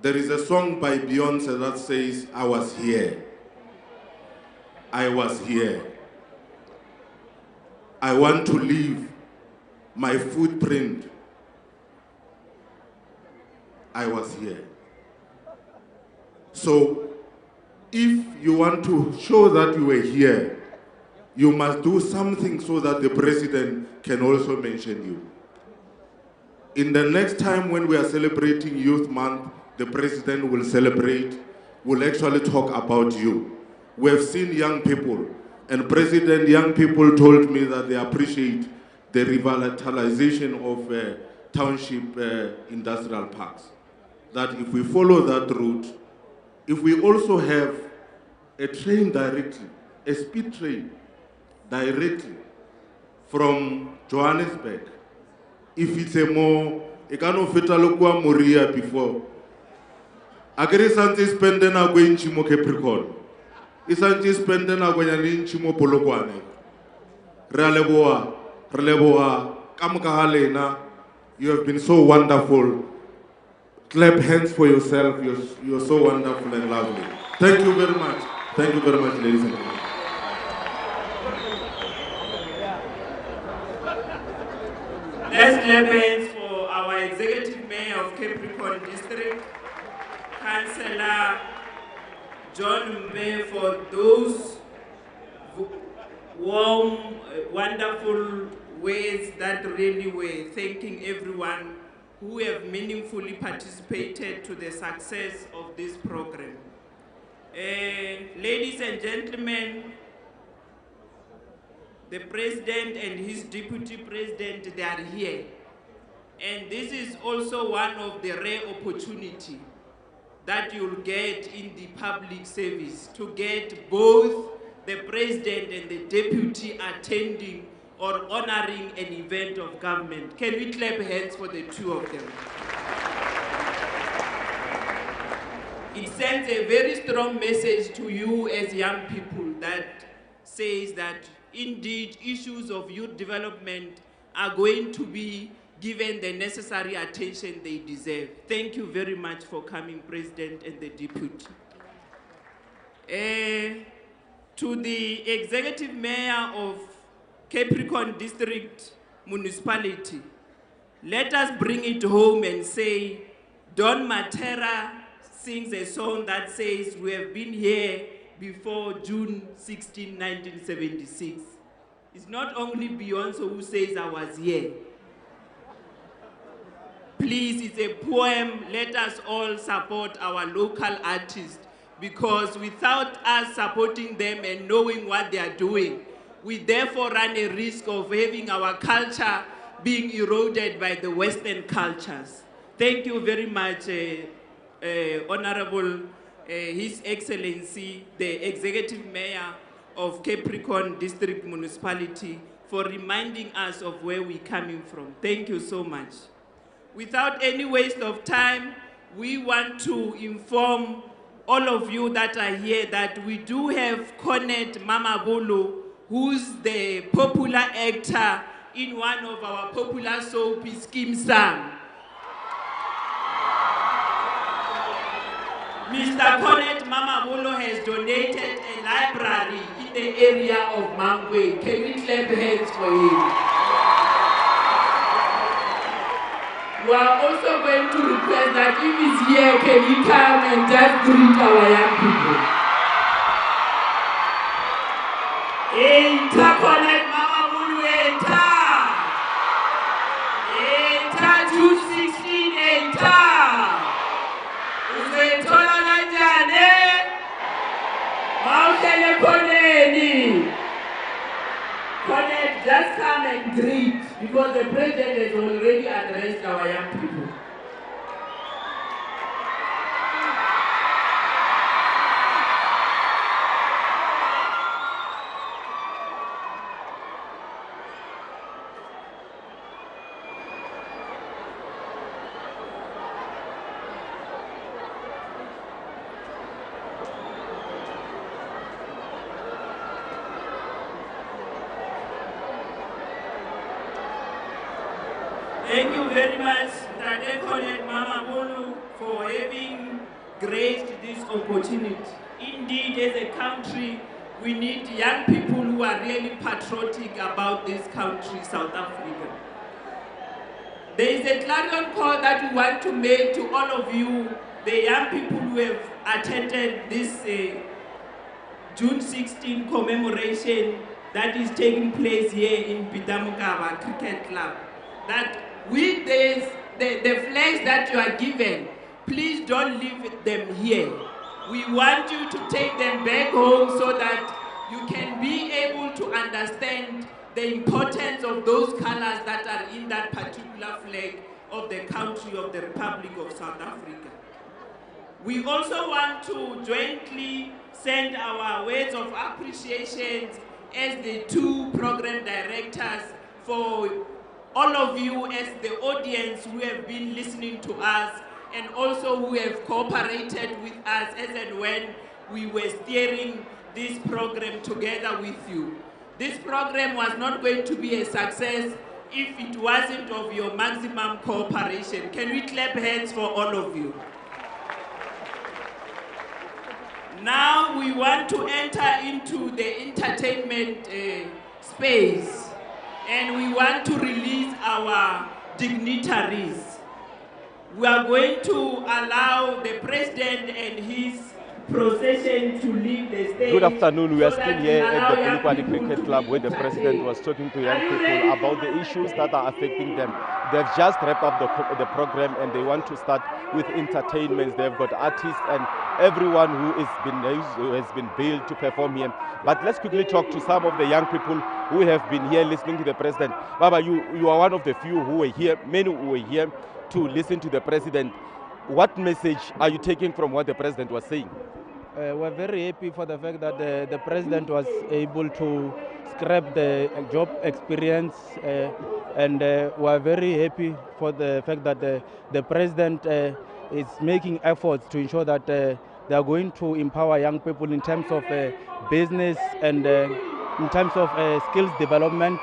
Speaker 3: there is a song by Beyonce that says, I was here. I was here. I want to leave my footprint. I was here. So, if you want to show that you were here, you must do something so that the President can also mention you. In the next time when we are celebrating Youth Month, the President will celebrate, will actually talk about you. We have seen young people, and President, young people told me that they appreciate the revitalization of township industrial parks. That if we follow that route, if we also have a train directly, a speed train directly from Johannesburg, if it's a more, it cannot fit a local Moria before. Agri Santi spending a going chimo Capricorn. Isanti spending a going in chimo Polokwane. Releboa, Kamkahalena, you have been so wonderful. Clap hands for yourself. You're so wonderful and lovely. Thank you very much. Thank you very much, ladies and gentlemen.
Speaker 4: Let's clap hands for our Executive Mayor of Capricorn District, Councillor John Mbe for those warm, wonderful words that really were thanking everyone who have meaningfully participated to the success of this program. Ladies and gentlemen, the President and his Deputy President, they are here. And this is also one of the rare opportunities that you'll get in the public service, to get both the President and the Deputy attending or honoring an event of government. Can we clap hands for the two of them? It sends a very strong message to you as young people that says that indeed issues of youth development are going to be given the necessary attention they deserve. Thank you very much for coming, President and the Deputy. To the Executive Mayor of Capricorn District Municipality, let us bring it home and say, Don Matera sings a song that says, we have been here before June 16, 1976. It's not only Beyonce who says I was here. Please, it's a poem. Let us all support our local artists, because without us supporting them and knowing what they are doing, we therefore run a risk of having our culture being eroded by the Western cultures. Thank you very much, Honorable His Excellency, the Executive Mayor of Capricorn District Municipality, for reminding us of where we're coming from. Thank you so much. Without any waste of time, we want to inform all of you that are here that we do have Cornet Mamabolo, who's the popular actor in one of our popular soapy Skim Sam. Mr. Cornet Mamabolo has donated a library in the area of Mangwe. Can we clap hands for him? We are also going to request that if he's here, can he come and just greet our young people? Enter, Cornet Mamabolo, enter! Enter, June 16, enter! Uzetola kanjani? Mawuhlele khoneni. Cornet, just come and greet, because the President has already addressed our young people. Thank you very much, Tade Cornet Mamabolo, for having graced this opportunity. Indeed, as a country, we need young people who are really patriotic about this country, South Africa. There is a clarion call that we want to make to all of you, the young people who have attended this June 16 commemoration that is taking place here in Peter Mokaba Cricket Club. That with this, the flags that you are given, please don't leave them here. We want you to take them back home so that you can be able to understand the importance of those colors that are in that particular flag of the country of the Republic of South Africa. We also want to jointly send our words of appreciation as the two program directors for all of you as the audience who have been listening to us and also who have cooperated with us as and when we were steering this program together with you. This program was not going to be a success if it wasn't of your maximum cooperation. Can we clap hands for all of you? Now we want to enter into the entertainment space, and we want to release our dignitaries. we are going to allow the president and his procession to leave the stage.
Speaker 10: Good afternoon. We are
Speaker 4: so
Speaker 10: still
Speaker 4: that we
Speaker 10: here at
Speaker 4: allow
Speaker 10: the
Speaker 4: young
Speaker 10: Polokwane
Speaker 4: people
Speaker 10: Cricket
Speaker 4: to
Speaker 10: Club
Speaker 4: be
Speaker 10: where the president
Speaker 4: entertained.
Speaker 10: was talking to
Speaker 4: Are
Speaker 10: young
Speaker 4: you
Speaker 10: people
Speaker 4: ready for
Speaker 10: about the issues that are affecting them. They've just wrapped up the program and they want to start with entertainments. They've got artists and everyone who has been billed to perform here. But let's quickly talk to some of the young people who have been here listening to the president. Baba, you are one of the few who were here, many who were here to listen to the president. What message are you taking from what the president was saying?
Speaker 16: We're very happy for the fact that the president was able to scrap the job experience, and we're very happy for the fact that the president is making efforts to ensure that they are going to empower young people in terms of business and in terms of skills development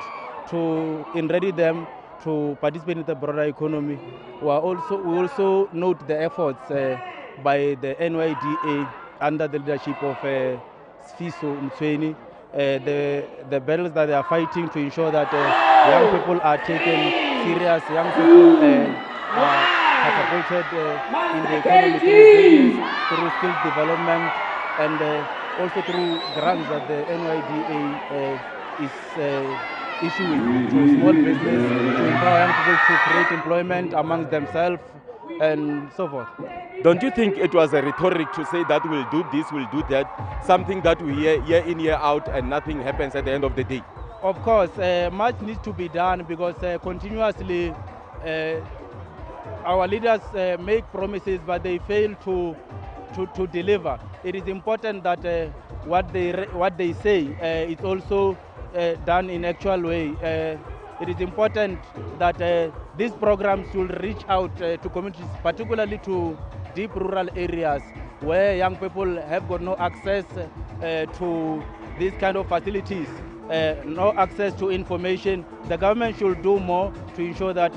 Speaker 16: to ready them to participate in the broader economy. We also note the efforts by the NYDA under the leadership of Sfiso Mtsweni, the battles that they are fighting to ensure that young people are taken serious, young people are catapulted in the economy through business, through skills development, and also through grants that the NYDA is issuing to small business to empower young people to create employment amongst themselves and so forth.
Speaker 10: Don't you think it was a rhetoric to say that we'll do this, we'll do that, something that we hear year in, year out, and nothing happens at the end of the day?
Speaker 16: Of course, much needs to be done because continuously our leaders make promises, but they fail to deliver. It is important that what they say is also done in actual way. It is important that these programs should reach out to communities, particularly to deep rural areas where young people have got no access to these kind of facilities, no access to information. The government should do more to ensure that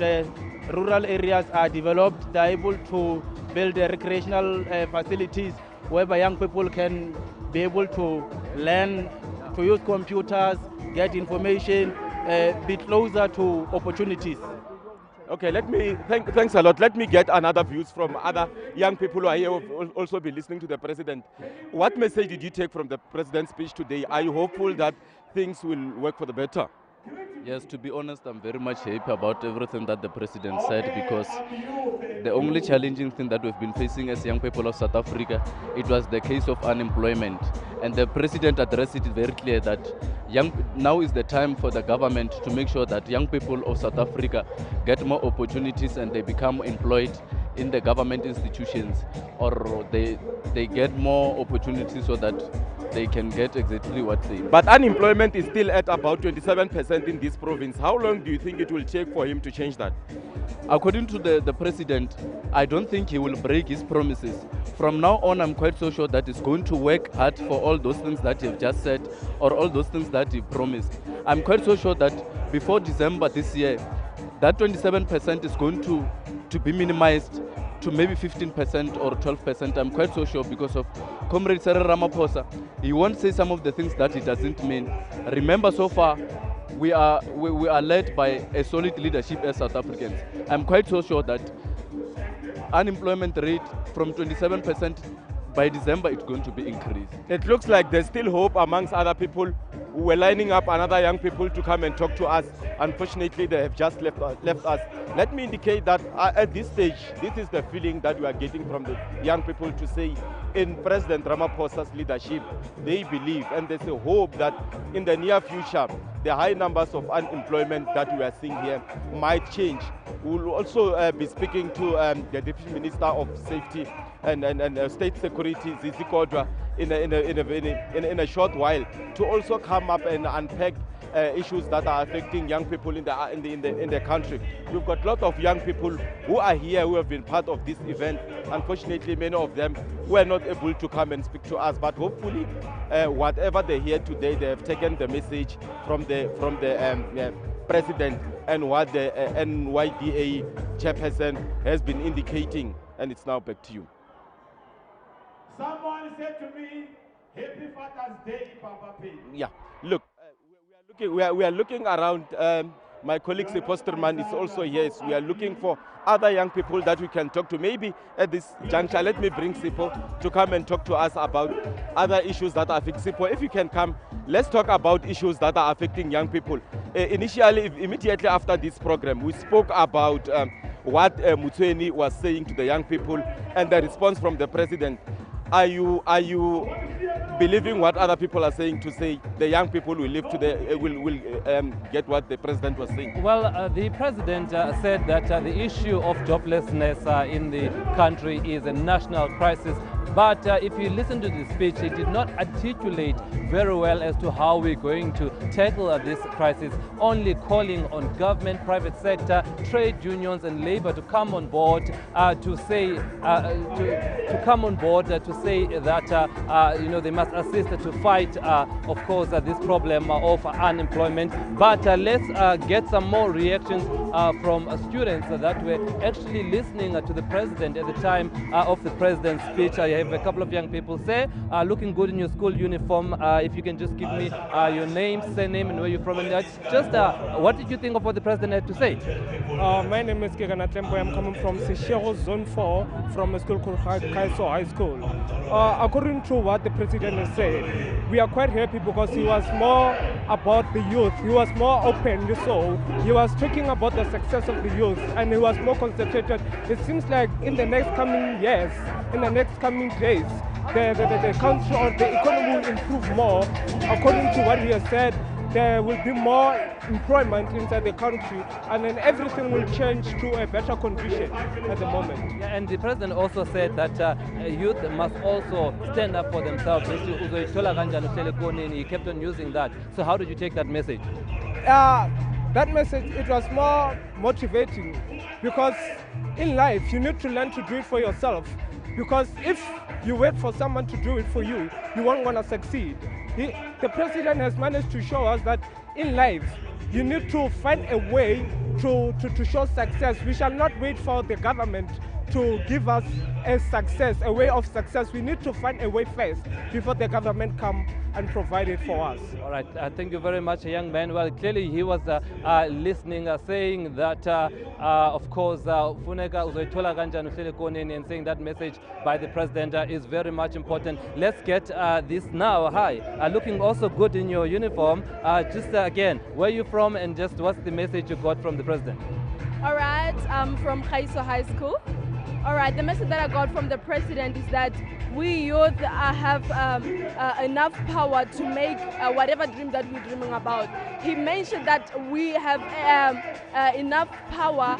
Speaker 16: rural areas are developed. They are able to build recreational facilities whereby young people can be able to learn to use computers, get information, be closer to opportunities.
Speaker 10: Okay, thanks a lot. Let me get another views from other young people who are here who will also be listening to the president. What message did you take from the president's speech today? Are you hopeful that things will work for the better?
Speaker 17: Yes, to be honest, I'm very much happy about everything that the president said, because the only challenging thing that we've been facing as young people of South Africa, it was the case of unemployment. And the president addressed it very clear that now is the time for the government to make sure that young people of South Africa get more opportunities and they become employed in the government institutions, or they get more opportunities so that they can get exactly what they need.
Speaker 10: But unemployment is still at about 27% in this province. How long do you think it will take for him to change that?
Speaker 17: According to the president, I don't think he will break his promises. From now on, I'm quite so sure that he's going to work hard for all those things that you've just said, or all those things that he promised. I'm quite so sure that before December this year, that 27% is going to be minimized to maybe 15% or 12%. I'm quite so sure, because of Comrade Cyril Ramaphosa. He won't say some of the things that he doesn't mean. Remember, so far, we are led by a solid leadership as South Africans. I'm quite so sure that unemployment rate from 27% by December, it's going to be increased.
Speaker 10: It looks like there's still hope amongst other people who were lining up another young people to come and talk to us. Unfortunately, they have just left us. Let me indicate that at this stage, this is the feeling that we are getting from the young people to say, in President Ramaphosa's leadership, they believe and there's a hope that in the near future, the high numbers of unemployment that we are seeing here might change. We will also be speaking to the Deputy Minister of Safety and State Security, Zizi Kodwa, in a short while, to also come up and unpack issues that are affecting young people in the country. We've got a lot of young people who are here who have been part of this event. Unfortunately, many of them were not able to come and speak to us, but hopefully whatever they hear today, they have taken the message from the president and what the NYDA chairperson has been indicating, and it's now back to you.
Speaker 12: Someone said to me, Happy Father's Day, Papa P.
Speaker 10: Yeah, look, we are looking around. My colleague Siposterman is also here. So we are looking for other young people that we can talk to. Maybe at this juncture, let me bring Sipo to come and talk to us about other issues that are affecting Sipo. If you can come, let's talk about issues that are affecting young people. Initially, immediately after this program, we spoke about what Mutweni was saying to the young people and the response from the president. Are you believing what other people are saying to say the young people will live today will get what the president was saying?
Speaker 11: Well, the president said that the issue of joblessness in the country is a national crisis. But if you listen to the speech, he did not articulate very well as to how we're going to tackle this crisis, only calling on government, private sector, trade unions and labor to come on board to say that they must assist to fight, of course, this problem of unemployment. But let's get some more reactions from students that were actually listening to the president at the time of the president's speech. I have a couple of young people say, looking good in your school uniform. If you can just give me your name, surname, and where you're from. And just what did you think of what the president had to say?
Speaker 18: My name is Kegana Tempo. I'm coming from Seshego Zone 4 from a school called Kaiso High School. According to what the president has said, we are quite happy because he was more about the youth. He was more open, so he was talking about the success of the youth and he was more concentrated. It seems like in the next coming years, in the next coming days, the country or the economy will improve more. According to what he has said, there will be more employment inside the country and then everything will change to a better condition at the moment.
Speaker 11: Yeah, and the president also said that youth must also stand up for themselves. He kept on using that. So how did you take that message?
Speaker 18: That message, it was more motivating because in life you need to learn to do it for yourself, because if you wait for someone to do it for you, you won't want to succeed. The president has managed to show us that in life you need to find a way to show success. We shall not wait for the government to give us a success, a way of success. We need to find a way first before the government come and provide it for us.
Speaker 11: All right, thank you very much, young man. Well, clearly he was listening, saying that, of course, Funeka uzoithola kanjani uhleli ekoneni, and saying that message by the president is very much important. Let's get this now. Hi, looking also good in your uniform. Just again, where are you from and just what's the message you got from the president?
Speaker 9: All right, I'm from Kaiso High School. All right, the message that I got from the president is that we youth have enough power to make whatever dream that we're dreaming about. He mentioned that we have enough power,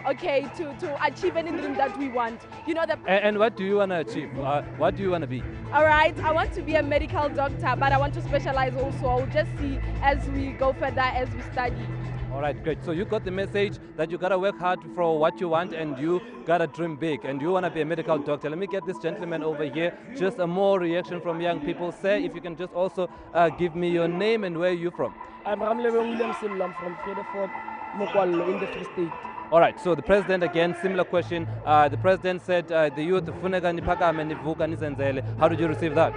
Speaker 9: okay, to achieve any dream that we want. You know,
Speaker 11: and what do you want to achieve? What do you want to be?
Speaker 9: All right, I want to be a medical doctor, but I want to specialize also. I'll just see as we go further, as we study.
Speaker 11: All right, great. So you got the message that you got to work hard for what you want and you got to dream big and you want to be a medical doctor. Let me get this gentleman over here. Just a more reaction from young people. Sir, if you can just also give me your name and where you're from.
Speaker 19: I'm Ramleve William Simla. I'm from Fredefort, Mokwalo in the Free State.
Speaker 11: All right, so the president, again, similar question. The president said the youth, how did you receive that?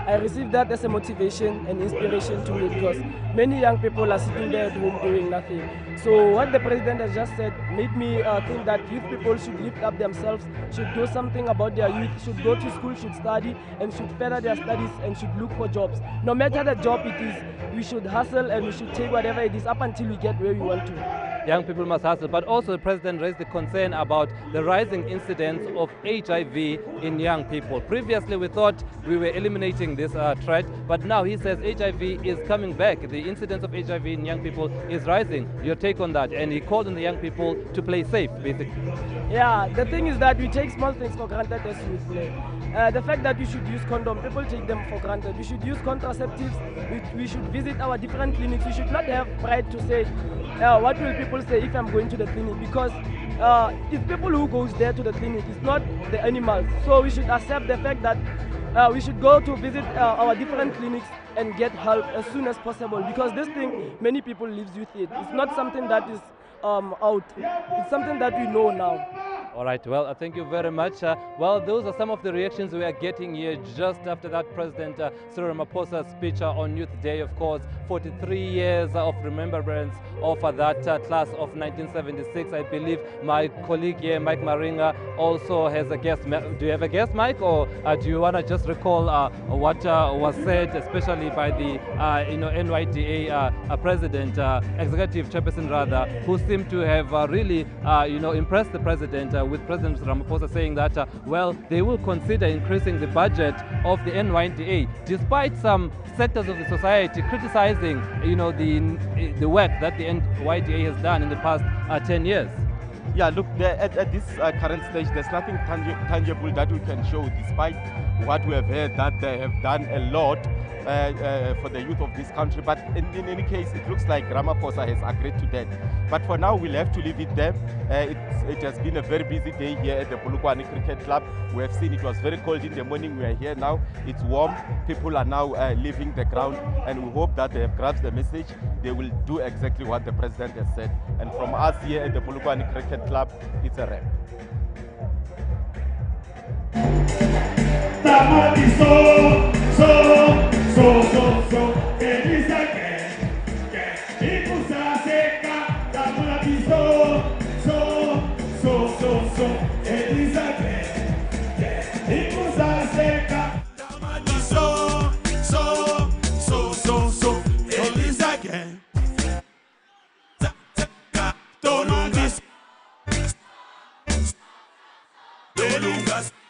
Speaker 19: I received that as a motivation and inspiration to me because many young people are sitting there at home doing nothing. So what the president has just said made me think that youth people should lift up themselves, should do something about their youth, should go to school, should study, and should further their studies and should look for jobs. No matter the job it is, we should hustle and we should take whatever it is up until we get where we want to.
Speaker 11: Young people must hustle, but also the president raised the concern about the rising incidence of HIV in young people. Previously, we thought we were eliminating this threat, but now he says HIV is coming back. The incidence of HIV in young people is rising. Your take on that? And he called on the young people to play safe, basically.
Speaker 19: Yeah, the thing is that we take small things for granted as youth. The fact that we should use condom, people take them for granted. We should use contraceptives. We should visit our different clinics. We should not have pride to say, what will people say if I'm going to the clinic? Because it's people who goes there to the clinic, it's not the animals. So we should accept the fact that we should go to visit our different clinics and get help as soon as possible. Because this thing, many people live with it. It's not something that is out. It's something that we know now.
Speaker 11: All right, well, thank you very much. Well, those are some of the reactions we are getting here just after that President Cyril Ramaphosa's speech on Youth Day, of course, 43 years of remembrance of that class of 1976. I believe my colleague here, Mike Maringa, also has a guest. Do you have a guest, Mike, or do you want to just recall what was said, especially by the NYDA president, executive chairperson rather, who seemed to have really impressed the president with President Ramaphosa saying that, well, they will consider increasing the budget of the NYDA, despite some sectors of the society criticizing, the work that the NYDA has done in the past 10 years.
Speaker 10: Yeah, look, at this current stage, there's nothing tangible that we can show, despite what we have heard that they have done a lot for the youth of this country. But in any case, it looks like Ramaphosa has agreed to that. But for now, we'll have to leave it there. It has been a very busy day here at the Polokwane Cricket Club. We have seen it was very cold in the morning. We are here now. It's warm. People are now leaving the ground, and we hope that they have grasped the message. They will do exactly what the president has said. And from us here at the Polokwane Cricket Club, it's a wrap.
Speaker 3: Don't